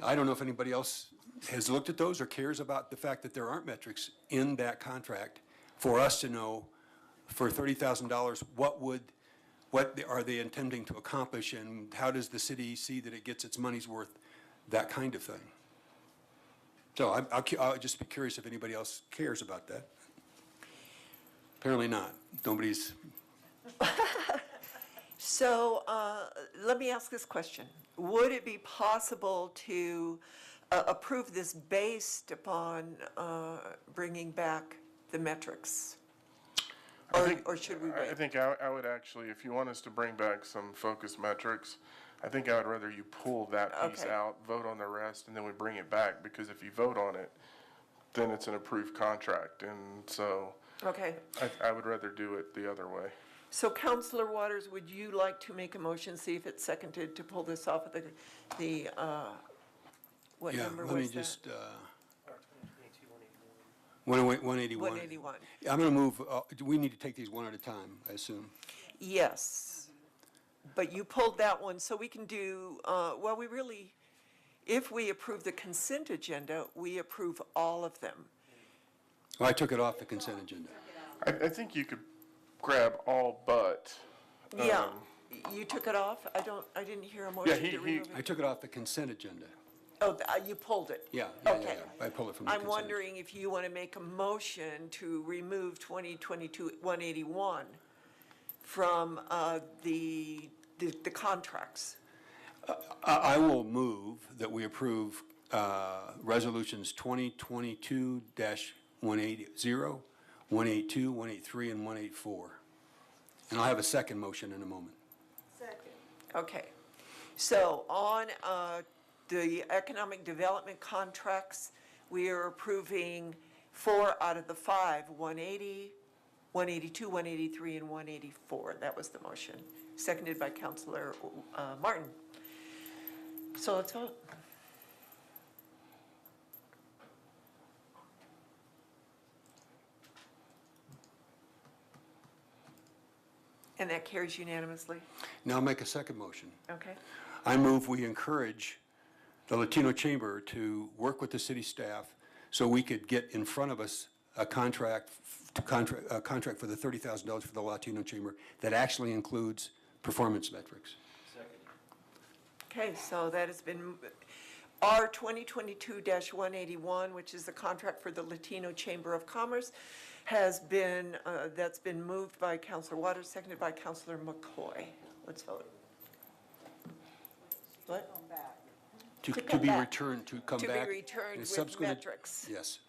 I don't know if anybody else has looked at those or cares about the fact that there aren't metrics in that contract for us to know for $30,000 what are they intending to accomplish, and how does the city see that it gets its money's worth, that kind of thing. So I'll just be curious if anybody else cares about that. Apparently not. Nobody's. So let me ask this question. Would it be possible to approve this based upon bringing back the metrics? Or should we wait? I think I would actually, if you want us to bring back some focus metrics, I think I would rather you pull that piece out, vote on the rest, and then we bring it back, because if you vote on it, then it's an approved contract, and so I would rather do it the other way. So Councilor Waters, would you like to make a motion, see if it's seconded, to pull this off of the what number was that? Let me just, 181. 181. I'm going to move, do we need to take these one at a time, I assume? Yes, but you pulled that one, so we can do, if we approve the consent agenda, we approve all of them. Well, I took it off the consent agenda. I think you could grab all but. Yeah, you took it off? I didn't hear a motion to remove it. I took it off the consent agenda. Oh, you pulled it? Yeah. Okay. I pulled it from the I'm consent. wondering if you want to make a motion to remove 2022-181 from the contracts. I will move that we approve resolutions 2022-180, 182, 183, and 184. And I'll have a second motion in a moment. Second. Okay. So on the economic development contracts, we are approving 4 out of the 5, 180, 182, 183, and 184. That was the motion, seconded by Councilor Martin. So let's vote. And that carries unanimously. Now make a second motion. Okay. I move we encourage the Latino Chamber to work with the city staff so we could get in front of us a contract for the $30,000 for the Latino Chamber that actually includes performance metrics. Okay, so that has been, R 2022-181, which is the contract for the Latino Chamber of Commerce, has been, that's been moved by Councilor Waters, seconded by Councilor McCoy. Let's vote. What? To come be back. returned, to come To be back. returned in a with subsequent- metrics. Yes.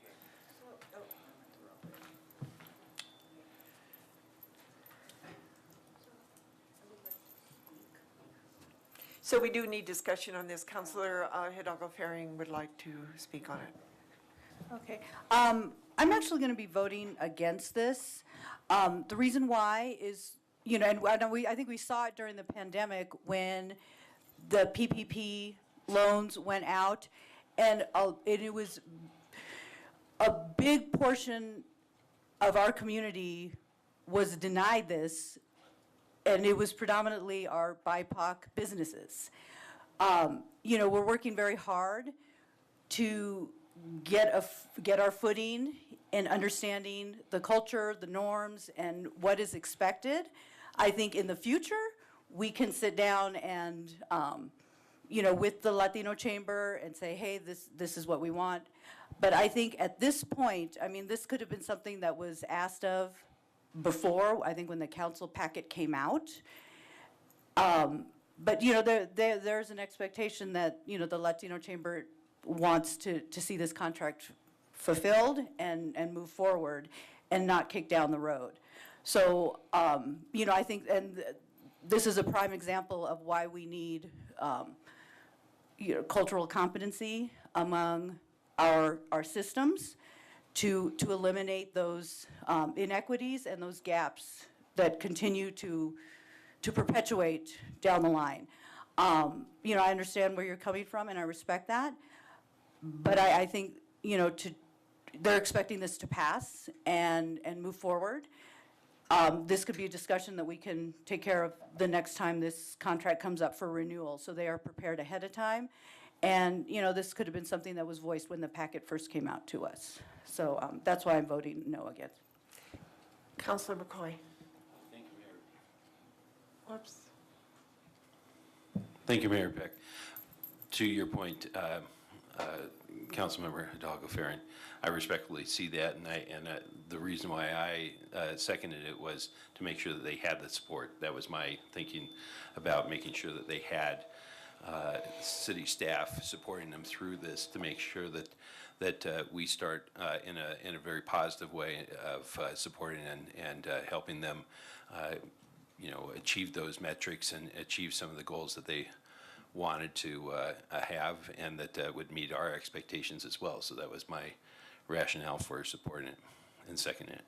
So we do need discussion on this. Councilor Hidalgo Faring would like to speak on it. Okay. I'm actually going to be voting against this. The reason why is, you know, and I think we saw it during the pandemic when the PPP loans went out, and it was a big portion of our community was denied this, and it was predominantly our BIPOC businesses. You know, we're working very hard to get our footing in understanding the culture, the norms, and what is expected. I think in the future, we can sit down and, you know, with the Latino Chamber and say, hey, this is what we want. But I think at this point, I mean, this could have been something that was asked of before, I think when the council packet came out. But, you know, there's an expectation that, you know, the Latino Chamber wants to see this contract fulfilled and move forward and not kick down the road. So, you know, I think, and this is a prime example of why we need, you know, cultural competency among our systems to eliminate those inequities and those gaps that continue to perpetuate down the line. You know, I understand where you're coming from, and I respect that. But I think, you know, they're expecting this to pass and move forward. This could be a discussion that we can take care of the next time this contract comes up for renewal, so they are prepared ahead of time. And, you know, this could have been something that was voiced when the packet first came out to us. So that's why I'm voting no against. Councilor McCoy. Thank you, Mayor. Whoops. Thank you, Mayor Peck. To your point, Councilmember Hidalgo Farron, I respectfully see that, and the reason why I seconded it was to make sure that they had the support. That was my thinking about making sure that they had city staff supporting them through this to make sure that we start in a very positive way of supporting and helping them, you know, achieve those metrics and achieve some of the goals that they wanted to have, and that would meet our expectations as well. So that was my rationale for supporting it and seconding it.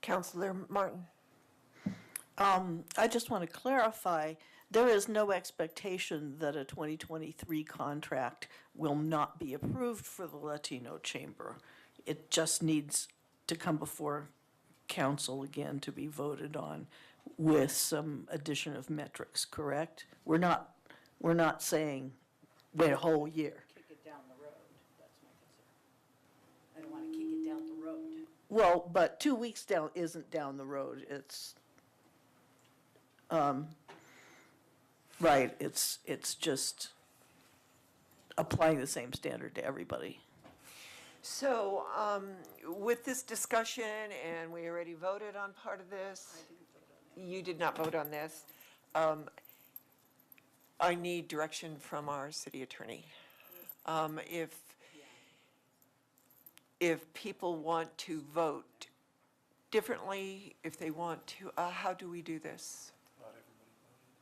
Councilor Martin. I just want to clarify, there is no expectation that a 2023 contract will not be approved for the Latino Chamber. It just needs to come before council again to be voted on with some addition of metrics, correct? We're not saying wait a whole year. Kick it down the road, that's my concern. I don't want to kick it down the road. Well, but 2 weeks down isn't down the road, it's, right, it's just applying the same standard to everybody. So with this discussion, and we already voted on part of this. You did not vote on this. I need direction from our city attorney. If people want to vote differently, if they want to, how do we do this?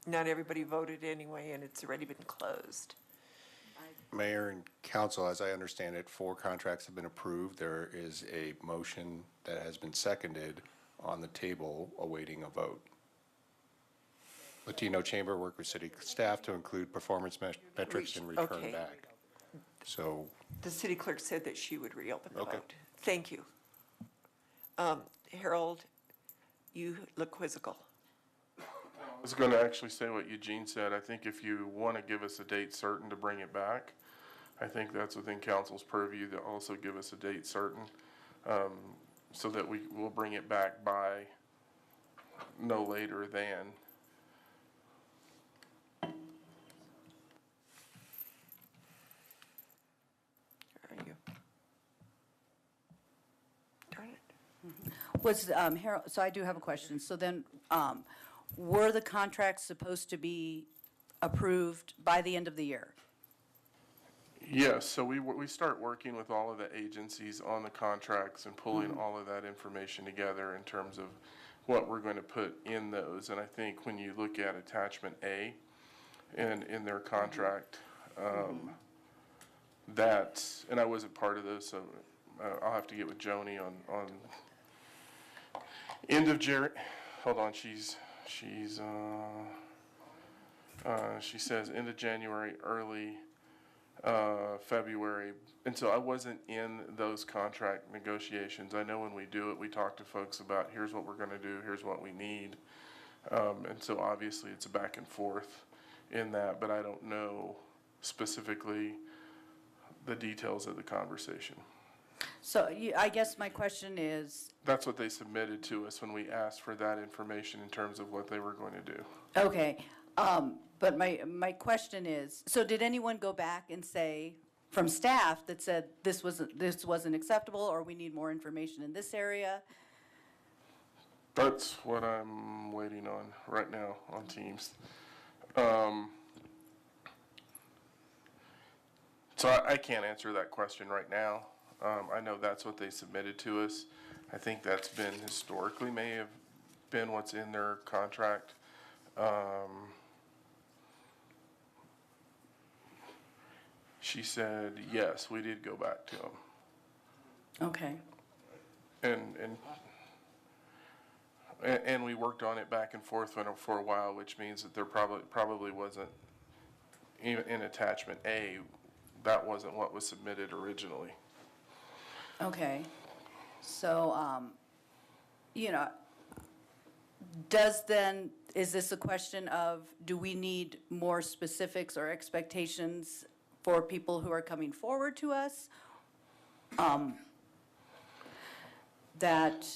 Not everybody voted anyway, and it's already been closed. Mayor and council, as I understand it, 4 contracts have been approved. There is a motion that has been seconded on the table awaiting a vote. Latino Chamber work with city staff to include performance metrics and return Okay. back. So, The city clerk said that she would reopen the Okay. vote. Thank you. Harold, You look quizzical. I was going to actually say what Eugene said. I think if you want to give us a date certain to bring it back, I think that's within council's purview to also give us a date certain, so that we will bring it back by no later than. Are you? Darn it. Was, Harold, so I do have a question. So then, were the contracts supposed to be approved by the end of the year? Yes, so we start working with all of the agencies on the contracts and pulling all of that information together in terms of what we're going to put in those. And I think when you look at attachment A and in their contract, that's, and I wasn't part of this, so I'll have to get with Joni on end of hold on, she says end of January, early February, and so I wasn't in those contract negotiations. I know when we do it, we talk to folks about here's what we're going to do, here's what we need, and so obviously it's a back and forth in that, but I don't know specifically the details of the conversation. So I guess my question is, That's what they submitted to us when we asked for that information in terms of what they were going to do. okay, but my question is, so did anyone go back and say, from staff, that said this wasn't acceptable, or we need more information in this area? That's what I'm waiting on right now on Teams. So I can't answer that question right now. I know that's what they submitted to us. I think that's been historically may have been what's in their contract. She said, yes, we did go back to them. Okay. And we worked on it back and forth for a while, which means that there probably wasn't, even in attachment A, that wasn't what was submitted originally. Okay, so, is this a question of, do we need more specifics or expectations for people who are coming forward to us? That,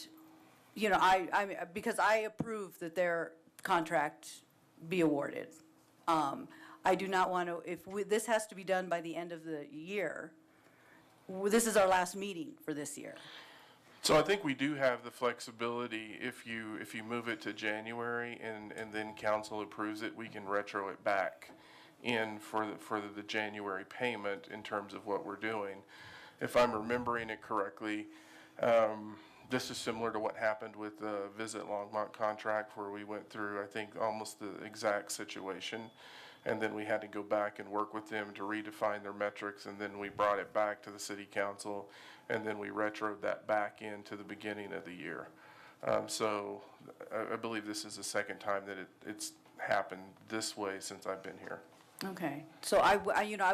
because I approve that their contract be awarded. I do not want to, this has to be done by the end of the year. This is our last meeting for this year. So I think we do have the flexibility, if you move it to January and then council approves it, we can retro it back in for the January payment in terms of what we're doing. If I'm remembering it correctly, this is similar to what happened with the Visit Longmont contract, where we went through, I think, almost the exact situation. And then we had to go back and work with them to redefine their metrics, and then we brought it back to the city council, and then we retroed that back into the beginning of the year. So I believe this is the second time that it's happened this way since I've been here. Okay, so I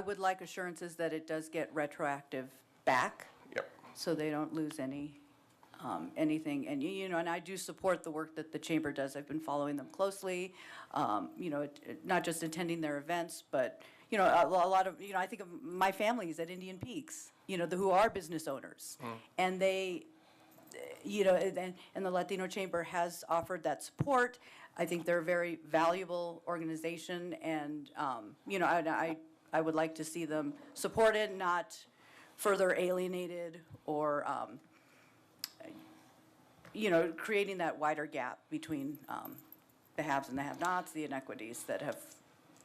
would like assurances that it does get retroactive back. Yep. So they don't lose anything, and and I do support the work that the chamber does. I've been following them closely, not just attending their events, but a lot of, I think of my family's at Indian Peaks, who are business owners, and they, and the Latino Chamber has offered that support. I think they're a very valuable organization, and I would like to see them supported, not further alienated, or creating that wider gap between the haves and the have-nots, the inequities that have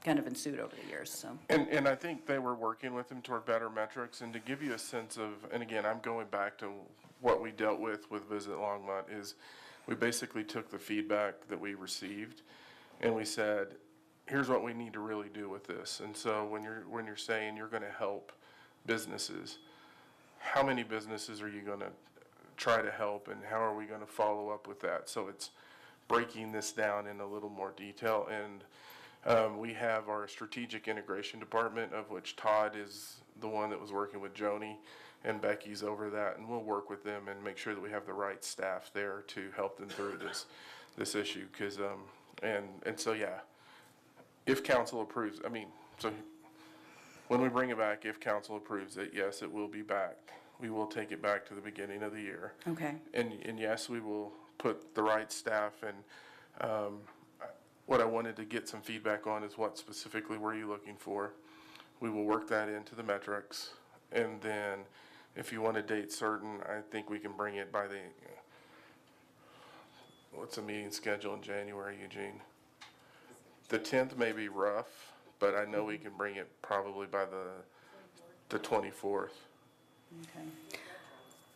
kind of ensued over the years, so. And I think they were working with them toward better metrics, and to give you a sense of, and again, I'm going back to what we dealt with Visit Longmont, is we basically took the feedback that we received, and we said, here's what we need to really do with this. And so when you're saying you're gonna help businesses, how many businesses are you gonna try to help, and how are we going to follow up with that? So it's breaking this down in a little more detail, and we have our strategic integration department, of which Todd is the one that was working with Joni, and Becky's over that, and we'll work with them and make sure that we have the right staff there to help them through this issue, because, and so, yeah, if council approves, I mean, so when we bring it back, if council approves it, yes, it will be back. We will take it back to the beginning of the year. Okay. And yes, we will put the right staff, and what I wanted to get some feedback on is what specifically were you looking for? We will work that into the metrics, and then if you want a date certain, I think we can bring it by what's the meeting schedule in January, Eugene? The 10th may be rough, but I know we can bring it probably by the 24th. Okay.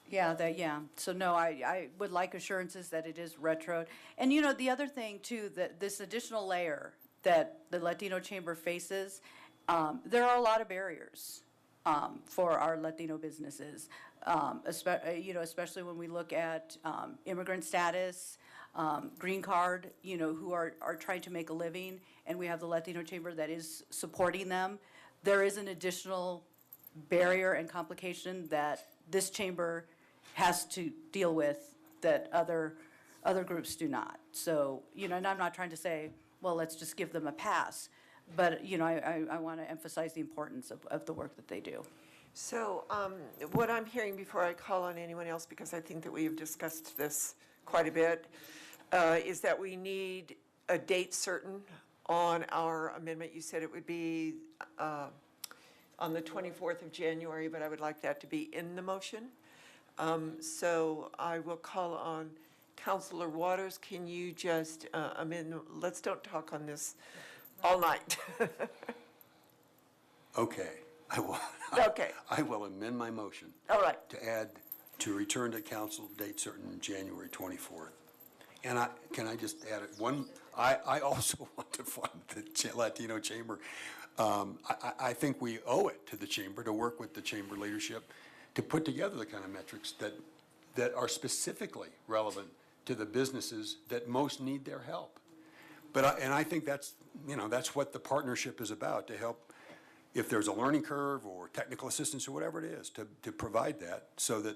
Yeah, so no, I would like assurances that it is retro. And you know, the other thing too, that this additional layer that the Latino Chamber faces, there are a lot of barriers for our Latino businesses, especially when we look at immigrant status, green card, who are trying to make a living, and we have the Latino Chamber that is supporting them. There is an additional barrier and complication that this chamber has to deal with that other groups do not. So, and I'm not trying to say, well, let's just give them a pass, but, I want to emphasize the importance of the work that they do. So what I'm hearing before I call on anyone else, because I think that we have discussed this quite a bit, is that we need a date certain on our amendment. You said it would be on the 24th of January, but I would like that to be in the motion. So I will call on Councilor Waters. Can you just amend, let's don't talk on this all night. Okay, I will. Okay. I will amend my motion. All right. To return to council date certain January 24th. And can I just add one? I also want to fund the Latino Chamber. I think we owe it to the chamber to work with the chamber leadership to put together the kind of metrics that are specifically relevant to the businesses that most need their help. And I think that's what the partnership is about, to help if there's a learning curve or technical assistance or whatever it is, to provide that so that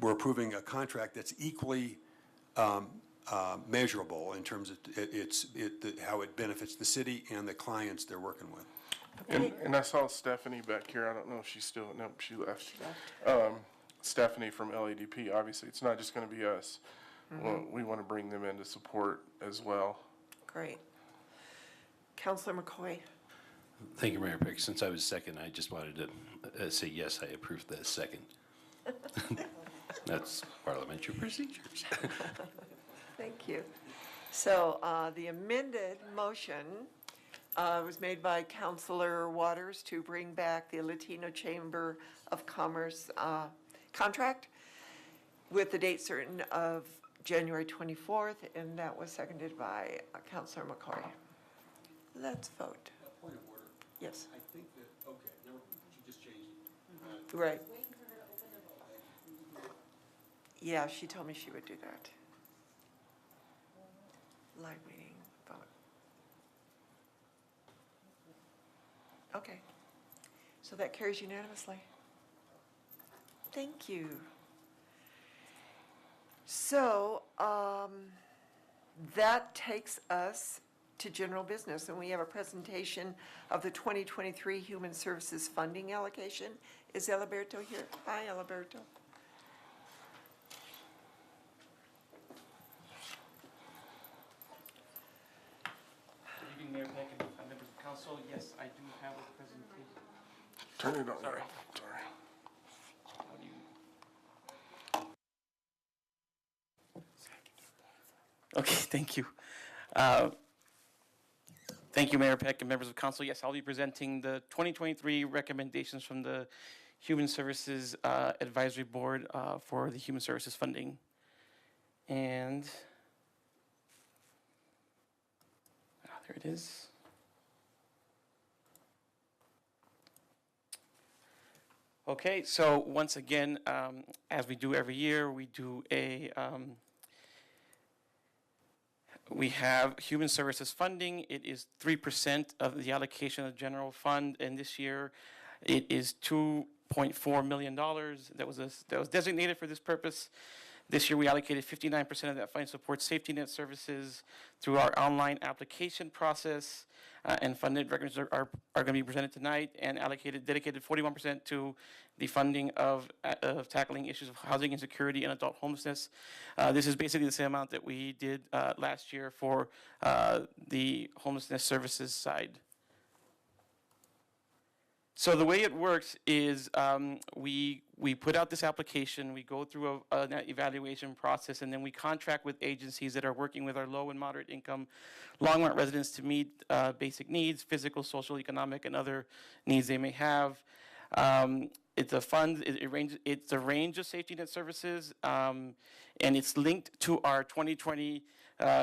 we're approving a contract that's equally measurable in terms of how it benefits the city and the clients they're working with. And I saw Stephanie back here. I don't know if she's still, no, she left. Stephanie from LADP, obviously, it's not just going to be us. Well, we want to bring them in to support as well. Great. Councilor McCoy. Thank you, Mayor Pick. Since I was second, I just wanted to say yes, I approve the second. That's parliamentary procedures. Thank you. So the amended motion was made by Councilor Waters to bring back the Latino Chamber of Commerce contract with the date certain of January 24th, and that was seconded by Councilor McCoy. Let's vote. Point of order. Yes. I think that, okay, she just changed it. Right. Yeah, she told me she would do that. Live meeting, vote. Okay. So that carries unanimously. Thank you. So that takes us to general business, and we have a presentation of the 2023 Human Services Funding Allocation. Is Alberto here? Hi, Alberto. Good evening, Mayor Peck and members of council. Yes, I do have a presentation. Turn it on. Sorry. Sorry. How do you? Okay, thank you. Thank you, Mayor Peck and members of council. Yes, I'll be presenting the 2023 recommendations from the Human Services Advisory Board for the Human Services Funding. And there it is. Okay, so once again, as we do every year, we do we have human services funding. It is 3% of the allocation of the general fund, and this year it is $1.4 million that was designated for this purpose. This year, we allocated 59% of that fund to support safety net services through our online application process, and funded records are going to be presented tonight, and dedicated 41% to the funding of tackling issues of housing insecurity and adult homelessness. This is basically the same amount that we did last year for the homelessness services side. So the way it works is we put out this application, we go through an evaluation process, and then we contract with agencies that are working with our low and moderate income Longmont residents to meet basic needs, physical, social, economic, and other needs they may have. It's a fund, it's a range of safety net services, and it's linked to our 2020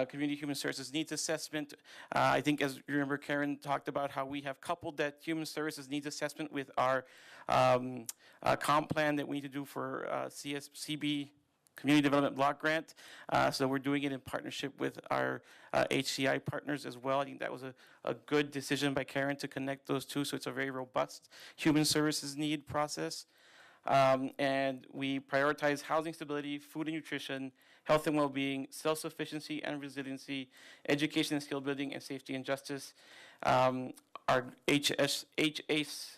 Community Human Services Needs Assessment. I think, as you remember, Karen talked about how we have coupled that Human Services Needs Assessment with our comp plan that we need to do for CB, Community Development Block Grant. So we're doing it in partnership with our HCI partners as well. I think that was a good decision by Karen to connect those two, so it's a very robust human services need process. And we prioritize housing stability, food and nutrition, health and well-being, self-sufficiency and resiliency, education and skill building, and safety and justice. Our HHSAB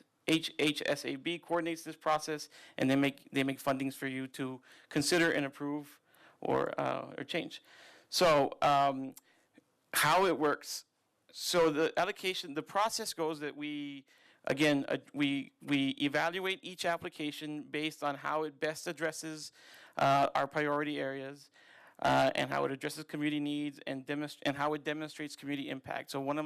coordinates this process, and they make fundings for you to consider and approve or change. So how it works. So the allocation, the process goes that we evaluate each application based on how it best addresses our priority areas, and how it addresses community needs and how it demonstrates community impact. So one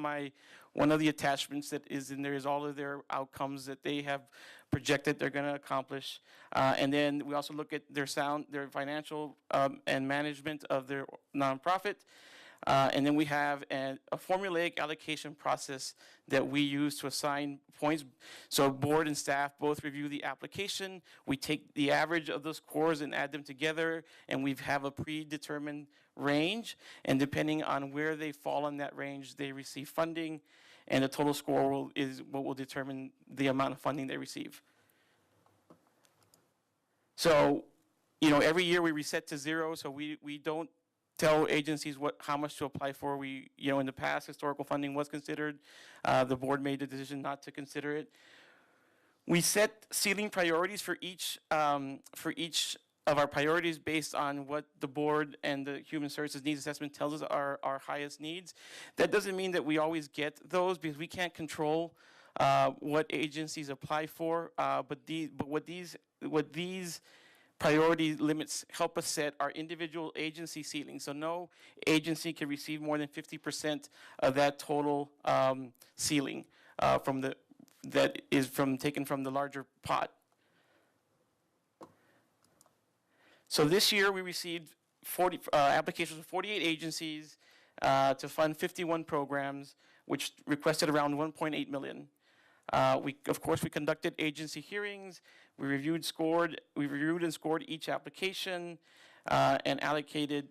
of the attachments that is in there is all of their outcomes that they have projected they're going to accomplish, and then we also look at their financial and management of their nonprofit. And then we have a formulaic allocation process that we use to assign points. So board and staff both review the application. We take the average of those scores and add them together, and we have a predetermined range. And depending on where they fall on that range, they receive funding, and the total score is what will determine the amount of funding they receive. So, every year we reset to zero, so we don't tell agencies how much to apply for. In the past, historical funding was considered. The board made the decision not to consider it. We set ceiling priorities for each of our priorities based on what the board and the Human Services Needs Assessment tells us are our highest needs. That doesn't mean that we always get those, because we can't control what agencies apply for. But what these priority limits help us set our individual agency ceilings. So no agency can receive more than 50% of that total ceiling taken from the larger pot. So this year we received applications from 48 agencies to fund 51 programs, which requested around $1.8 million. Of course, we conducted agency hearings. We reviewed and scored each application and allocated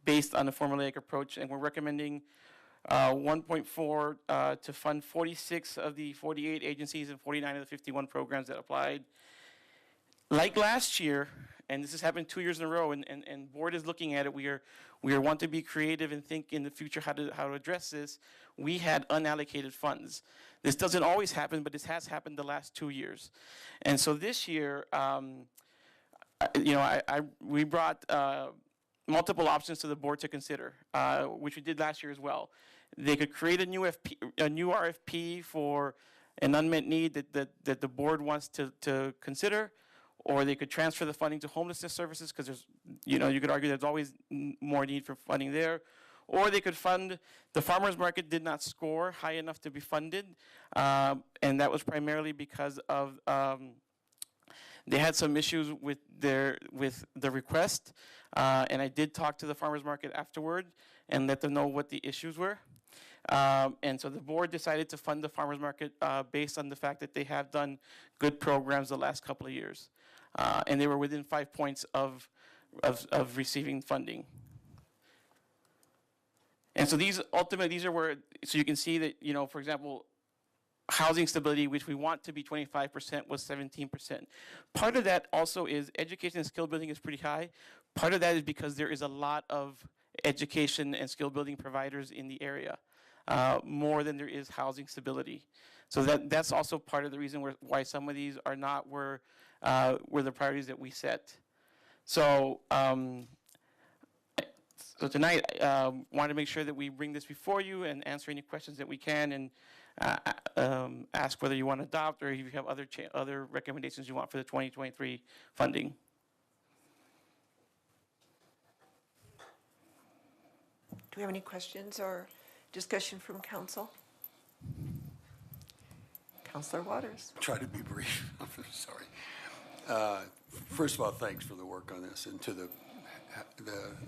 based on the formulaic approach. And we're recommending 1.4 to fund 46 of the 48 agencies and 49 of the 51 programs that applied. Like last year, and this has happened 2 years in a row, and board is looking at it. We want to be creative and think in the future how to address this. We had unallocated funds. This doesn't always happen, but this has happened the last 2 years. And so this year, we brought multiple options to the board to consider, which we did last year as well. They could create a new RFP for an unmet need that the board wants to consider, or they could transfer the funding to homelessness services, because there's, you could argue there's always more need for funding there. Or they could fund, the farmers market did not score high enough to be funded, and that was primarily because of, they had some issues with the request, and I did talk to the farmers market afterward and let them know what the issues were. And so the board decided to fund the farmers market based on the fact that they have done good programs the last couple of years. And they were within 5 points of receiving funding. And so these are where, so you can see that, for example, housing stability, which we want to be 25%, was 17%. Part of that also is education and skill building is pretty high. Part of that is because there is a lot of education and skill building providers in the area, more than there is housing stability. So that's also part of the reason why some of these are not were the priorities that we set. So so tonight, wanted to make sure that we bring this before you and answer any questions that we can, and ask whether you want to adopt or if you have other recommendations you want for the 2023 funding. Do we have any questions or discussion from council? Councilor Waters. Try to be brief. I'm sorry. First of all, thanks for the work on this, and to the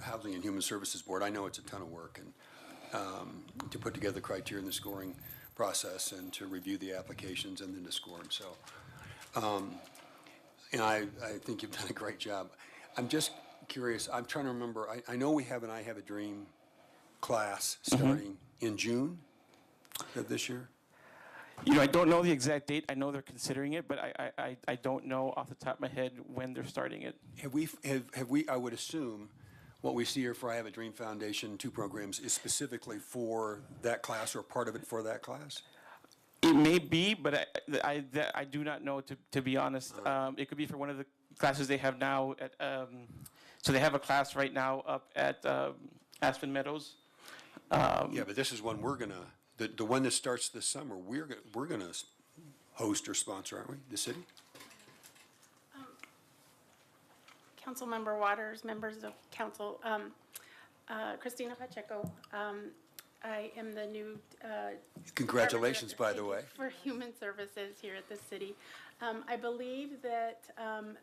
Housing and Human Services Board. I know it's a ton of work, and to put together the criteria and the scoring process, and to review the applications and then to score them. So, and I think you've done a great job. I'm just curious. I'm trying to remember. I know we have an I Have a Dream class starting in June of this year. You know, I don't know the exact date. I know they're considering it, but I don't know off the top of my head when they're starting it. Have we, I would assume, what we see here for I Have a Dream Foundation, 2 programs, is specifically for that class or part of it for that class? It may be, but I do not know, to be honest. It could be for one of the classes they have now at, so they have a class right now up at Aspen Meadows. Yeah, but this is one we're gonna, the one that starts this summer, we're gonna host or sponsor, aren't we, the city? Councilmember Waters, members of council, Christina Pacheco. I am the new Congratulations, by the way. for Human Services here at the city. I believe that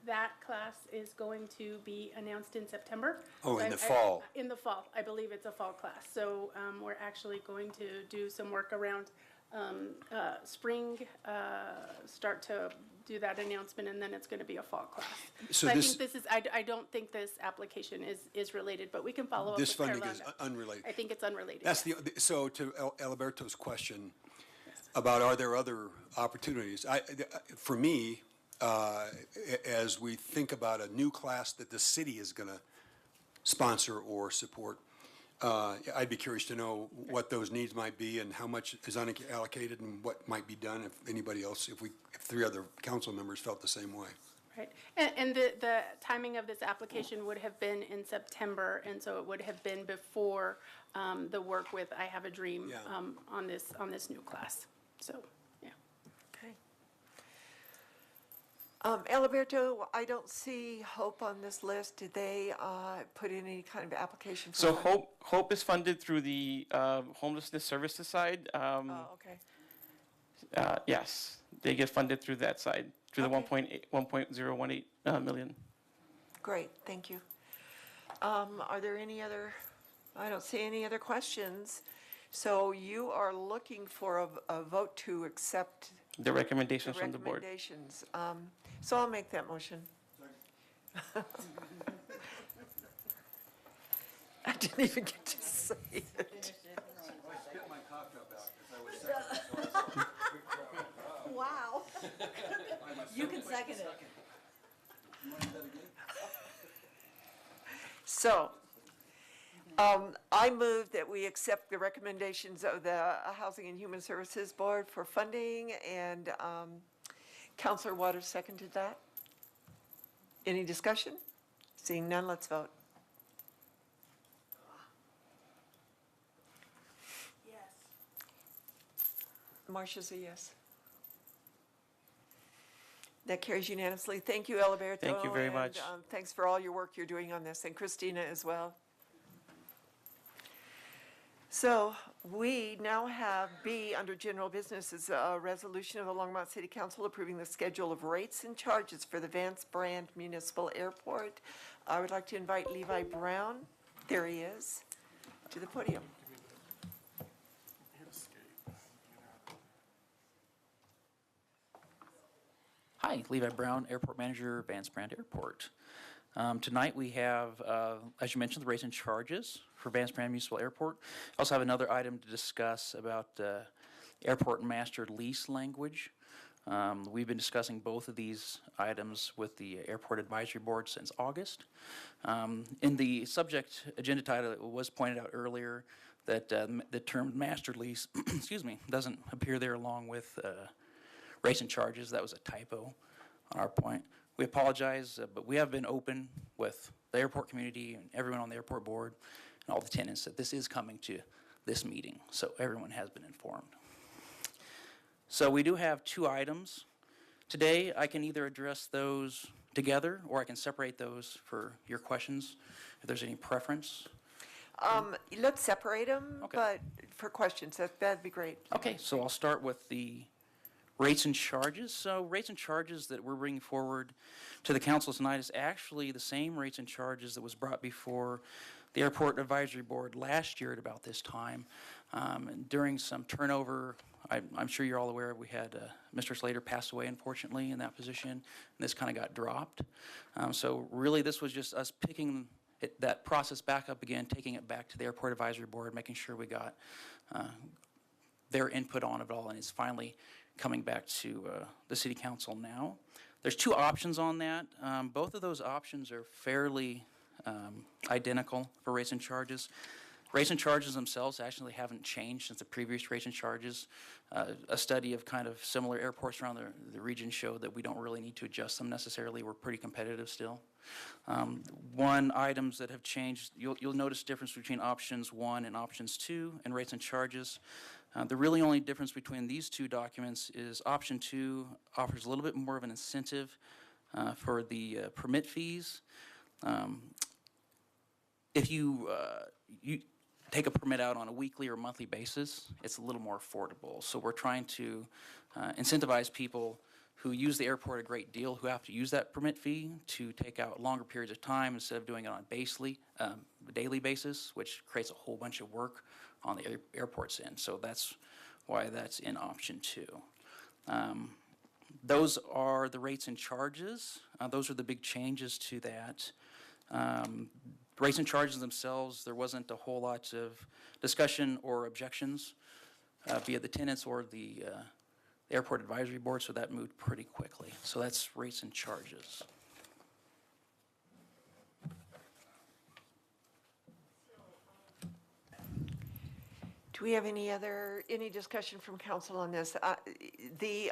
that class is going to be announced in September. Oh, So in the fall. In the fall. I believe it's a fall class. So we're actually going to do some work around spring, start to do that announcement, and then it's going to be a fall class. So I this- think this is, I don't think this application is related, but we can follow up with This funding is Carlonda. unrelated. I think it's unrelated. That's so to Alberto's question about are there other opportunities? For me, as we think about a new class that the city is going to sponsor or support, I'd be curious to know what those needs might be and how much is unallocated and what might be done if anybody else, if 3 other council members felt the same way. Right, and the timing of this application would have been in September, and so it would have been before the work with I Have a Dream Yeah. on this new class. So, yeah. Okay. Alberto, I don't see Hope on this list. Did they put in any kind of application for So funding? Hope is funded through the homelessness services side. Oh, okay. Yes, they get funded through that side, through the 1.018 million. Great, thank you. Are there any other, I don't see any other questions. So you are looking for a vote to accept The recommendations from the board. recommendations. So I'll make that motion. I didn't even get to say it. Wow. You can second it. So, I move that we accept the recommendations of the Housing and Human Services Board for funding, and Councilor Waters seconded that. Any discussion? Seeing none, let's vote. Yes. Marcia's a yes. That carries unanimously. Thank you, Alberto. Thank you very and, much. Thanks for all your work you're doing on this, and Christina as well. So we now have B under general business is a resolution of the Longmont City Council approving the schedule of rates and charges for the Vance Brand Municipal Airport. I would like to invite Levi Brown, there he is, to the podium. Hi, Levi Brown, Airport Manager, Vance Brand Airport. Tonight we have, as you mentioned, the rates and charges for Vance Brand Municipal Airport. Also have another item to discuss about airport master lease language. We've been discussing both of these items with the Airport Advisory Board since August. In the subject agenda title, it was pointed out earlier that the term master lease, excuse me, doesn't appear there along with rates and charges. That was a typo on our point. We apologize, but we have been open with the airport community and everyone on the airport board and all the tenants that this is coming to this meeting, so everyone has been informed. So we do have two items. Today, I can either address those together, or I can separate those for your questions, if there's any preference. Let's separate them, but for questions, that'd be great. Okay, so I'll start with the rates and charges. So rates and charges that we're bringing forward to the council tonight is actually the same rates and charges that was brought before the Airport Advisory Board last year at about this time. And during some turnover, I'm sure you're all aware, we had Mr. Slater pass away, unfortunately, in that position, and this kind of got dropped. So really, this was just us picking that process back up again, taking it back to the Airport Advisory Board, making sure we got their input on it all, and it's finally coming back to the City Council now. There's two options on that. Both of those options are fairly identical for rates and charges. Rates and charges themselves actually haven't changed since the previous rates and charges. A study of kind of similar airports around the region showed that we don't really need to adjust them necessarily. We're pretty competitive still. One items that have changed, you'll notice difference between options 1 and options 2 in rates and charges. The really only difference between these two documents is option 2 offers a little bit more of an incentive for the permit fees. If you take a permit out on a weekly or monthly basis, it's a little more affordable. So we're trying to incentivize people who use the airport a great deal, who have to use that permit fee, to take out longer periods of time instead of doing it on a daily basis, which creates a whole bunch of work on the airport's end. So that's why that's in option 2. Those are the rates and charges. Those are the big changes to that. Rates and charges themselves, there wasn't a whole lot of discussion or objections via the tenants or the Airport Advisory Board, so that moved pretty quickly. So that's rates and charges. Do we have any discussion from council on this? The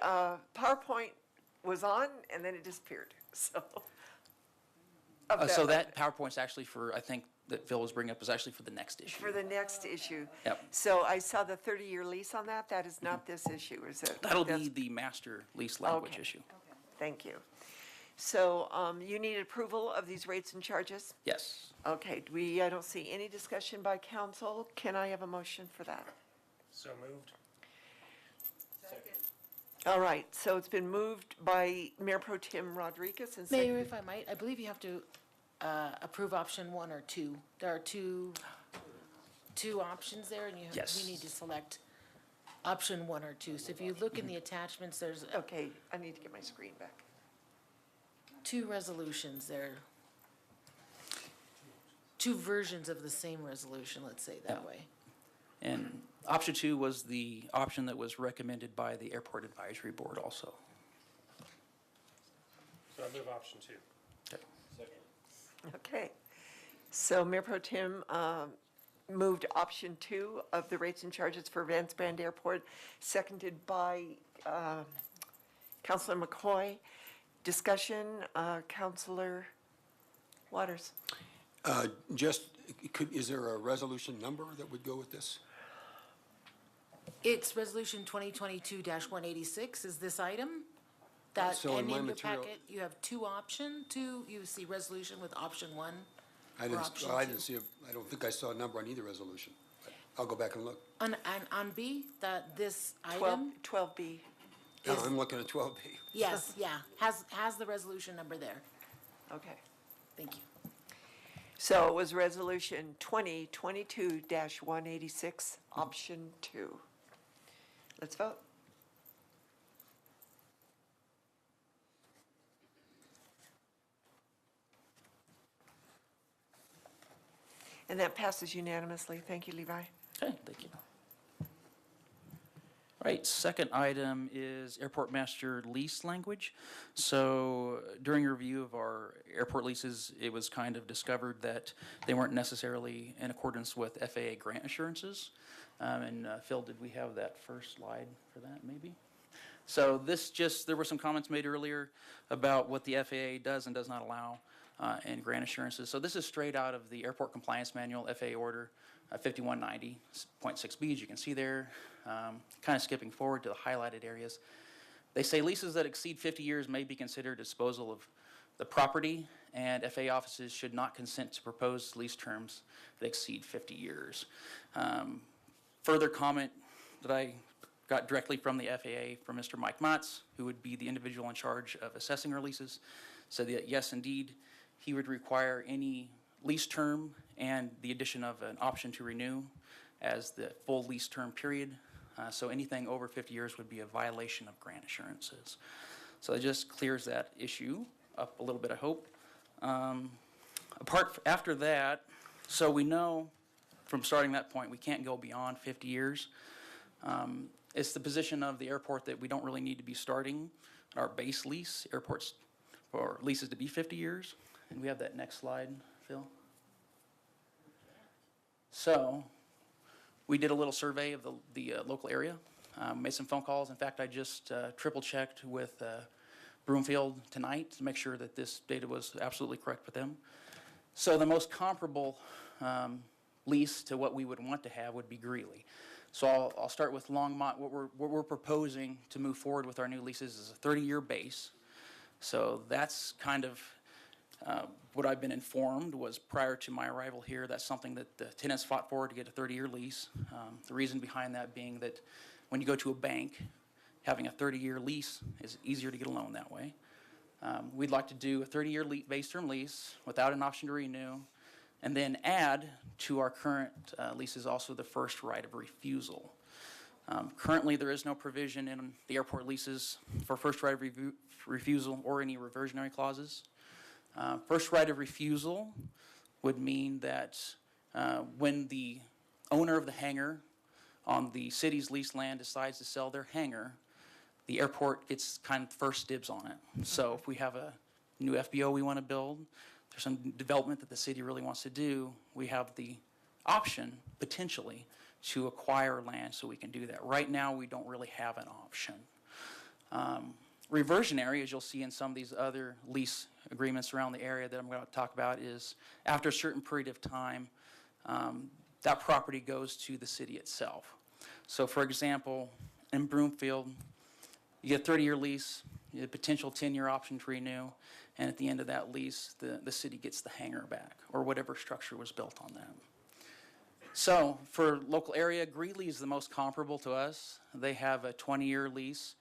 PowerPoint was on and then it disappeared, so. So that PowerPoint's actually for, I think, that Phil was bringing up, is actually for the next issue. For the next issue. Yep. So I saw the 30-year lease on that. That is not this issue, is it? That'll be the master lease language issue. Thank you. So you need approval of these rates and charges? Yes. Okay, I don't see any discussion by council. Can I have a motion for that? So moved. All right, so it's been moved by Mayor Pro Tem Rodriguez and Mayor, if I might, I believe you have to approve option 1 or 2. There are two options there, and Yes. we need to select option 1 or 2. So if you look in the attachments, there's Okay, I need to get my screen back. 2 resolutions there. 2 versions of the same resolution, let's say that way. And option 2 was the option that was recommended by the Airport Advisory Board also. So I move option 2. Okay, so Mayor Pro Tem moved option 2 of the rates and charges for Vance Brand Airport, seconded by Councilor McCoy. Discussion, Councilor Waters. Is there a resolution number that would go with this? It's Resolution 2022-186 is this item. That, So in and my in your material- packet, you have 2 options. You see resolution with option 1 I or didn't, option I 2. didn't see, I don't think I saw a number on either resolution. I'll go back and look. On B, this 12, item, 12B. No, I'm looking at 12B. yes, yeah, has the resolution number there. Okay. Thank you. So it was Resolution 2022-186, option 2. Let's vote. And that passes unanimously. Thank you, Levi. Okay, thank you. Right, second item is airport master lease language. So during review of our airport leases, it was kind of discovered that they weren't necessarily in accordance with FAA grant assurances. Phil, did we have that first slide for that, maybe? So there were some comments made earlier about what the FAA does and does not allow in grant assurances. So this is straight out of the Airport Compliance Manual, FAA Order 5190.6B, as you can see there. Kind of skipping forward to the highlighted areas. They say leases that exceed 50 years may be considered disposal of the property, and FAA offices should not consent to proposed lease terms that exceed 50 years. Further comment that I got directly from the FAA from Mr. Mike Matz, who would be the individual in charge of assessing our leases, said that yes, indeed, he would require any lease term and the addition of an option to renew as the full lease term period. So anything over 50 years would be a violation of grant assurances. So it just clears that issue up a little bit, I hope. After that, so we know from starting that point, we can't go beyond 50 years. It's the position of the airport that we don't really need to be starting our base lease, airports for leases to be 50 years. And we have that next slide, Phil. So we did a little survey of the local area, made some phone calls. In fact, I just triple checked with Broomfield tonight to make sure that this data was absolutely correct with them. So the most comparable lease to what we would want to have would be Greeley. So I'll start with Longmont. What we're proposing to move forward with our new leases is a 30-year base. So that's kind of what I've been informed was prior to my arrival here, that's something that the tenants fought for to get a 30-year lease. The reason behind that being that when you go to a bank, having a 30-year lease is easier to get a loan that way. We'd like to do a 30-year base term lease without an option to renew, and then add to our current leases also the first right of refusal. Currently, there is no provision in the airport leases for first right of refusal or any reversionary clauses. First right of refusal would mean that when the owner of the hangar on the city's leased land decides to sell their hangar, the airport gets kind of first dibs on it. So if we have a new FBO we want to build, there's some development that the city really wants to do, we have the option, potentially, to acquire land so we can do that. Right now, we don't really have an option. Reversionary, as you'll see in some of these other lease agreements around the area that I'm going to talk about, is after a certain period of time, that property goes to the city itself. So for example, in Broomfield, you get a 30-year lease, you get a potential 10-year option to renew, and at the end of that lease, the city gets the hangar back, or whatever structure was built on that. So for local area, Greeley is the most comparable to us. They have a 20-year lease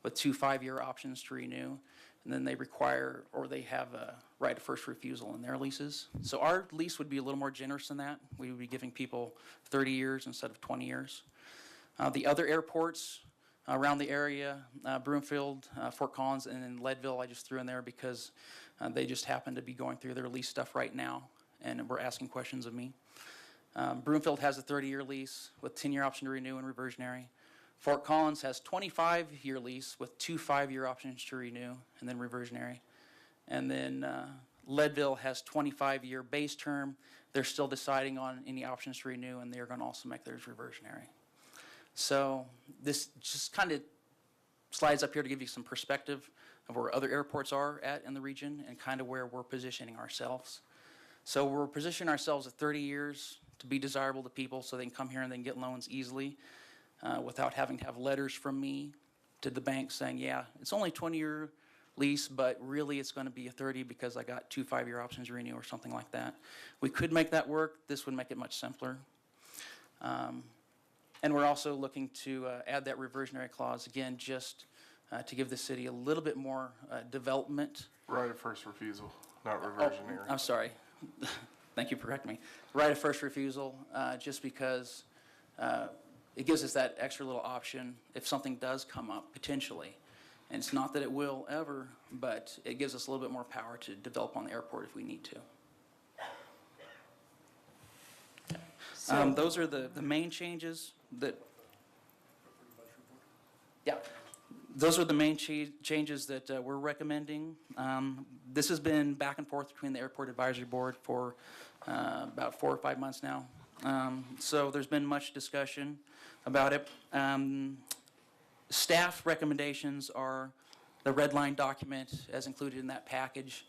with 2 5-year options to renew, and then they require, or they have a right of first refusal in their leases. So our lease would be a little more generous than that. We would be giving people 30 years instead of 20 years. The other airports around the area, Broomfield, Fort Collins, and then Leadville, I just threw in there because they just happen to be going through their lease stuff right now, and were asking questions of me. Broomfield has a 30-year lease with 10-year option to renew and reversionary. Fort Collins has 25-year lease with 2 5-year options to renew and then reversionary. And then Leadville has 25-year base term. They're still deciding on any options to renew, and they're going to also make theirs reversionary. So this just kind of slides up here to give you some perspective of where other airports are at in the region and kind of where we're positioning ourselves. So we're positioning ourselves at 30 years to be desirable to people so they can come here and they can get loans easily without having to have letters from me to the bank saying, yeah, it's only a 20-year lease, but really it's going to be a 30 because I got 2 5-year options to renew or something like that. We could make that work. This would make it much simpler. And we're also looking to add that reversionary clause, again, just to give the city a little bit more development. Right of first refusal, not reversionary. I'm sorry. Thank you for correcting me. Right of first refusal, just because it gives us that extra little option if something does come up, potentially. And it's not that it will ever, but it gives us a little bit more power to develop on the airport if we need to. Those are the main changes that... Yeah, those are the main changes that we're recommending. This has been back and forth between the Airport Advisory Board for about 4 or 5 months now. So there's been much discussion about it. Staff recommendations are the red line document as included in that package.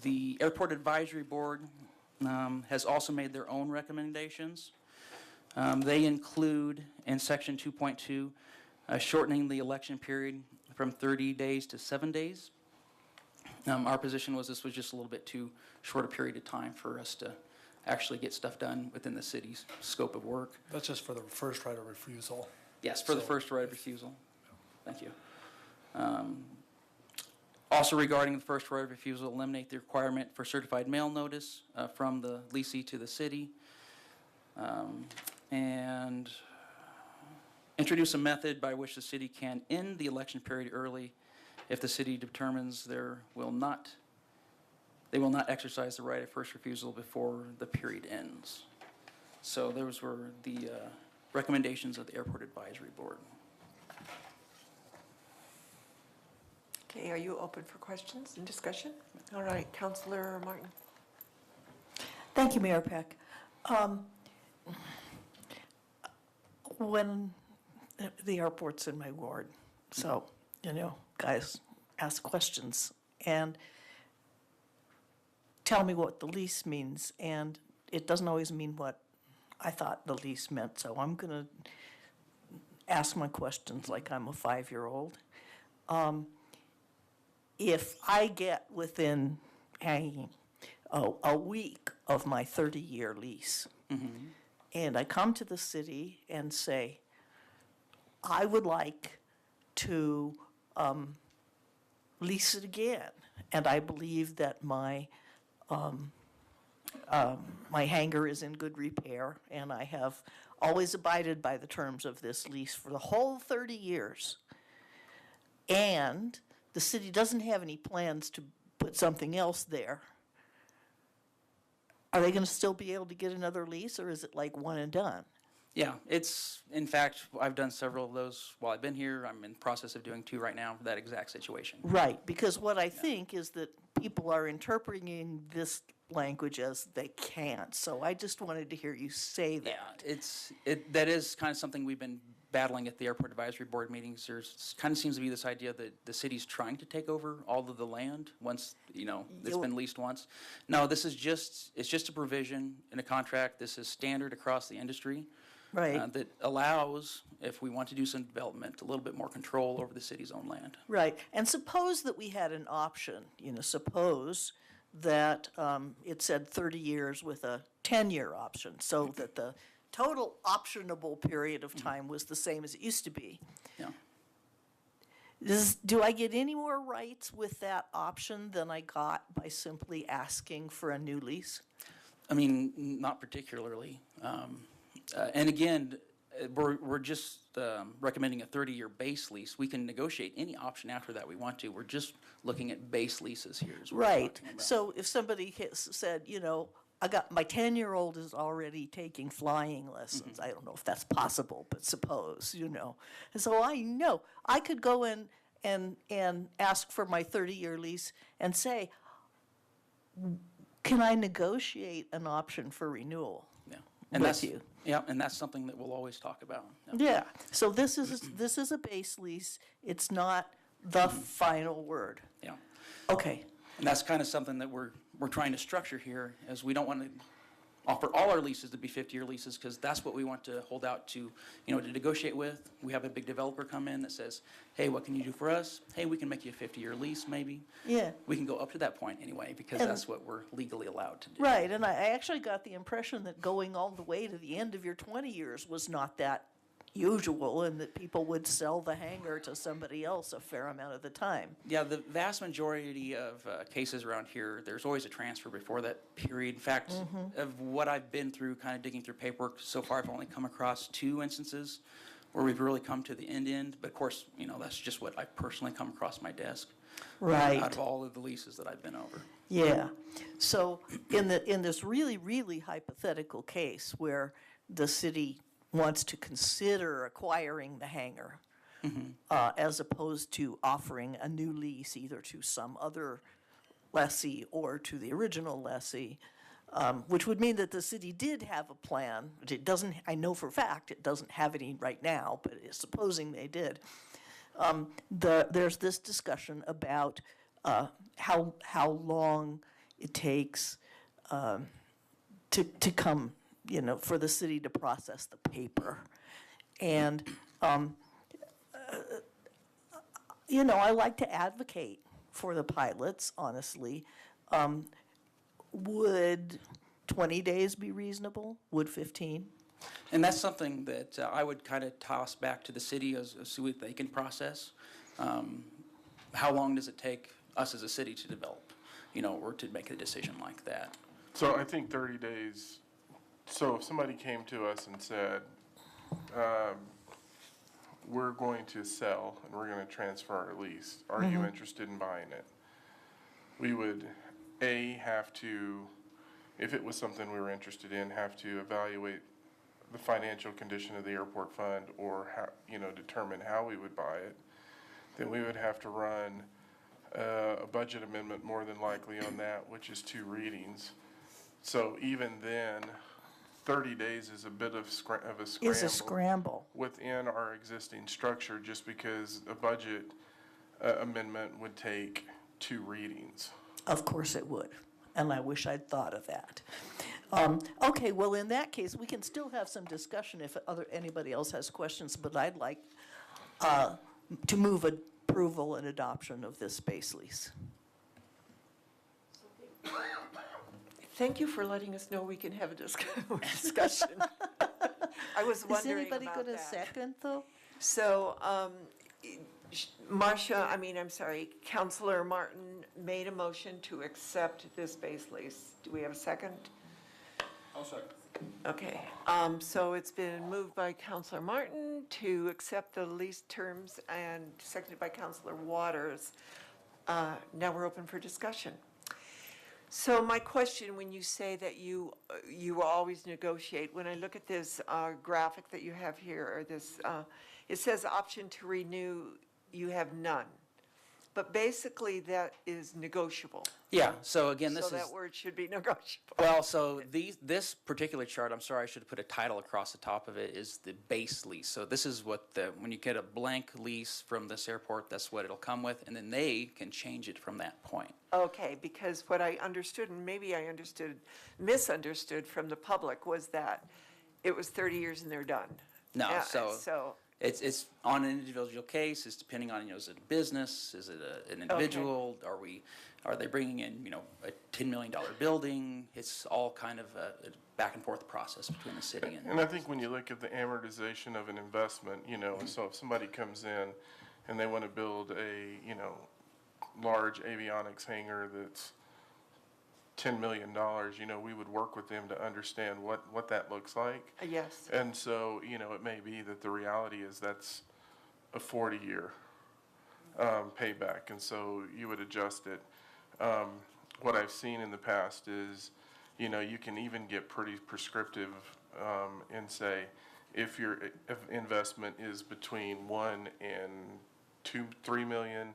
The Airport Advisory Board has also made their own recommendations. They include in section 2.2 shortening the election period from 30 days to 7 days. Our position was this was just a little bit too short a period of time for us to actually get stuff done within the city's scope of work. That's just for the first right of refusal. Yes, for the first right of refusal. Thank you. Also regarding the first right of refusal, eliminate the requirement for certified mail notice from the leasee to the city. And introduce a method by which the city can end the election period early if the city determines they will not exercise the right of first refusal before the period ends. So those were the recommendations of the Airport Advisory Board. Okay, are you open for questions and discussion? All right, Councilor Martin. Thank you, Mayor Peck. When the airport's in my ward, so, guys ask questions and tell me what the lease means, and it doesn't always mean what I thought the lease meant, so I'm going to ask my questions like I'm a 5-year-old. If I get within a week of my 30-year lease, and I come to the city and say, I would like to lease it again, and I believe that my hangar is in good repair, and I have always abided by the terms of this lease for the whole 30 years, and the city doesn't have any plans to put something else there, are they going to still be able to get another lease, or is it like one and done? Yeah, in fact, I've done several of those while I've been here. I'm in the process of doing 2 right now for that exact situation. Right, because what I think is that people are interpreting this language as they can't. So I just wanted to hear you say that. Yeah, that is kind of something we've been battling at the Airport Advisory Board meetings. There's kind of seems to be this idea that the city's trying to take over all of the land once, it's been leased once. No, it's just a provision in a contract. This is standard across the industry. Right. That allows, if we want to do some development, a little bit more control over the city's own land. Right, and suppose that we had an option, suppose that it said 30 years with a 10-year option, so that the total optionable period of time was the same as it used to be. Yeah. Do I get any more rights with that option than I got by simply asking for a new lease? I mean, not particularly. And again, we're just recommending a 30-year base lease. We can negotiate any option after that we want to. We're just looking at base leases here. Right. So if somebody said, I got my 10-year-old is already taking flying lessons. I don't know if that's possible, but suppose, And so I know I could go in and ask for my 30-year lease and say, can I negotiate an option for renewal? And with you? Yeah, and that's something that we'll always talk about. Yeah. So this is a base lease. It's not the final word. Yeah. Okay. And that's kind of something that we're trying to structure here, as we don't want to offer all our leases to be 50-year leases, because that's what we want to hold out to, to negotiate with. We have a big developer come in that says, hey, what can you do for us? Hey, we can make you a 50-year lease, maybe. Yeah. We can go up to that point anyway, because that's what we're legally allowed to do. Right, and I actually got the impression that going all the way to the end of your 20 years was not that usual, and that people would sell the hangar to somebody else a fair amount of the time. Yeah, the vast majority of cases around here, there's always a transfer before that period. In fact, of what I've been through, kind of digging through paperwork so far, I've only come across 2 instances where we've really come to the end. But of course, that's just what I've personally come across my desk. Right. Out of all of the leases that I've been over. Yeah. So in this really, really hypothetical case where the city wants to consider acquiring the hangar, as opposed to offering a new lease either to some other lessee or to the original lessee, which would mean that the city did have a plan. It doesn't, I know for a fact, it doesn't have any right now, but supposing they did. There's this discussion about how long it takes to come, for the city to process the paper. And, I like to advocate for the pilots, honestly. Would 20 days be reasonable? Would 15? And that's something that I would kind of toss back to the city as see what they can process. How long does it take us as a city to develop, or to make a decision like that? So I think 30 days, so if somebody came to us and said, we're going to sell and we're going to transfer our lease, are you interested in buying it? We would, have to, if it was something we were interested in, have to evaluate the financial condition of the airport fund or determine how we would buy it. Then we would have to run a budget amendment more than likely on that, which is 2 readings. So even then, 30 days is a bit of a scramble. Is a scramble. Within our existing structure, just because a budget amendment would take 2 readings. Of course it would, and I wish I'd thought of that. Okay, well, in that case, we can still have some discussion if anybody else has questions, but I'd like to move approval and adoption of this space lease. Thank you for letting us know we can have a discussion. I was wondering about that. Is anybody going to second, though? So, Councilor Martin made a motion to accept this base lease. Do we have a second? I'll second. Okay, so it's been moved by Councilor Martin to accept the lease terms and seconded by Councilor Waters. Now we're open for discussion. So my question, when you say that you always negotiate, when I look at this graphic that you have here, or this, it says option to renew, you have none. But basically, that is negotiable. Yeah, so again, this So is... that word should be negotiable. Well, so this particular chart, I'm sorry, I should have put a title across the top of it, is the base lease. So this is what when you get a blank lease from this airport, that's what it'll come with, and then they can change it from that point. Okay, because what I understood, and maybe I misunderstood from the public, was that it was 30 years and they're done. No, So it's on an individual case. It's depending on, is it a business? Is it an individual? Are they bringing in, a $10 million building? It's all kind of a back and forth process between the city and. And I think when you look at the amortization of an investment, so if somebody comes in and they want to build a, large avionics hangar that's $10 million, we would work with them to understand what that looks like. yes. And so, it may be that the reality is that's a 40-year payback, and so you would adjust it. What I've seen in the past is, you can even get pretty prescriptive and say, if your investment is between 1 and 3 million,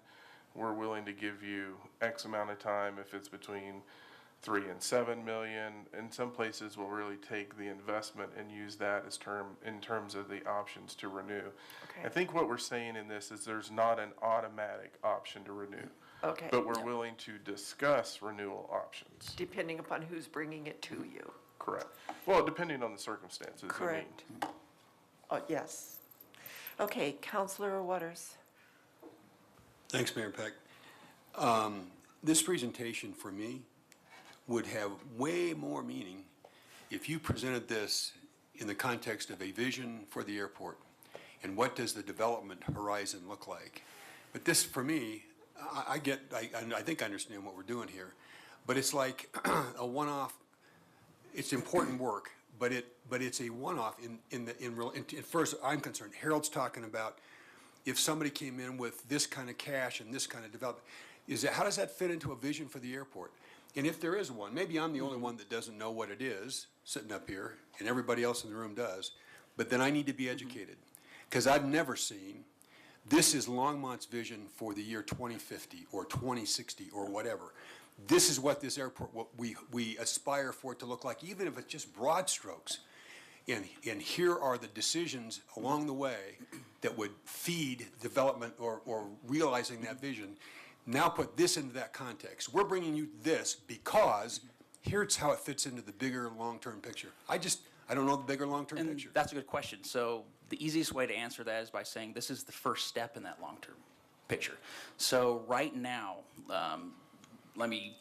we're willing to give you X amount of time. If it's between 3 and 7 million, and some places will really take the investment and use that as in terms of the options to renew. Okay. I think what we're saying in this is there's not an automatic option to renew. Okay. But we're willing to discuss renewal options. Depending upon who's bringing it to you. Correct. Well, depending on the circumstances. Correct. Oh, yes. Okay, Councilor Waters. Thanks, Mayor Peck. This presentation for me would have way more meaning if you presented this in the context of a vision for the airport and what does the development horizon look like. But this, for me, I think I understand what we're doing here, but it's like a one-off. It's important work, but it's a one-off as far as I'm concerned. Harold's talking about if somebody came in with this kind of cash and this kind of development, how does that fit into a vision for the airport? And if there is one, maybe I'm the only one that doesn't know what it is sitting up here, and everybody else in the room does, but then I need to be educated, because I've never seen This is Longmont's vision for the year 2050 or 2060 or whatever. This is what this airport, what we aspire for it to look like, even if it's just broad strokes. And here are the decisions along the way that would feed development or realizing that vision. Now put this into that context. We're bringing you this because here's how it fits into the bigger long-term picture. I don't know the bigger long-term picture. That's a good question. So the easiest way to answer that is by saying this is the first step in that long-term picture. So right now, let me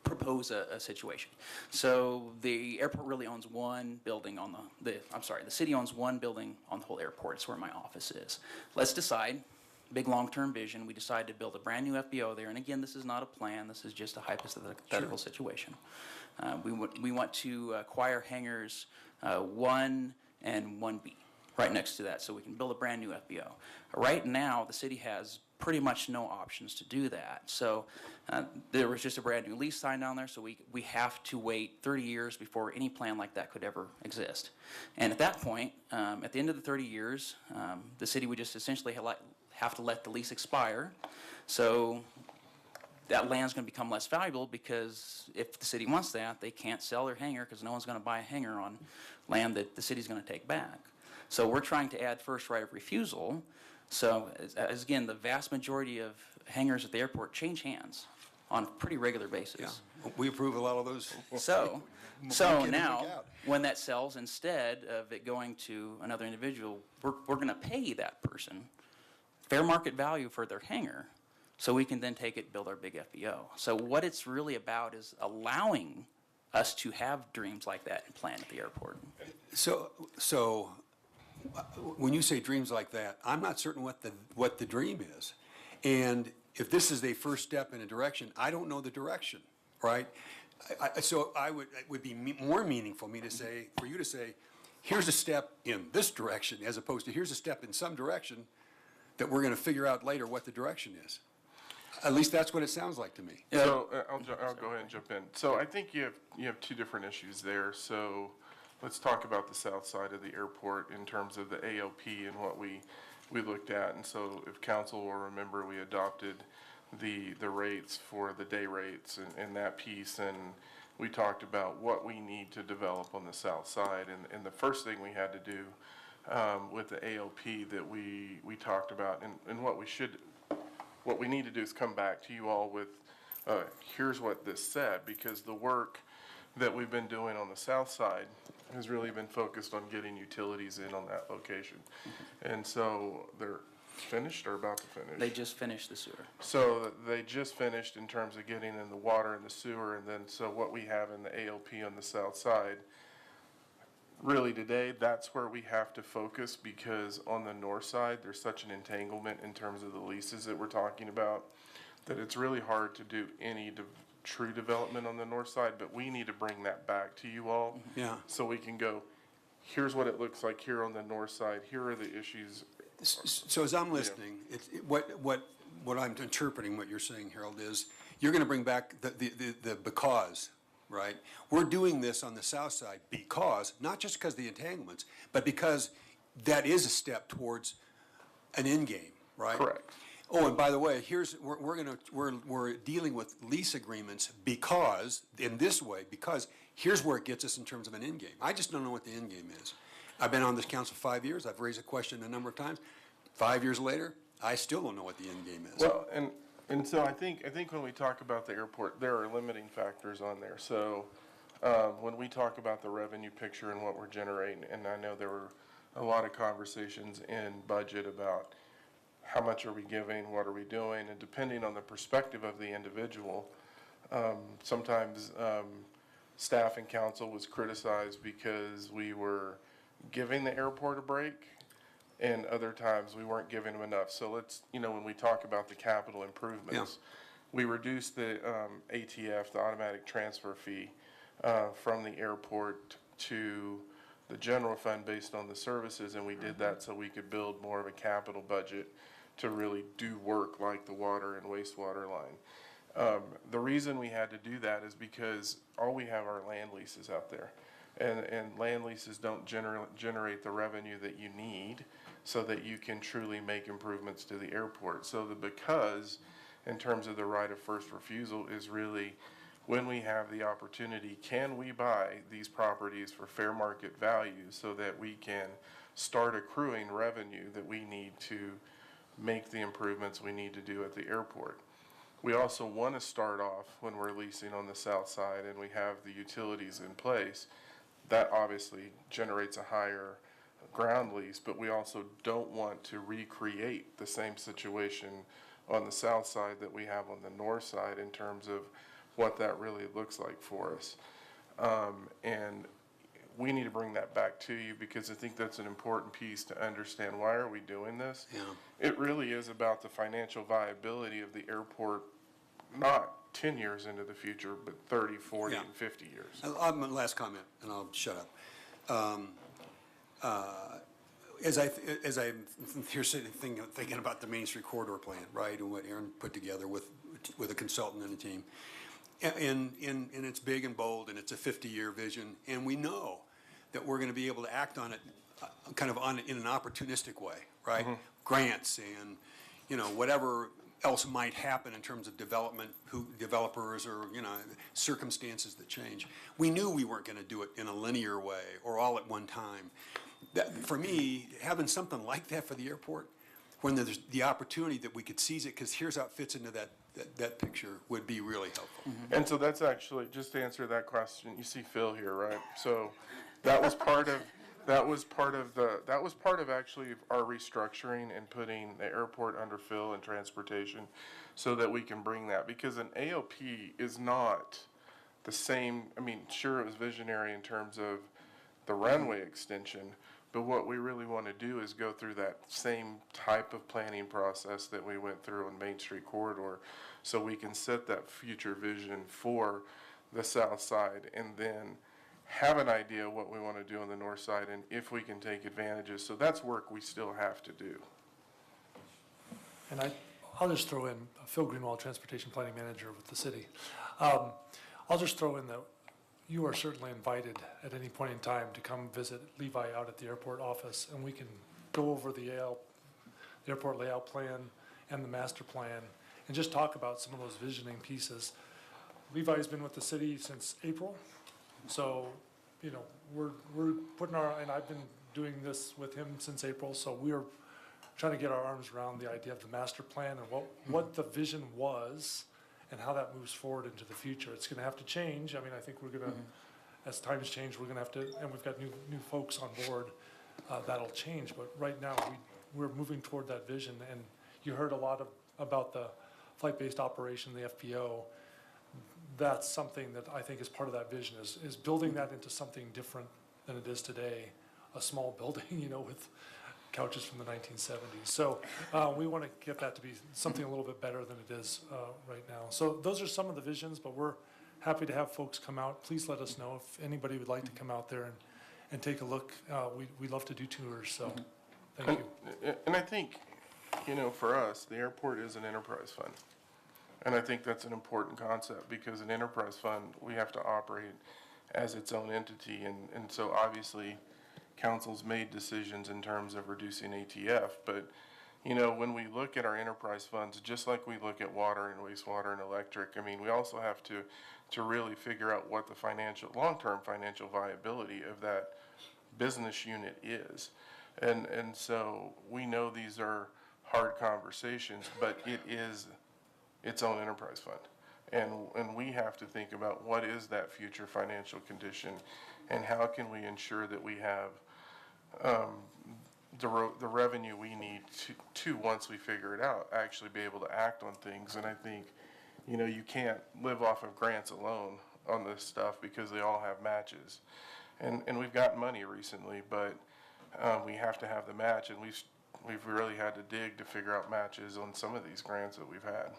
propose a situation. So the airport really owns one building on the city owns one building on the whole airport. It's where my office is. Let's decide, big long-term vision, we decide to build a brand new FBO there. And again, this is not a plan, this is just a hypothetical situation. We want to acquire hangars 1 and 1B right next to that so we can build a brand new FBO. Right now, the city has pretty much no options to do that. So there was just a brand new lease signed down there, so we have to wait 30 years before any plan like that could ever exist. And at that point, at the end of the 30 years, the city would just essentially have to let the lease expire. So that land's going to become less valuable because if the city wants that, they can't sell their hangar because no one's going to buy a hangar on land that the city's going to take back. So we're trying to add first right of refusal. So as again, the vast majority of hangars at the airport change hands on a pretty regular basis. Yeah. We approve a lot of those. So now, when that sells, instead of it going to another individual, we're going to pay that person fair market value for their hangar so we can then take it and build our big FBO. So what it's really about is allowing us to have dreams like that and plan at the airport. So when you say dreams like that, I'm not certain what the dream is. And if this is a first step in a direction, I don't know the direction, right? It would be more meaningful for you to say, here's a step in this direction, as opposed to here's a step in some direction that we're going to figure out later what the direction is. At least that's what it sounds like to me. So I'll go ahead and jump in. So I think you have two different issues there. So let's talk about the south side of the airport in terms of the ALP and what we looked at. And so if council will remember, we adopted the rates for the day rates and that piece. And we talked about what we need to develop on the south side. And the first thing we had to do with the ALP that we talked about and what we need to do is come back to you all with here's what this said, because the work that we've been doing on the south side has really been focused on getting utilities in on that location. And so they're finished or about to finish? They just finished the sewer. So they just finished in terms of getting in the water and the sewer, and then so what we have in the ALP on the south side, really today, that's where we have to focus, because on the north side, there's such an entanglement in terms of the leases that we're talking about, that it's really hard to do any true development on the north side, but we need to bring that back to you all. Yeah. So we can go, here's what it looks like here on the north side, here are the issues. So as I'm listening, what I'm interpreting what you're saying, Harold, is you're going to bring back the because, right? We're doing this on the south side because, not just because of the entanglements, but because that is a step towards an end game, right? Correct. Oh, and by the way, we're dealing with lease agreements because, in this way, because here's where it gets us in terms of an end game. I just don't know what the end game is. I've been on this council 5 years. I've raised a question a number of times. 5 years later, I still don't know what the end game is. Well, and so I think when we talk about the airport, there are limiting factors on there. So when we talk about the revenue picture and what we're generating, and I know there were a lot of conversations in budget about how much are we giving, what are we doing, and depending on the perspective of the individual, sometimes staff and council was criticized because we were giving the airport a break, and other times we weren't giving them enough. So let's, when we talk about the capital improvements, we reduced the ATF, the automatic transfer fee, from the airport to the general fund based on the services, and we did that so we could build more of a capital budget to really do work like the water and wastewater line. The reason we had to do that is because all we have are land leases out there. And land leases don't generate the revenue that you need so that you can truly make improvements to the airport. So the because, in terms of the right of first refusal, is really when we have the opportunity, can we buy these properties for fair market value so that we can start accruing revenue that we need to make the improvements we need to do at the airport. We also want to start off when we're leasing on the south side and we have the utilities in place. That obviously generates a higher ground lease, but we also don't want to recreate the same situation on the south side that we have on the north side in terms of what that really looks like for us. And we need to bring that back to you because I think that's an important piece to understand. Why are we doing this? Yeah. It really is about the financial viability of the airport, not 10 years into the future, but 30, 40, Yeah. and 50 years. My last comment, and I'll shut up. As I'm here sitting thinking about the Main Street Corridor Plan, right, and what Aaron put together with a consultant and a team, and it's big and bold, and it's a 50-year vision, and we know that we're going to be able to act on it in an opportunistic way, right? Mm-hmm. Grants and, whatever else might happen in terms of developers or, circumstances that change. We knew we weren't going to do it in a linear way or all at one time. For me, having something like that for the airport, when there's the opportunity that we could seize it, because here's how it fits into that picture, would be really helpful. And so that's actually, just to answer that question, you see Phil here, right? So that was part of actually our restructuring and putting the airport under Phil and transportation so that we can bring that, because an AOP is not the same. I mean, sure, it was visionary in terms of the runway extension, but what we really want to do is go through that same type of planning process that we went through on Main Street Corridor so we can set that future vision for the south side and then have an idea of what we want to do on the north side and if we can take advantages. So that's work we still have to do. And I'll just throw in Phil Greenwald, Transportation Planning Manager with the city. I'll just throw in that you are certainly invited at any point in time to come visit Levi out at the airport office, and we can go over the airport layout plan and the master plan and just talk about some of those visioning pieces. Levi's been with the city since April, so, we're putting and I've been doing this with him since April, so we're trying to get our arms around the idea of the master plan and what the vision was and how that moves forward into the future. It's gonna have to change. I mean, I think we're gonna, as times change, we're gonna have to, and we've got new folks on board, that'll change. But right now, we're moving toward that vision. And you heard a lot about the flight-based operation, the FBO. That's something that I think is part of that vision, is building that into something different than it is today. A small building, with couches from the 1970s. So we want to get that to be something a little bit better than it is right now. So those are some of the visions, but we're happy to have folks come out. Please let us know if anybody would like to come out there and take a look. We love to do tours, so thank you. And I think, for us, the airport is an enterprise fund. And I think that's an important concept because an enterprise fund, we have to operate as its own entity. And so obviously, council's made decisions in terms of reducing ATF, but when we look at our enterprise funds, just like we look at water and wastewater and electric, I mean, we also have to really figure out what the long-term financial viability of that business unit is. And so we know these are hard conversations, but it is its own enterprise fund. And we have to think about what is that future financial condition and how can we ensure that we have the revenue we need to once we figure it out, actually be able to act on things. And I think, you can't live off of grants alone on this stuff because they all have matches. And we've gotten money recently, but we have to have the match, and we've really had to dig to figure out matches on some of these grants that we've had.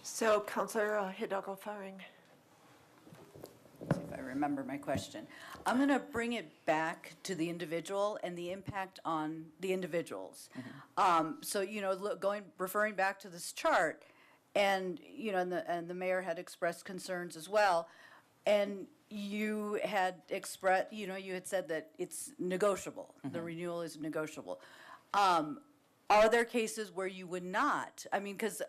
So, Councilor Hidalgo-Faring. See if I remember my question. I'm going to bring it back to the individual and the impact on the individuals. So, referring back to this chart, and, and the mayor had expressed concerns as well. And you had expressed, you had said that it's negotiable, the renewal is negotiable. Are there cases where you would not? I mean, because,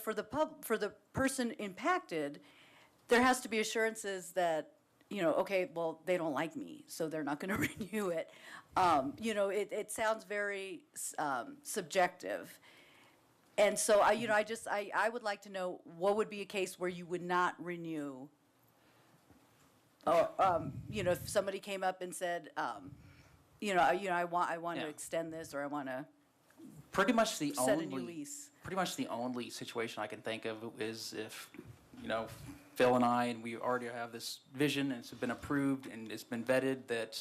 for the person impacted, there has to be assurances that, okay, well, they don't like me, so they're not going to renew it. It sounds very subjective. And so I would like to know what would be a case where you would not renew. Or, if somebody came up and said, I want to extend this, or I want to Pretty much the set a new only, lease. pretty much the only situation I can think of is if, Phil and I, and we already have this vision, and it's been approved, and it's been vetted, that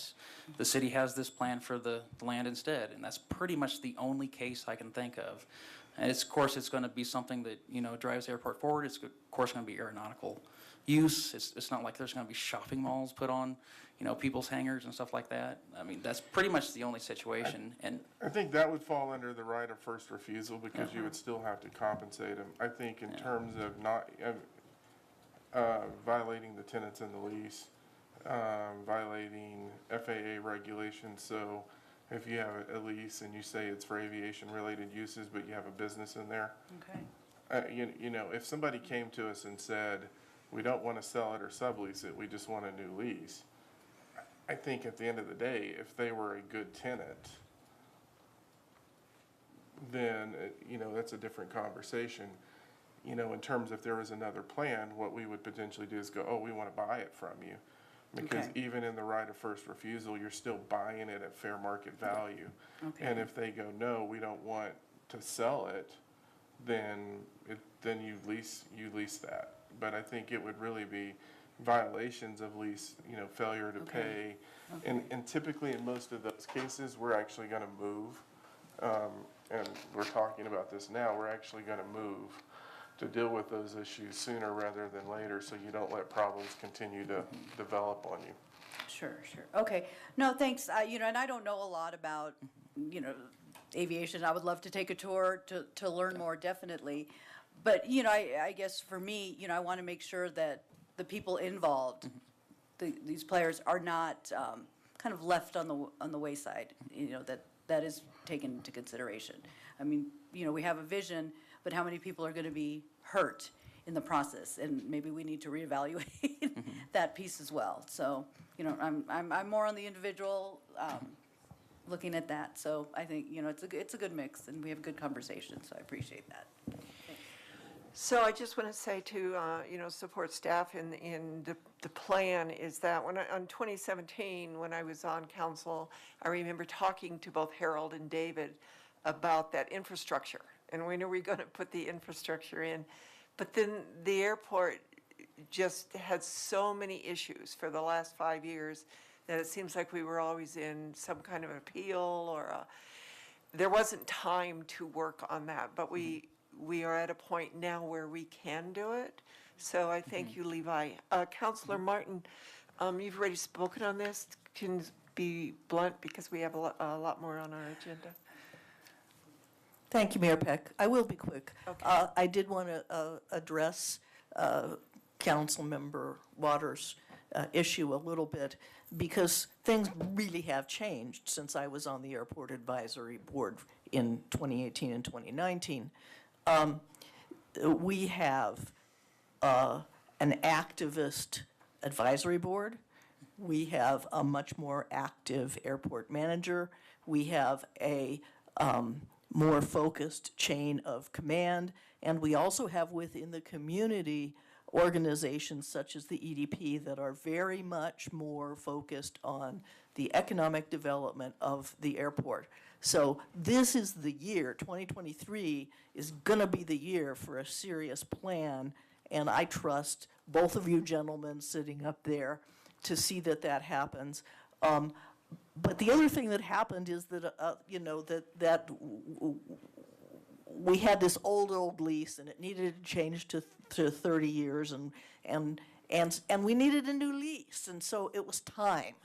the city has this plan for the land instead. And that's pretty much the only case I can think of. And of course, it's going to be something that, drives the airport forward. It's, of course, going to be aeronautical use. It's not like there's going to be shopping malls put on, people's hangars and stuff like that. I mean, that's pretty much the only situation. And I think that would fall under the right of first refusal because you would still have to compensate them. I think in terms of not violating the tenants in the lease, violating FAA regulations. So if you have a lease and you say it's for aviation-related uses, but you have a business in there, Okay. if somebody came to us and said, we don't want to sell it or sublease it, we just want a new lease, I think at the end of the day, if they were a good tenant, then, that's a different conversation. In terms if there was another plan, what we would potentially do is go, oh, we want to buy it from you. Because Okay. even in the right of first refusal, you're still buying it at fair market value. Okay. And if they go, no, we don't want to sell it, then you lease that. But I think it would really be violations of lease, failure to pay. And typically in most of those cases, we're actually going to move. And we're talking about this now, we're actually going to move to deal with those issues sooner rather than later, so you don't let problems continue to develop on you. Sure. Okay. No, thanks. And I don't know a lot about, aviation. I would love to take a tour to learn more, definitely. But, I guess for me, I want to make sure that the people involved, these players, are not kind of left on the wayside, that is taken into consideration. I mean, we have a vision, but how many people are going to be hurt in the process? And maybe we need to reevaluate that piece as well. So, I'm more on the individual, looking at that. So I think, it's a good mix, and we have a good conversation, so I appreciate that. So I just want to say to, support staff in the plan is that on 2017, when I was on council, I remember talking to both Harold and David about that infrastructure. And when are we going to put the infrastructure in? But then the airport just had so many issues for the last 5 years that it seems like we were always in some kind of appeal there wasn't time to work on that. But we are at a point now where we can do it. So I thank you, Levi. Councilor Martin, you've already spoken on this. Can be blunt because we have a lot more on our agenda. Thank you, Mayor Peck. I will be quick. Okay. I did want to address Councilmember Waters' issue a little bit because things really have changed since I was on the Airport Advisory Board in 2018 and 2019. We have an activist advisory board. We have a much more active airport manager. We have a more focused chain of command. And we also have within the community organizations such as the EDP that are very much more focused on the economic development of the airport. So this is the year, 2023 is going to be the year for a serious plan, and I trust both of you gentlemen sitting up there to see that that happens. But the other thing that happened is that, that we had this old lease, and it needed to change to 30 years, and we needed a new lease, and so it was time.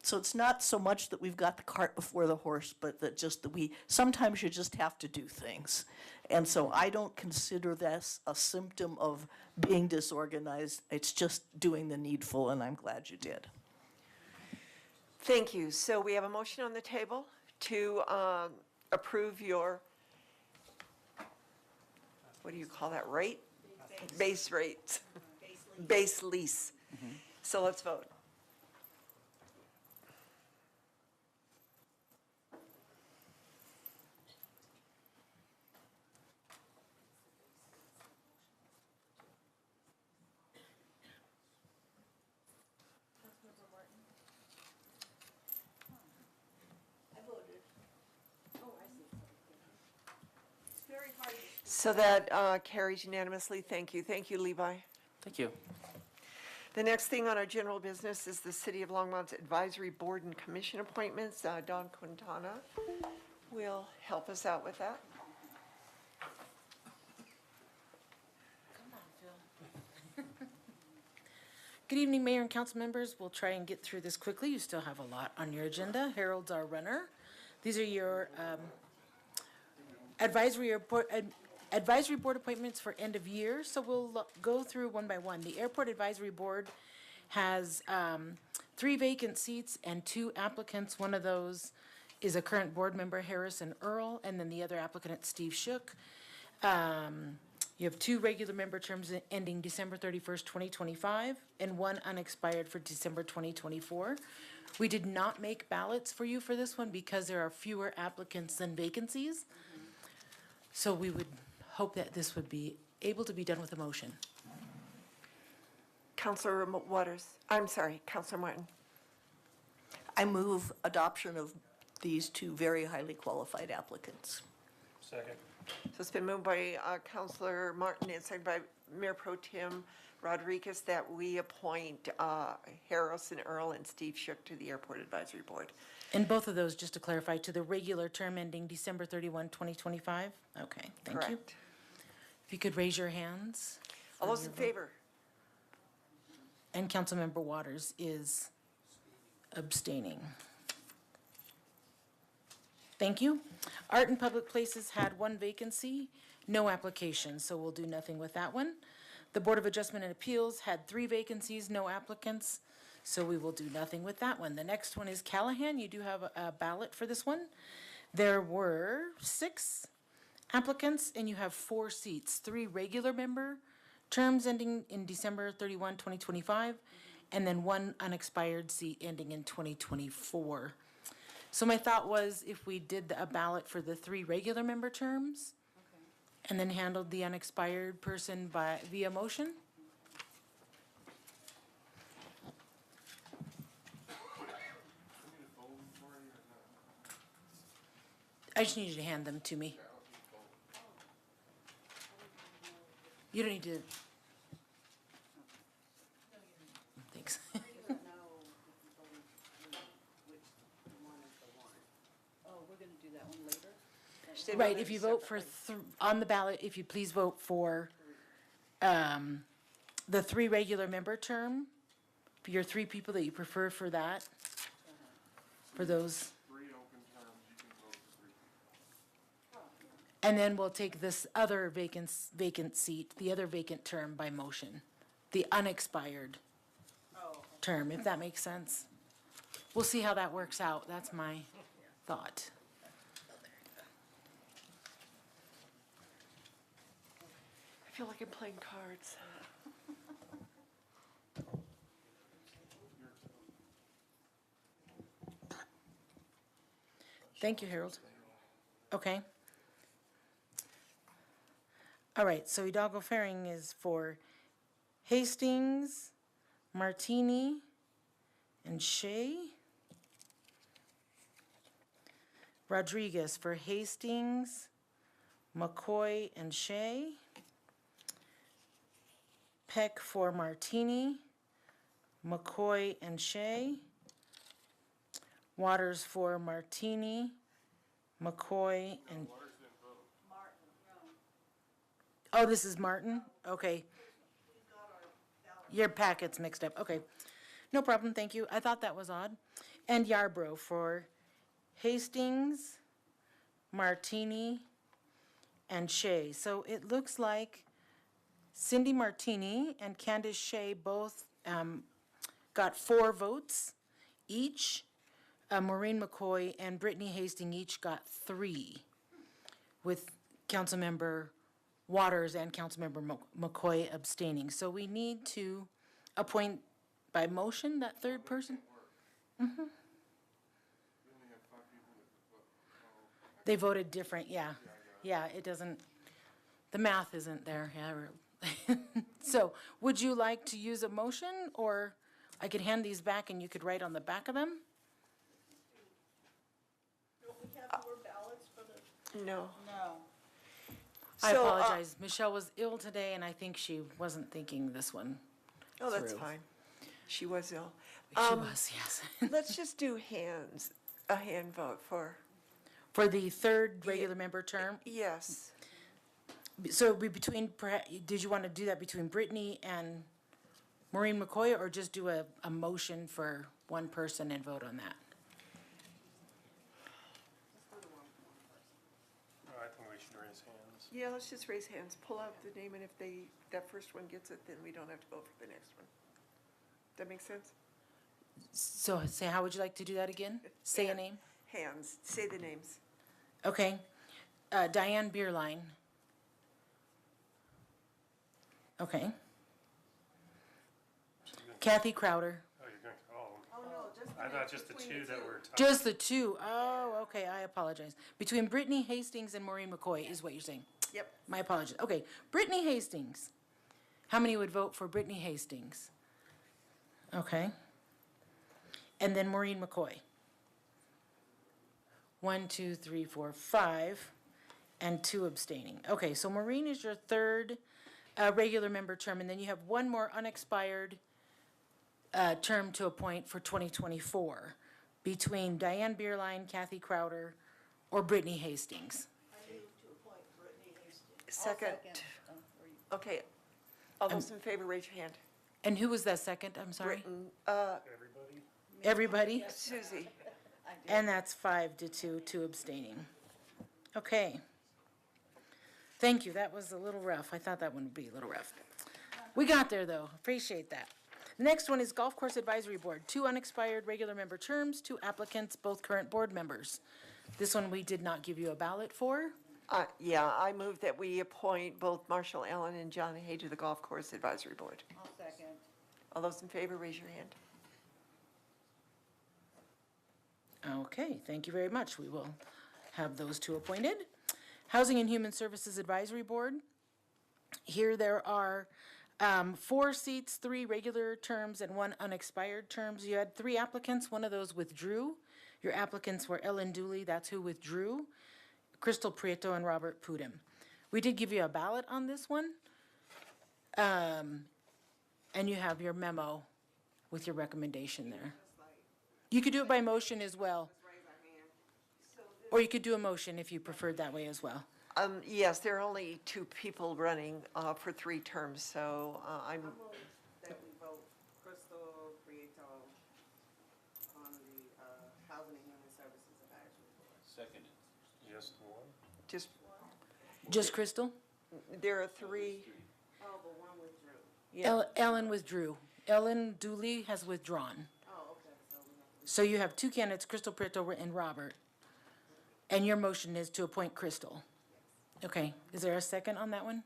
So it's not so much that we've got the cart before the horse, but that we, sometimes you just have to do things. And so I don't consider this a symptom of being disorganized. It's just doing the needful, and I'm glad you did. Thank you. So we have a motion on the table to approve your, what do you call that, rate? Base rates. Base lease. So let's vote. So that carries unanimously. Thank you. Thank you, Levi. Thank you. The next thing on our general business is the City of Longmont's Advisory Board and Commission appointments. Don Quintana will help us out with that. Good evening, Mayor and council members. We'll try and get through this quickly. You still have a lot on your agenda. Harold's our runner. These are your advisory board appointments for end of year. So we'll go through one by one. The Airport Advisory Board has 3 vacant seats and 2 applicants. One of those is a current board member, Harrison Earl, and then the other applicant, Steve Shook. You have 2 regular member terms ending December 31st, 2025, and 1 unexpired for December 2024. We did not make ballots for you for this one because there are fewer applicants than vacancies. So we would hope that this would be able to be done with a motion. Councilor Waters, I'm sorry, Councilor Martin. I move adoption of these 2 very highly qualified applicants. Second. So it's been moved by Councilor Martin and seconded by Mayor Pro Tem Rodriguez that we appoint Harrison Earl and Steve Shook to the Airport Advisory Board. And both of those, just to clarify, to the regular term ending December 31, 2025? Okay, thank you. Correct. If you could raise your hands. All those in favor? And Councilmember Waters is abstaining. Thank you. Art and Public Places had 1 vacancy, no application, so we'll do nothing with that one. The Board of Adjustment and Appeals had 3 vacancies, no applicants, so we will do nothing with that one. The next one is Callahan. You do have a ballot for this one. There were 6 applicants, and you have 4 seats, 3 regular member terms ending in December 31, 2025, and then 1 unexpired seat ending in 2024. So my thought was if we did a ballot for the 3 regular member terms and then handled the unexpired person via motion. I just need you to hand them to me. You don't need to. Thanks. Right, if you vote for, on the ballot, if you please vote for the 3 regular member term, for your 3 people that you prefer for that, for those. 3 open terms, you can vote for 3. And then we'll take this other vacant seat, the other vacant term by motion, the unexpired term, if that makes sense. We'll see how that works out. That's my thought. I feel like I'm playing cards. Thank you, Harold. Okay. All right, so Hidalgo Faring is for Hastings, Martini, and Shea. Rodriguez for Hastings, McCoy, and Shea. Peck for Martini, McCoy, and Shea. Waters for Martini, McCoy, and... Oh, this is Martin? Okay. Your packet's mixed up. Okay. No problem, thank you. I thought that was odd. and Yarbrough for Hastings, Martini, and Shea. So it looks like Cindy Martini and Candace Shea both got 4 votes each. Maureen McCoy and Brittany Hastings each got 3, with Councilmember Waters and Councilmember McCoy abstaining. So we need to appoint by motion that third person? Mhm. They voted different, yeah. Yeah, it doesn't, the math isn't there, yeah. So, would you like to use a motion, or I could hand these back and you could write on the back of them? No. No. I So, apologize. Michelle was ill today, and I think she wasn't thinking this one. Oh, that's through. fine. She was ill. She was, yes. Let's just do a hand vote for, For the third regular member term? yes. So it'd be between, did you want to do that between Brittany and Maureen McCoy, or just do a motion for one person and vote on that? I think we should raise hands. Yeah, let's just raise hands, pull out the name, and if that first one gets it, then we don't have to vote for the next one. That make sense? So say, how would you like to do that again? Say a name? Hands, say the names. Okay. Diane Bierlein. Okay. Kathy Crowder. Oh, you're going, I thought just the two that were. Just the 2. Oh, okay, I apologize. Between Brittany Hastings and Maureen McCoy is what you're saying? Yep. My apologies. Okay, Brittany Hastings. How many would vote for Brittany Hastings? Okay. And then Maureen McCoy. 1, 2, 3, 4, 5, and 2 abstaining. Okay, so Maureen is your third regular member term, and then you have one more unexpired term to appoint for 2024 between Diane Bierlein, Kathy Crowder, or Brittany Hastings. I move to appoint Brittany Hastings. Second. Okay, all those in favor, raise your hand. And who was that second? I'm sorry? Britton, Everybody? Everybody? Susie. And that's 5 to 2, 2 abstaining. Okay. Thank you, that was a little rough. I thought that one would be a little rough. We got there, though. Appreciate that. The next one is Golf Course Advisory Board. 2 unexpired regular member terms, 2 applicants, both current board members. This one we did not give you a ballot for. Yeah, I move that we appoint both Marshall Allen and John Hay to the Golf Course Advisory Board. I'll second. All those in favor, raise your hand. Okay, thank you very much. We will have those 2 appointed. Housing and Human Services Advisory Board. Here there are 4 seats, 3 regular terms, and 1 unexpired terms. You had 3 applicants. One of those withdrew. Your applicants were Ellen Dooley, that's who withdrew, Crystal Prieto, and Robert Pudem. We did give you a ballot on this one. And you have your memo with your recommendation there. You could do it by motion as well. Or you could do a motion if you preferred that way as well. Yes, there are only 2 people running for 3 terms, so I'm, That we vote Crystal Prieto on the Housing and Human Services Advisory Board. Second. Just one? Just Crystal? There are 3. Oh, but one withdrew. Yeah. Ellen withdrew. Ellen Dooley has withdrawn. Oh, okay, so we have to. So you have 2 candidates, Crystal Prieto and Robert. And your motion is to appoint Crystal. Okay, is there a second on that one?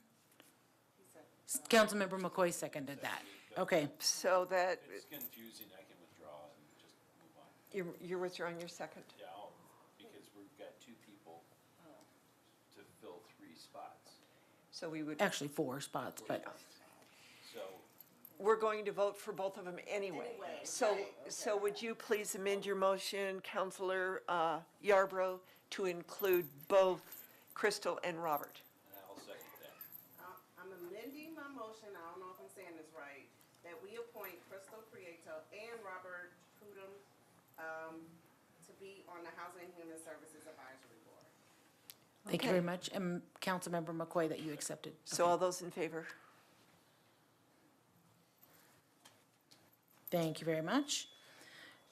Councilmember McCoy seconded that. Okay, So that, It's confusing, I can withdraw and just move on. you're withdrawing your second? Yeah, because we've got 2 people to fill 3 spots. So we would, actually 4 spots, but So we're going to vote for both of them anyway. So would you please amend your motion, Counselor Yarbrough, to include both Crystal and Robert? I'll second that. I'm amending my motion, I don't know if I'm saying this right, that we appoint Crystal Prieto and Robert Pudem to be on the Housing and Human Services Advisory Board. thank you very much. And Councilmember McCoy that you accepted. So all those in favor? Thank you very much.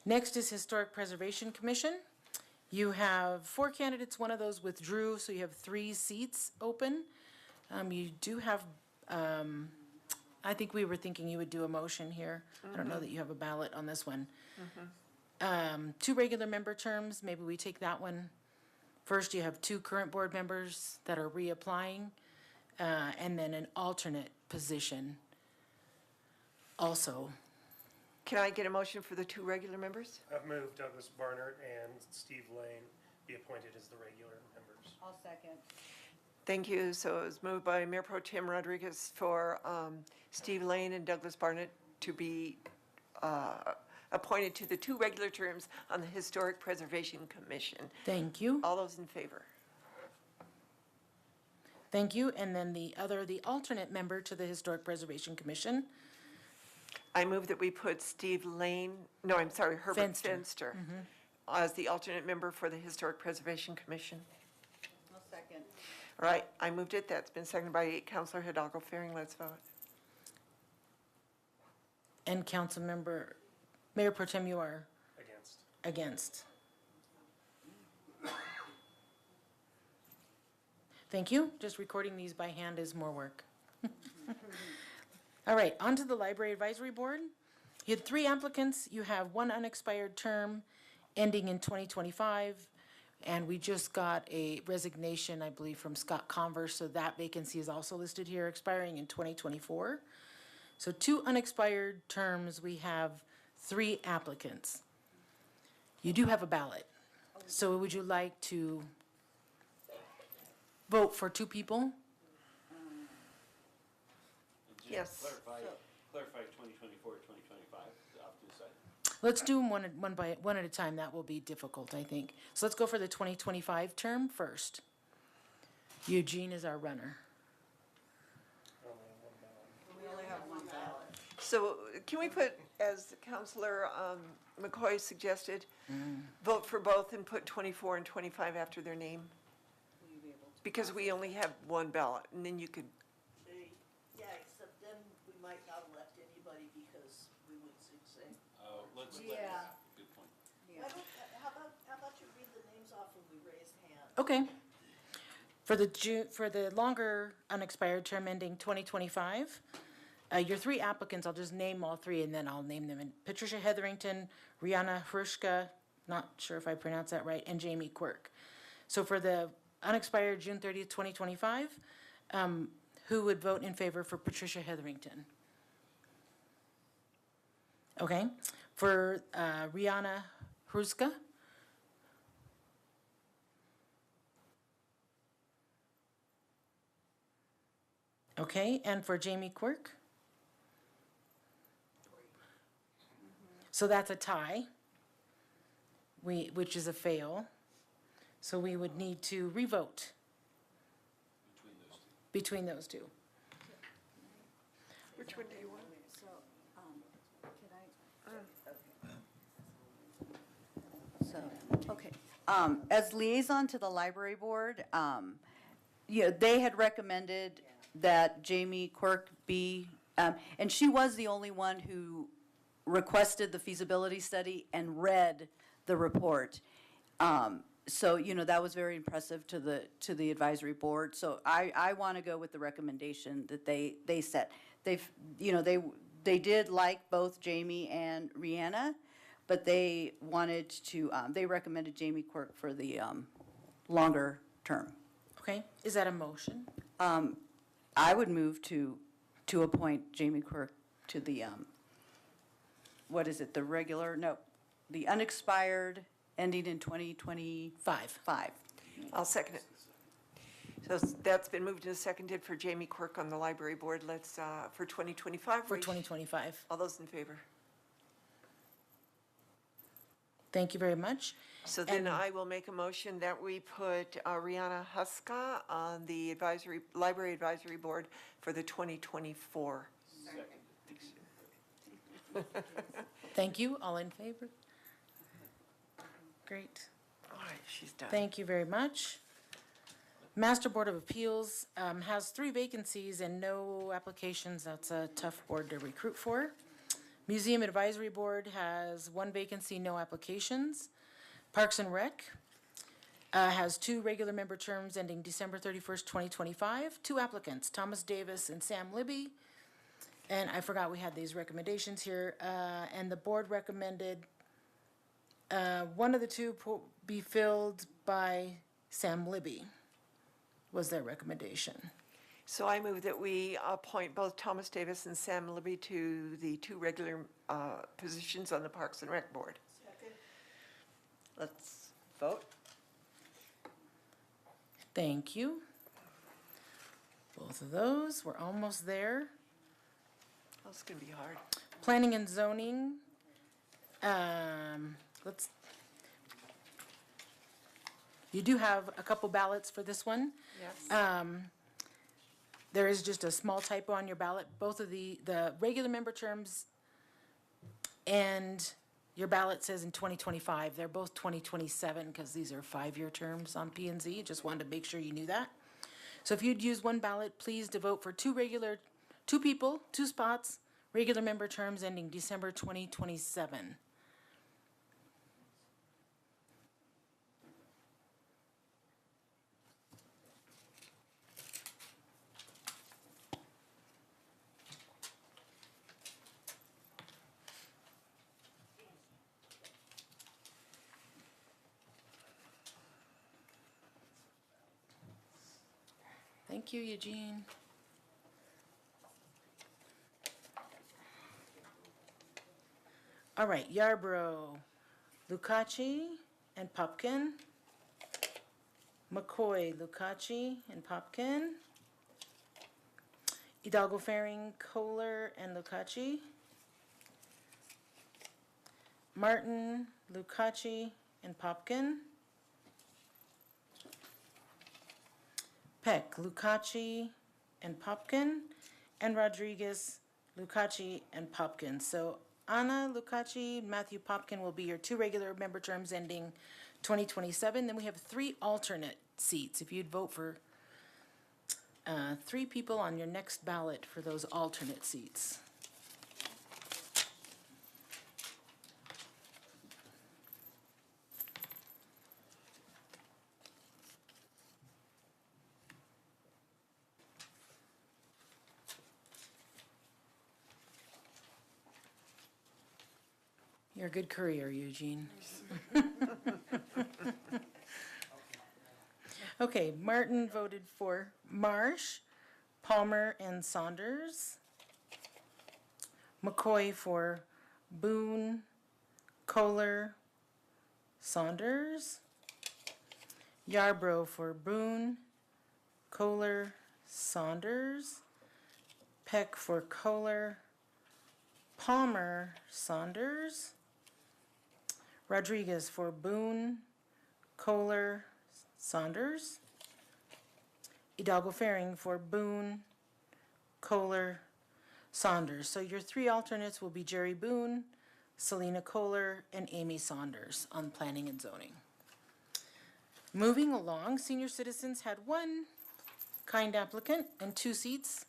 Next is Historic Preservation Commission. You have 4 candidates, one of those withdrew, so you have 3 seats open. You do have, I think we were thinking you would do a motion here. I don't know that you have a ballot on this one. 2 regular member terms, maybe we take that one. First, you have 2 current board members that are reapplying, and then an alternate position also. Can I get a motion for the 2 regular members? I've moved Douglas Barnard and Steve Lane be appointed as the regular members. I'll second. Thank you. So it was moved by Mayor Pro Tem Rodriguez for Steve Lane and Douglas Barnett to be appointed to the 2 regular terms on the Historic Preservation Commission. Thank you. All those in favor? Thank you. And then the alternate member to the Historic Preservation Commission. I move that we put Steve Lane, Herbert Fenster as the alternate member for the Historic Preservation Commission. I'll second. All right, I moved it. That's been seconded by Councilor Hidalgo Faring. Let's vote. And Councilmember, Mayor Pro Tem, you are Against. against. Thank you. Just recording these by hand is more work. All right, on to the Library Advisory Board. You had 3 applicants. You have 1 unexpired term ending in 2025. And we just got a resignation, I believe, from Scott Converse, so that vacancy is also listed here, expiring in 2024. So 2 unexpired terms, we have 3 applicants. You do have a ballot. So would you like to vote for 2 people? Yes. Clarify 2024, 2025, off to the side. Let's do them one at a time. That will be difficult, I think. So let's go for the 2025 term first. Eugene is our runner. We only have one ballot. So can we put, as Councilor McCoy suggested, vote for both and put 24 and 25 after their name? Because we only have 1 ballot, and then you could, Yeah, except then we might not elect anybody because we would succeed. Yeah. Good point. Why don't, how about you read the names off and we raise hands? Okay. For the longer unexpired term ending 2025, your 3 applicants, I'll just name all 3 and then I'll name them. Patricia Hetherington, Rihanna Hrushka, not sure if I pronounced that right, and Jamie Quirk. So for the unexpired June 30th, 2025, who would vote in favor for Patricia Hetherington? Okay. For Rihanna Hruska? Okay, and for Jamie Quirk? So that's a tie, which is a fail. So we would need to revote between those two. which one do you want? So, can I? So, okay. As liaison to the library board, they had recommended that Jamie Quirk be, and she was the only one who requested the feasibility study and read the report. So, that was very impressive to the advisory board. So I want to go with the recommendation that they set. They did like both Jamie and Rihanna, but they wanted to, they recommended Jamie Quirk for the longer term. Okay, is that a motion? I would move to appoint Jamie Quirk to the, what is it, the unexpired, ending in 2025. I'll second it. So that's been moved and seconded for Jamie Quirk on the library board. Let's, for 2025. For 2025. All those in favor? Thank you very much. So then And- I will make a motion that we put Rihanna Huska on the library advisory board for the 2024. Thank you, all in favor? Great. All right, she's done. Thank you very much. Master Board of Appeals has 3 vacancies and no applications. That's a tough board to recruit for. Museum Advisory Board has one vacancy, no applications. Parks and Rec has two regular member terms ending December 31st, 2025. Two applicants, Thomas Davis and Sam Libby. And I forgot we had these recommendations here. And the board recommended one of the two be filled by Sam Libby, was their recommendation. So I move that we appoint both Thomas Davis and Sam Libby to the two regular positions on the Parks and Rec Board. Second. Let's vote. Thank you. Both of those, we're almost there. That's going to be hard. Planning and zoning, you do have a couple ballots for this one. Yes. There is just a small typo on your ballot. Both of the regular member terms and your ballot says in 2025. They're both 2027 because these are 5-year terms on P and Z. Just wanted to make sure you knew that. So if you'd use one ballot, please to vote for two people, 2 spots, regular member terms ending December 2027. Thank you, Eugene. All right, Yarborough, Lucaci and Popkin. McCoy, Lucaci and Popkin. Hidalgo Faring, Kohler and Lucaci. Martin, Lucaci and Popkin. Peck, Lucaci and Popkin. And Rodriguez, Lucaci and Popkin. So Anna Lucaci, Matthew Popkin will be your 2 regular member terms ending 2027. Then we have 3 alternate seats. If you'd vote for 3 people on your next ballot for those alternate seats. You're a good courier, Eugene. Okay, Martin voted for Marsh, Palmer, and Saunders. McCoy for Boone, Kohler, Saunders. Yarbrough for Boone, Kohler, Saunders. Peck for Kohler, Palmer, Saunders. Rodriguez for Boone, Kohler, Saunders. Hidalgo Faring for Boone, Kohler, Saunders. So your 3 alternates will be Jerry Boone, Selena Kohler, and Amy Saunders on planning and zoning. Moving along, senior citizens had 1 kind applicant and 2 seats.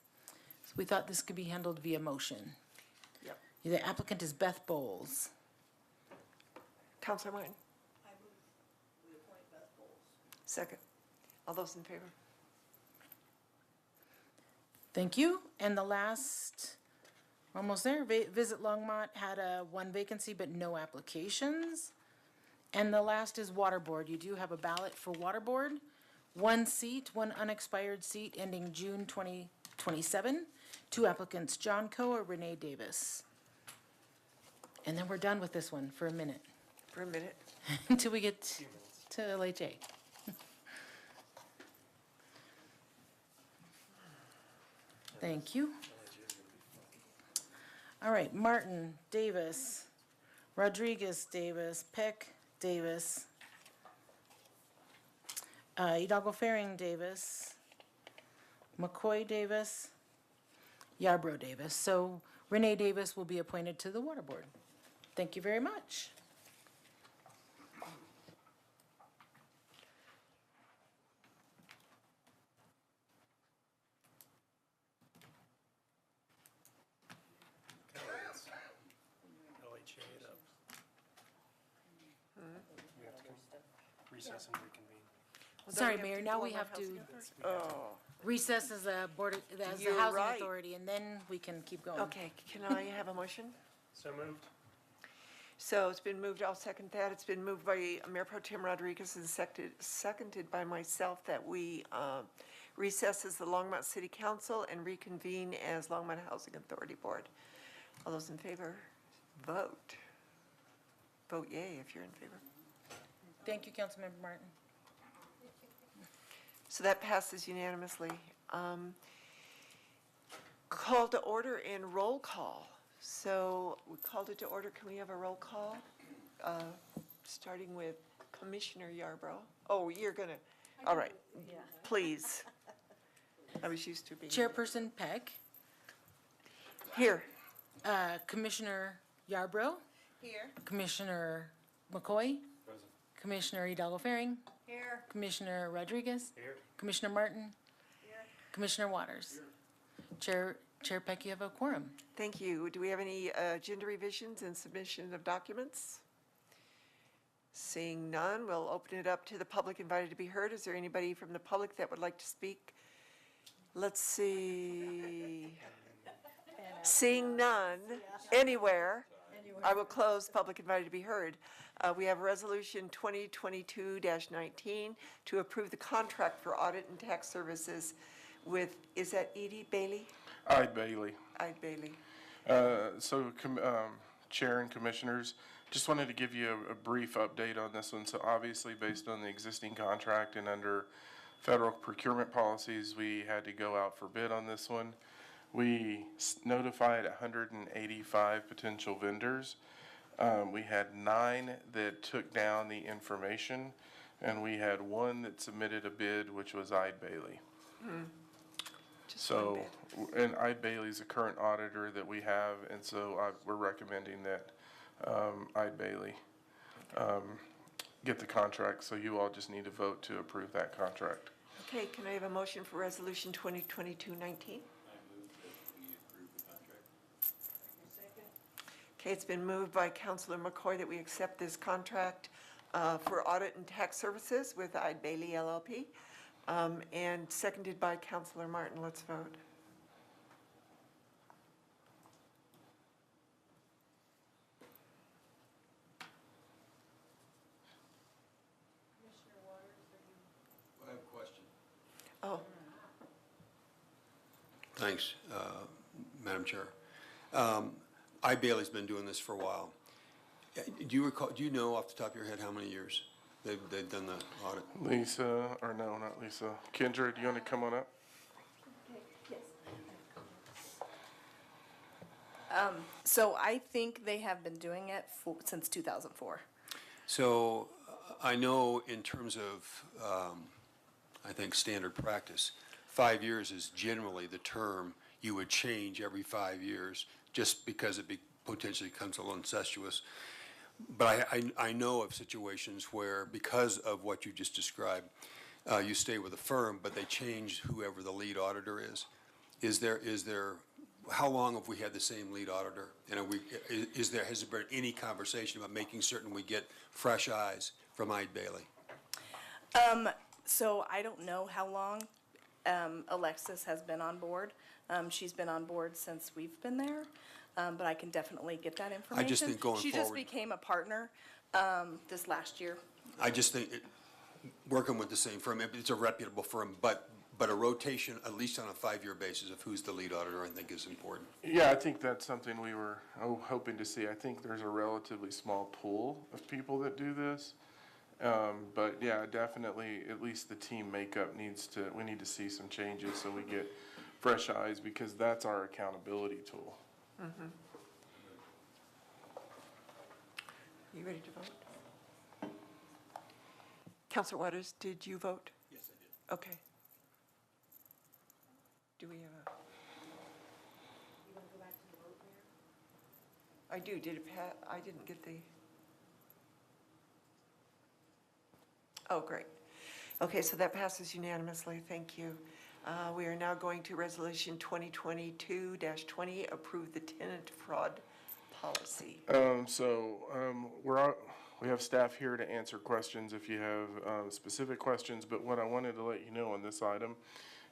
So we thought this could be handled via motion. Yep. The applicant is Beth Bowles. Counselor Martin? I move we appoint Beth Bowles. Second. All those in favor? Thank you. And the last, almost there, Visit Longmont had 1 vacancy but no applications. And the last is Water Board. You do have a ballot for Water Board. 1 seat, 1 unexpired seat ending June 2027. 2 applicants, John Coe or Renee Davis. And then we're done with this one for a minute. For a minute. Until we get to LHA. Thank you. All right, Martin, Davis, Rodriguez, Davis, Peck, Davis, Hidalgo Faring, Davis, McCoy, Davis, Yarbrough, Davis. So Renee Davis will be appointed to the Water Board. Thank you very much. recess and reconvene. Sorry, Mayor, now we have to Oh, recess as a board, as the You're housing right. authority, and then we can keep going. okay, can I have a motion? So moved. So it's been moved, I'll second that. It's been moved by Mayor Pro Tem Rodriguez and seconded by myself that we recess as the Longmont City Council and reconvene as Longmont Housing Authority Board. All those in favor, vote. Vote yay if you're in favor. Thank you, Councilmember Martin. So that passes unanimously. Call to order and roll call. So we called it to order. Can we have a roll call? Starting with Commissioner Yarbrough. Oh, you're gonna, all right, please. I was used to being. Chairperson Peck, Here. Commissioner Yarbrough, Here. Commissioner McCoy, Commissioner Hidalgo Faring, Here. Commissioner Rodriguez, Here. Commissioner Martin, Commissioner Waters. Chair Peck, you have a quorum. Thank you. Do we have any agenda revisions and submission of documents? Seeing none, we'll open it up to the public invited to be heard. Is there anybody from the public that would like to speak? Let's see. Seeing none anywhere, I will close public invited to be heard. We have Resolution 2022-19 to approve the contract for audit and tax services with, is that Edie Bailey? Ide Bailey. Ide Bailey. Chair and Commissioners, just wanted to give you a brief update on this one. So obviously, based on the existing contract and under federal procurement policies, we had to go out for bid on this one. We notified 185 potential vendors. We had 9 that took down the information, and we had 1 that submitted a bid, which was Ide Bailey. So, and Ide Bailey's a current auditor that we have, and so we're recommending that Ide Bailey get the contract, so you all just need to vote to approve that contract. Okay, can I have a motion for Resolution 2022-19? Okay, it's been moved by Councilor McCoy that we accept this contract for audit and tax services with Ide Bailey LLP, and seconded by Councilor Martin. Let's vote. I have a question. Oh, Thanks, Madam Chair. I Bailey's been doing this for a while. Do you recall, do you know off the top of your head how many years they've done the audit? Lisa, or no, not Lisa. Kendra, do you want to come on up? So I think they have been doing it since 2004. So I know in terms of, I think, standard practice, 5 years is generally the term you would change every 5 years, just because it potentially becomes a little incestuous. But I know of situations where, because of what you just described, you stay with a firm, but they change whoever the lead auditor is. Is there, how long have we had the same lead auditor? And has there been any conversation about making certain we get fresh eyes from Ide Bailey? So I don't know how long Alexis has been on board. She's been on board since we've been there, but I can definitely get that information. I just think going She just forward- became a partner this last year. I just think working with the same firm, it's a reputable firm, but a rotation, at least on a 5-year basis, of who's the lead auditor, I think is important. Yeah, I think that's something we were hoping to see. I think there's a relatively small pool of people that do this. But yeah, definitely, at least the team makeup we need to see some changes so we get fresh eyes, because that's our accountability tool. mm-hmm. You ready to vote? Councilor Waters, did you vote? Yes, I did. Okay. Do we have a? You want to go back to the vote, Mayor? I do. Did it pass? I didn't get the. Oh, great. Okay, so that passes unanimously. Thank you. We are now going to Resolution 2022-20, approve the tenant fraud policy. We have staff here to answer questions if you have specific questions, but what I wanted to let you know on this item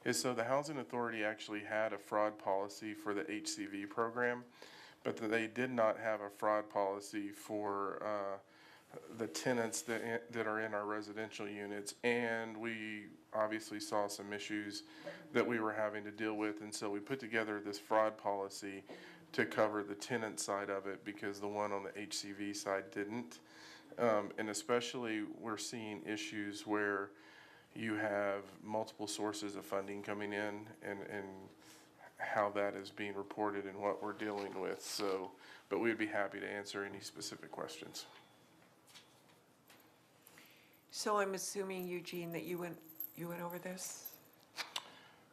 is so the Housing Authority actually had a fraud policy for the HCV program, but they did not have a fraud policy for the tenants that are in our residential units. And we obviously saw some issues that we were having to deal with, and so we put together this fraud policy to cover the tenant side of it because the one on the HCV side didn't. And especially we're seeing issues where you have multiple sources of funding coming in and how that is being reported and what we're dealing with. So, but we'd be happy to answer any specific questions. So I'm assuming, Eugene, that you went over this?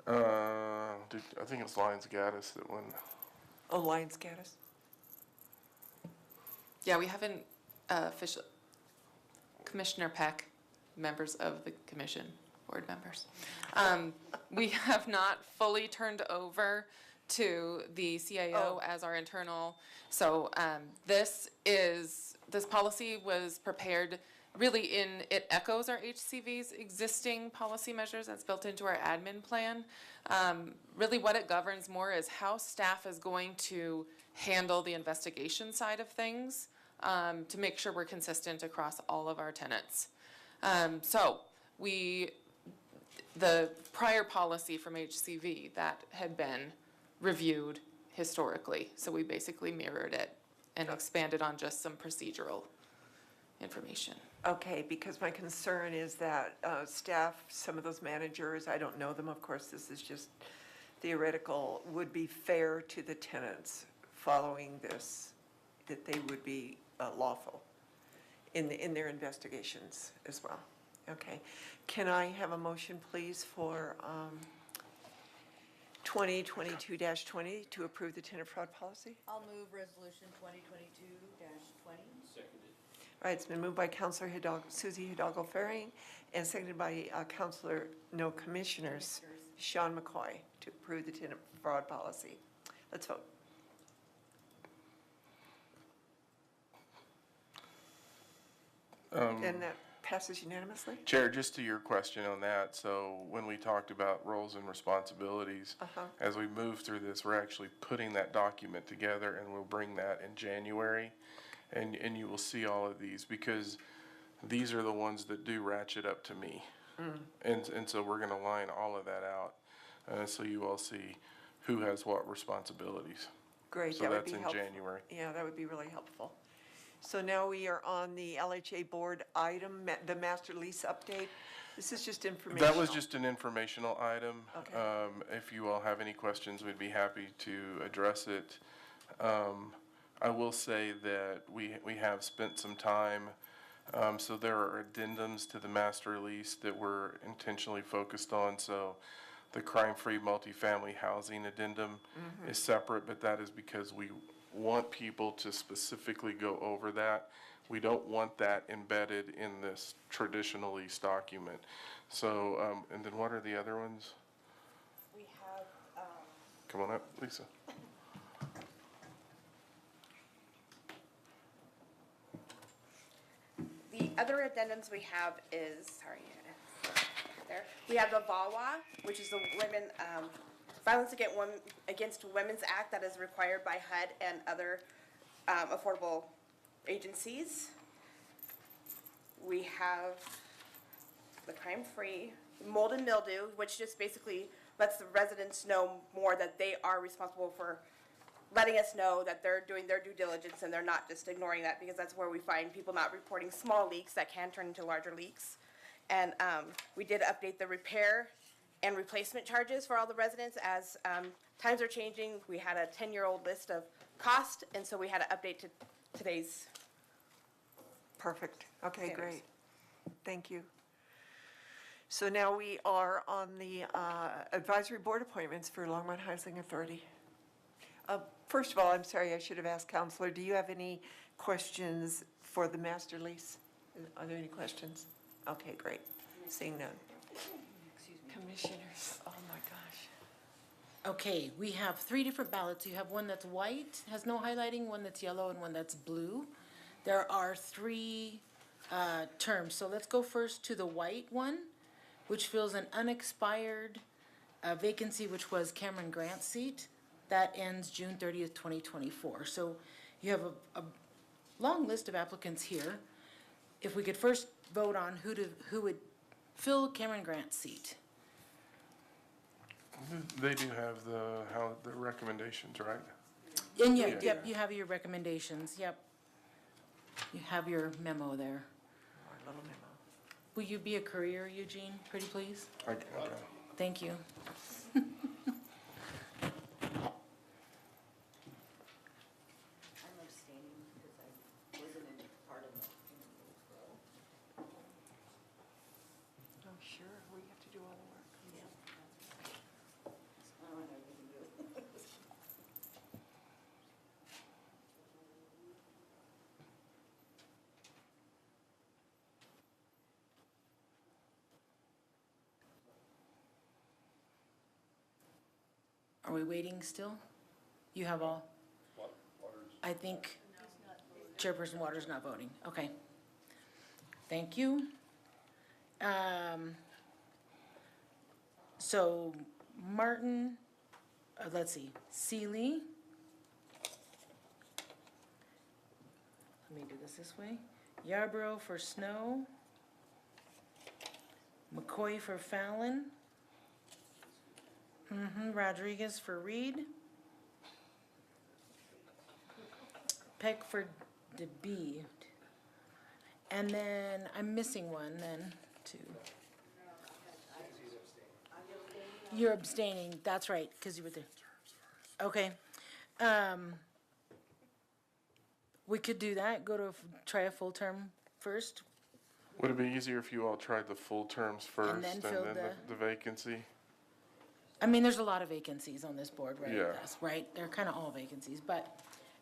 I think it's Lyons Gaddis that won. Oh, Lyons Gaddis? Yeah, we haven't official, Commissioner Peck, members of the commission, board members. We have not fully turned over to the CIO as our internal. So this policy was prepared really it echoes our HCV's existing policy measures that's built into our admin plan. Really what it governs more is how staff is going to handle the investigation side of things to make sure we're consistent across all of our tenants. The prior policy from HCV that had been reviewed historically, so we basically mirrored it and expanded on just some procedural information. Okay, because my concern is that staff, some of those managers, I don't know them, of course, this is just theoretical, would be fair to the tenants following this, that they would be lawful in their investigations as well. Okay. Can I have a motion, please, for 2022-20 to approve the tenant fraud policy? I'll move resolution 2022-20. All right, it's been moved by Councilor Susie Hidalgo-Ferring and seconded by Commissioners Sean McCoy to approve the tenant fraud policy. Let's vote. And that passes unanimously? Chair, just to your question on that, so when we talked about roles and responsibilities, as we move through this, we're actually putting that document together, and we'll bring that in January. And you will see all of these, because these are the ones that do ratchet up to me. And so we're gonna line all of that out, so you all see who has what responsibilities. Great, So that would that's be in helpful. January. Yeah, that would be really helpful. So now we are on the LHA board item, the master lease update. This is just informational. That was just an informational item. Okay. If you all have any questions, we'd be happy to address it. I will say that we have spent some time, so there are addendums to the master lease that we're intentionally focused on. So the crime-free multifamily housing addendum is separate, but that is because we want people to specifically go over that. We don't want that embedded in this traditional lease document. So, and then what are the other ones? We have, Come on up, Lisa. the other addendums we have is, sorry, there. We have the VAWA, which is the Women, Violence Against Women's Act that is required by HUD and other affordable agencies. We have the crime-free mold and mildew, which just basically lets the residents know more that they are responsible for letting us know that they're doing their due diligence and they're not just ignoring that, because that's where we find people not reporting small leaks that can turn into larger leaks. And we did update the repair and replacement charges for all the residents as times are changing. We had a 10-year-old list of cost, and so we had to update to today's. Perfect. Okay, standards. great. Thank you. So now we are on the advisory board appointments for Longmont Housing Authority. First of all, I'm sorry, I should have asked Counselor, do you have any questions for the master lease? Are there any questions? Okay, great. Seeing none. Commissioners, oh my gosh. Okay, we have 3 different ballots. You have one that's white, has no highlighting, one that's yellow, and one that's blue. There are 3 terms. So let's go first to the white one, which fills an unexpired vacancy, which was Cameron Grant's seat. That ends June 30th, 2024. So you have a long list of applicants here. If we could first vote on who would fill Cameron Grant's seat. They do have the recommendations, right? And Yeah. yep, you have your recommendations, yep. You have your memo there. Will you be a courier, Eugene, pretty please? Okay. Thank you. Are we waiting still? You have all? I think Chairperson Waters not voting. Okay. Thank you. So Martin, let's see, Seeley. Let me do this way. Yarborough for Snow. McCoy for Fallon. Rodriguez for Reed. Peck for DeBee. And then I'm missing one then, too. You're abstaining, that's right, because you were there. Okay. We could do that, try a full term first. Would it be easier if you all tried the full terms first And then and filled then the vacancy? I mean, there's a lot of vacancies on this board, right? Yeah. Right, they're kind of all vacancies, but,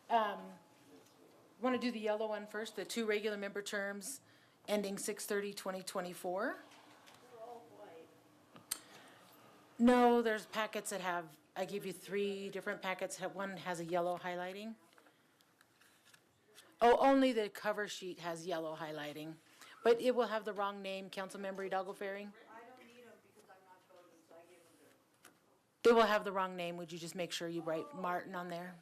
want to do the yellow one first, the 2 regular member terms ending 6/30/2024? No, there's packets that have, I gave you 3 different packets, one has a yellow highlighting. Oh, only the cover sheet has yellow highlighting, but it will have the wrong name, Councilmember Hidalgo Ferring. They will have the wrong name, would you just make sure you write Martin on there?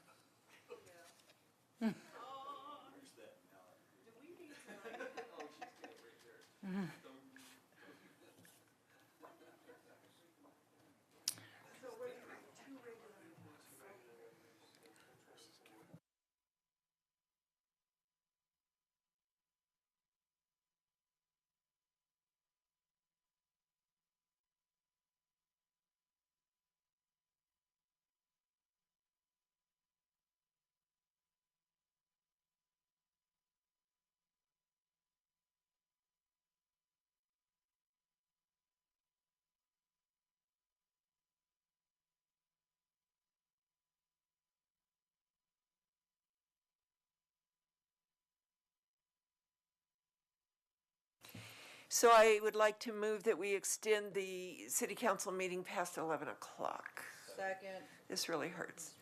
So I would like to move that we extend the city council meeting past 11 o'clock. Second. This really hurts.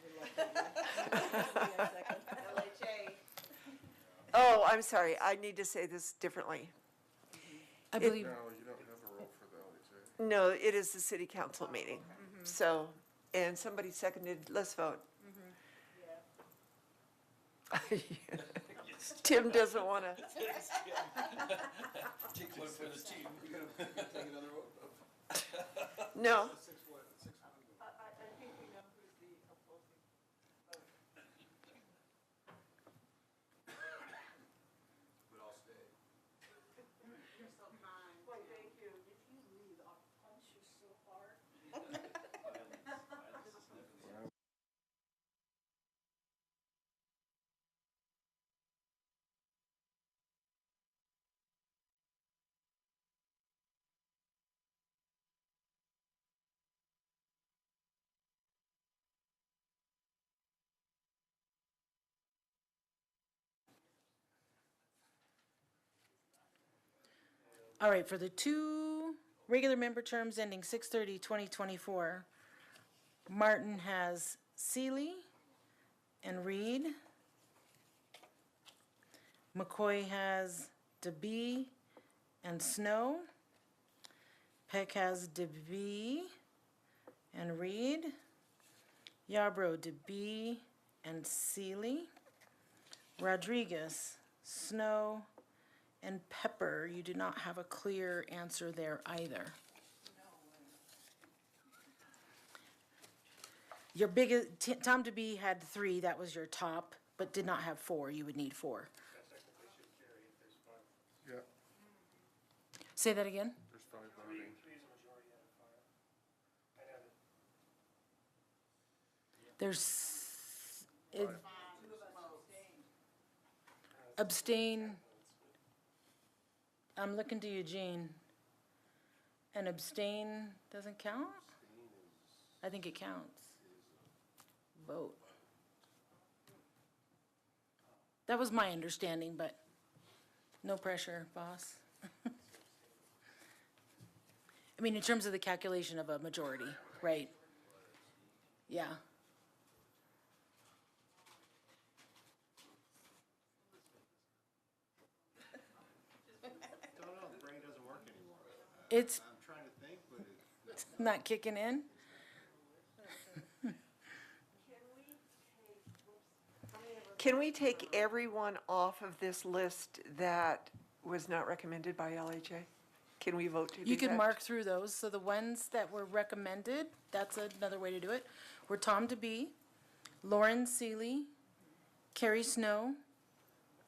Oh, I'm sorry, I need to say this differently. I believe, No, you don't have a role for the LHA. No, it is the city council meeting. So, and somebody seconded, let's vote. Tim doesn't want to. Take one for the team. You're gonna take another one? No. all right, for the 2 regular member terms ending 6/30/2024, Martin has Seeley and Reed. McCoy has DeBee and Snow. Peck has DeBee and Reed. Yarbrough, DeBee and Seeley. Rodriguez, Snow, and Pepper. You do not have a clear answer there either. Your biggest, Tom DeBee had 3, that was your top, but did not have 4. You would need 4. Yeah, Say that again? there's 5 voting. There's, abstain. I'm looking to Eugene. And abstain doesn't count? I think it counts. Vote. That was my understanding, but no pressure, boss. I mean, in terms of the calculation of a majority, right? Yeah. It's not kicking in. Can we take everyone off of this list that was not recommended by LHA? Can we vote to do that? You can mark through those. So the ones that were recommended, that's another way to do it, were Tom DeBee, Lauren Seeley, Carrie Snow,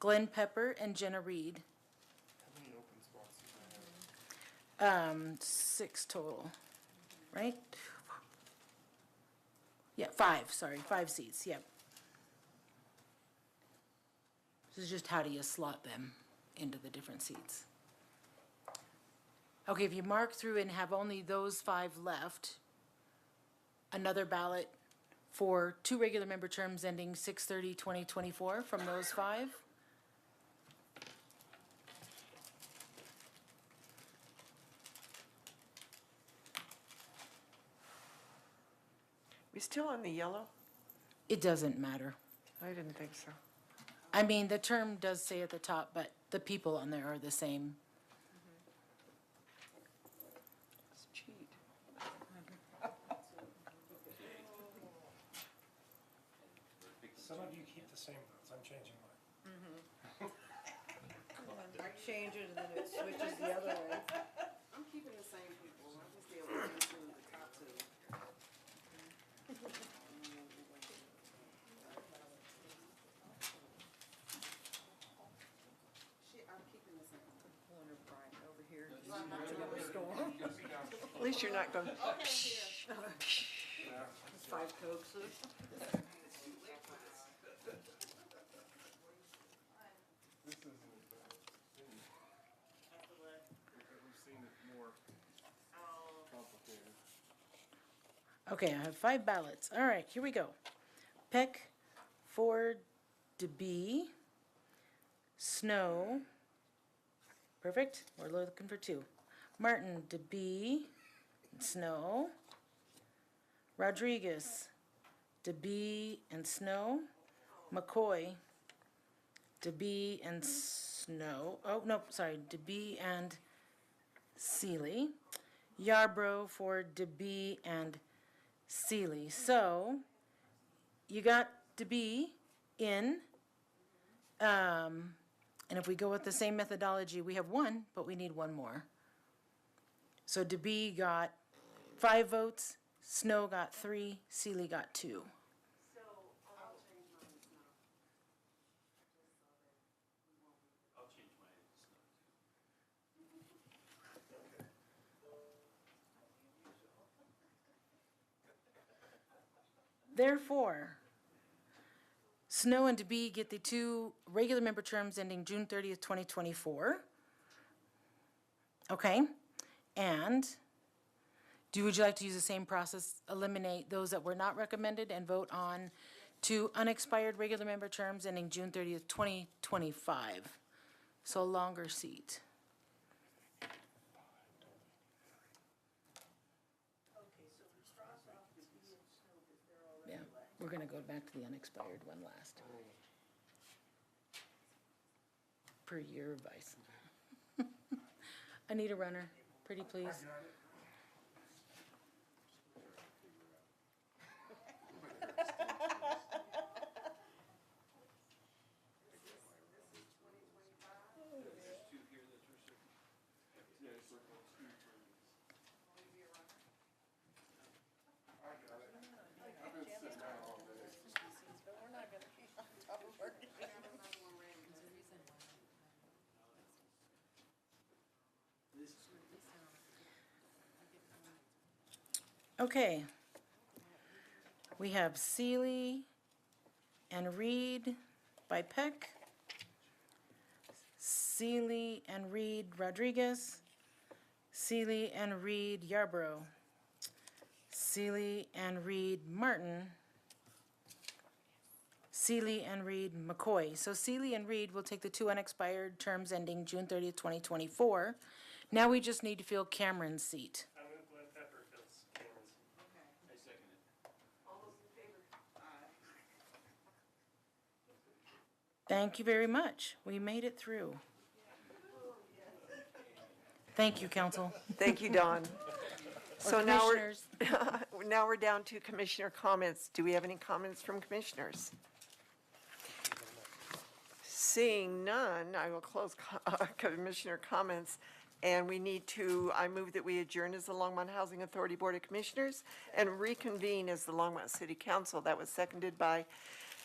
Glenn Pepper, and Jenna Reed. How many open spots do I have? 6 total, right? Yeah, 5, sorry, 5 seats, yep. This is just how do you slot them into the different seats. Okay, if you mark through and have only those 5 left, another ballot for 2 regular member terms ending 6/30/2024 from those 5. We still on the yellow? It doesn't matter. I didn't think so. I mean, the term does say at the top, but the people on there are the same. It's cheat. Some of you keep the same votes, I'm changing mine. I change it and then it switches the other way. I'm keeping the same people, I just did 1 and 2, the top 2. Shit, I'm keeping the same. Corner Brian over here. Storm. At least you're not going, Okay, here. 5 Cokes. This isn't as bad. We've seen it more complicated. Okay, I have 5 ballots. All right, here we go. Peck, Ford, DeBee, Snow. Perfect. We're looking for 2. Martin, DeBee, Snow. Rodriguez, DeBee and Snow. McCoy, DeBee and Snow. Oh, no, sorry, DeBee and Seeley. Yarbrough for DeBee and Seeley. So you got DeBee in. And if we go with the same methodology, we have 1, but we need 1 more. So DeBee got 5 votes, Snow got 3, Seeley got 2. Therefore, Snow and DeBee get the 2 regular member terms ending June 30th, 2024. Okay, and would you like to use the same process, eliminate those that were not recommended and vote on 2 unexpired regular member terms ending June 30th, 2025? So a longer seat. Yeah, we're gonna go back to the unexpired one last. Per year advice. Anita Runner, pretty please. Okay. We have Seeley and Reed by Peck. Seeley and Reed Rodriguez. Seeley and Reed Yarborough. Seeley and Reed Martin. Seeley and Reed McCoy. So Seeley and Reed will take the 2 unexpired terms ending June 30th, 2024. Now we just need to fill Cameron's seat. I'm going to let Pepper fill Cameron's. I second it. All those in favor? Thank you very much. We made it through. Thank you, council. Thank you, Dawn. So Or now commissioners. now we're down to commissioner comments. Do we have any comments from commissioners? Seeing none, I will close commissioner comments. And we need to, I move that we adjourn as the Longmont Housing Authority Board of Commissioners and reconvene as the Longmont City Council. That was seconded by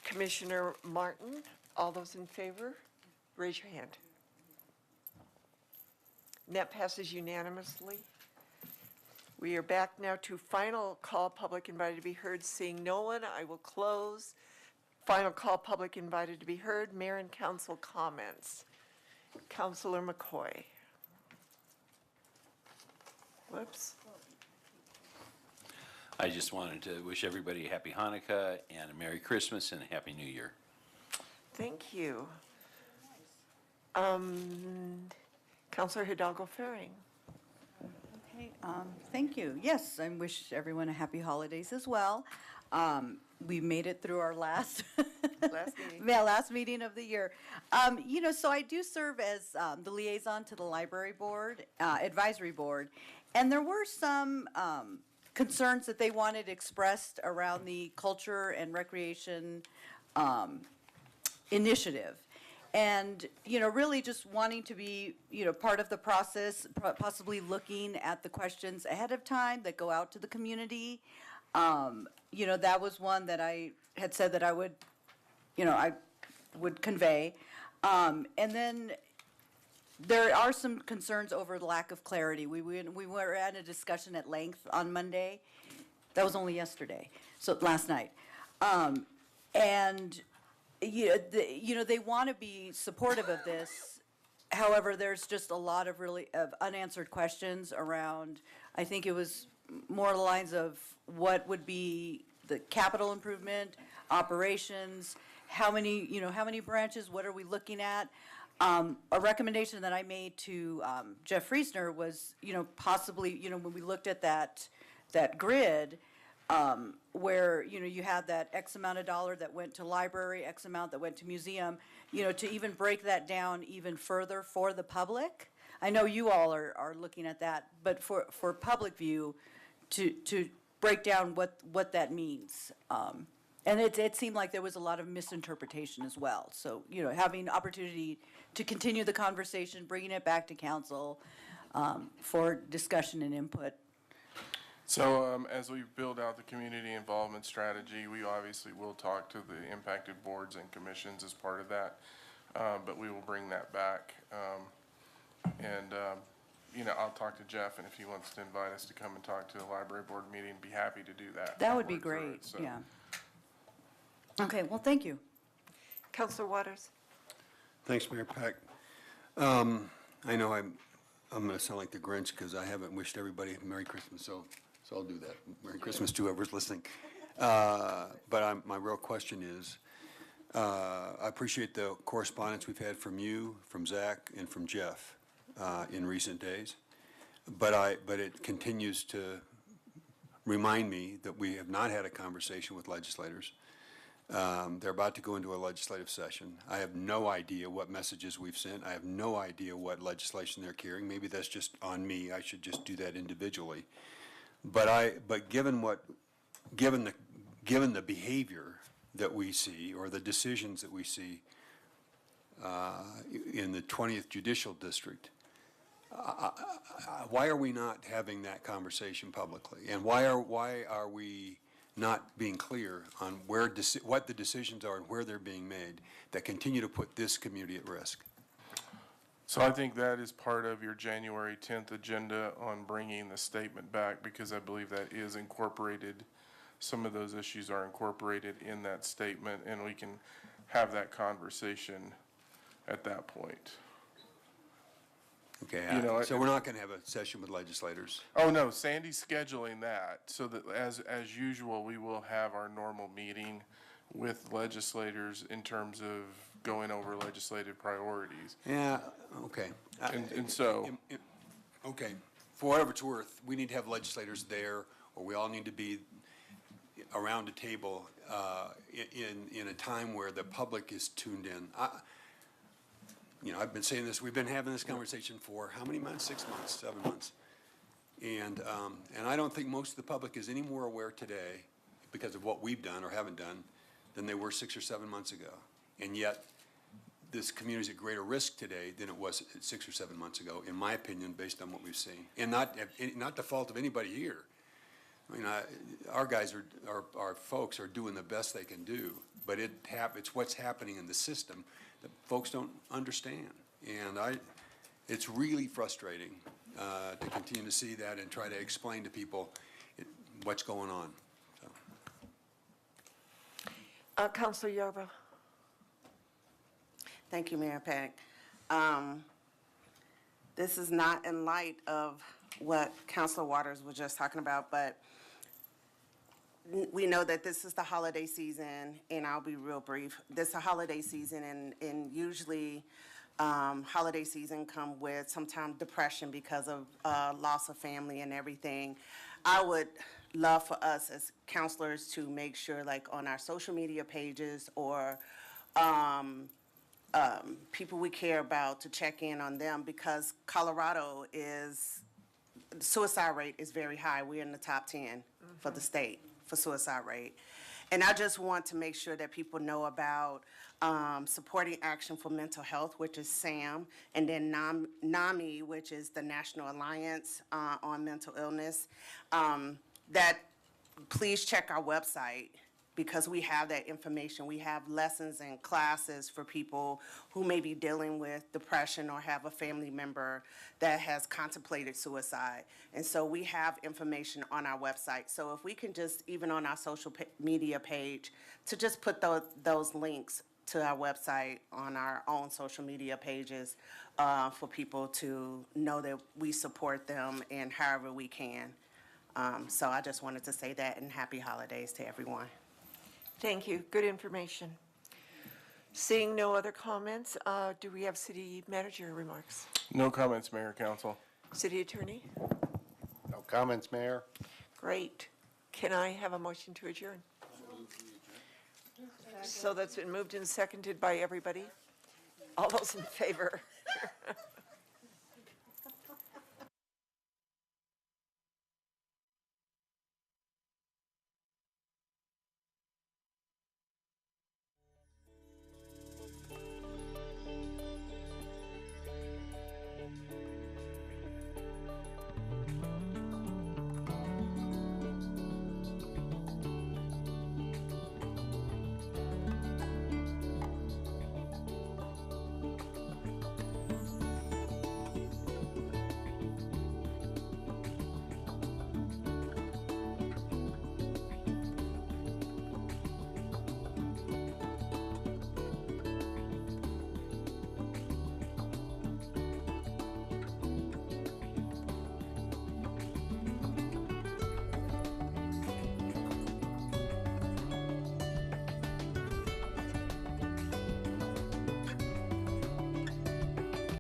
Commissioner Martin. All those in favor, raise your hand. And that passes unanimously. We are back now to final call, public invited to be heard. Seeing no one, I will close. Final call, public invited to be heard. Mayor and council comments. Councilor McCoy. Whoops. I just wanted to wish everybody a happy Hanukkah and a Merry Christmas and a Happy New Year. Thank you. Councilor Hidalgo Faring. Okay, thank you. Yes, I wish everyone a happy holidays as well. We made it through our last Last meeting. last meeting of the year. So I do serve as the liaison to the library board, advisory board, and there were some concerns that they wanted expressed around the culture and recreation initiative. And, really just wanting to be, part of the process, possibly looking at the questions ahead of time that go out to the community. That was one that I had said that I would convey. And then there are some concerns over the lack of clarity. We were at a discussion at length on Monday. That was only yesterday, so last night. And they want to be supportive of this. However, there's just a lot of unanswered questions around, I think it was more the lines of what would be the capital improvement, operations, how many branches, what are we looking at? A recommendation that I made to Jeff Friesner was, possibly, when we looked at that grid, where, you had that X amount of dollar that went to library, X amount that went to museum, to even break that down even further for the public. I know you all are looking at that, but for public view, to break down what that means. And it seemed like there was a lot of misinterpretation as well. So, having opportunity to continue the conversation, bringing it back to council for discussion and input. So as we build out the community involvement strategy, we obviously will talk to the impacted boards and commissions as part of that, but we will bring that back. I'll talk to Jeff, and if he wants to invite us to come and talk to the library board meeting, be happy to do that. That would be Work through great, it, so. yeah. Okay, well, thank you. Councilor Waters. Thanks, Mayor Peck. I know I'm going to sound like the Grinch because I haven't wished everybody a Merry Christmas, so I'll do that. Merry Christmas to whoever's listening. But my real question is, I appreciate the correspondence we've had from you, from Zach, and from Jeff in recent days. But it continues to remind me that we have not had a conversation with legislators They're about to go into a legislative session. I have no idea what messages we've sent. I have no idea what legislation they're carrying. Maybe that's just on me. I should just do that individually. But given the behavior that we see, or the decisions that we see in the 20th Judicial District, why are we not having that conversation publicly? And why are we not being clear on what the decisions are and where they're being made that continue to put this community at risk? So I think that is part of your January 10th agenda on bringing the statement back, because I believe that is incorporated. Some of those issues are incorporated in that statement, and we can have that conversation at that point. Okay, You know, so we're not going to have a session with legislators? Oh, no, Sandy's scheduling that, so that as usual, we will have our normal meeting with legislators in terms of going over legislative priorities. Yeah, okay. And so. Okay, for whatever it's worth, we need to have legislators there, or we all need to be around a table in a time where the public is tuned in. I've been saying this, we've been having this conversation for how many months? 6 months, 7 months. And I don't think most of the public is any more aware today, because of what we've done or haven't done, than they were 6 or 7 months ago. And yet, this community is at greater risk today than it was 6 or 7 months ago, in my opinion, based on what we've seen. And not the fault of anybody here. I mean, our guys our folks are doing the best they can do, but it's what's happening in the system that folks don't understand. And it's really frustrating to continue to see that and try to explain to people what's going on. So. Councilor Yarba. Thank you, Mayor Peck. This is not in light of what Councilor Waters was just talking about, but we know that this is the holiday season, and I'll be real brief. This is a holiday season, and usually holiday season come with sometimes depression because of loss of family and everything. I would love for us as counselors to make sure, like on our social media pages or people we care about, to check in on them, because Colorado suicide rate is very high. We're in the top 10 for the state for suicide rate. And I just want to make sure that people know about Supporting Action for Mental Health, which is SAM, and then NAMI, which is the National Alliance on Mental Illness. That please check our website, because we have that information. We have lessons and classes for people who may be dealing with depression or have a family member that has contemplated suicide. And so we have information on our website. So if we can just, even on our social media page, to just put those links to our website on our own social media pages for people to know that we support them in however we can. So I just wanted to say that, and happy holidays to everyone. Thank you. Good information. Seeing no other comments, do we have city manager remarks? No comments, Mayor, Council. City attorney? No comments, Mayor. Great. Can I have a motion to adjourn? So that's been moved and seconded by everybody. All those in favor?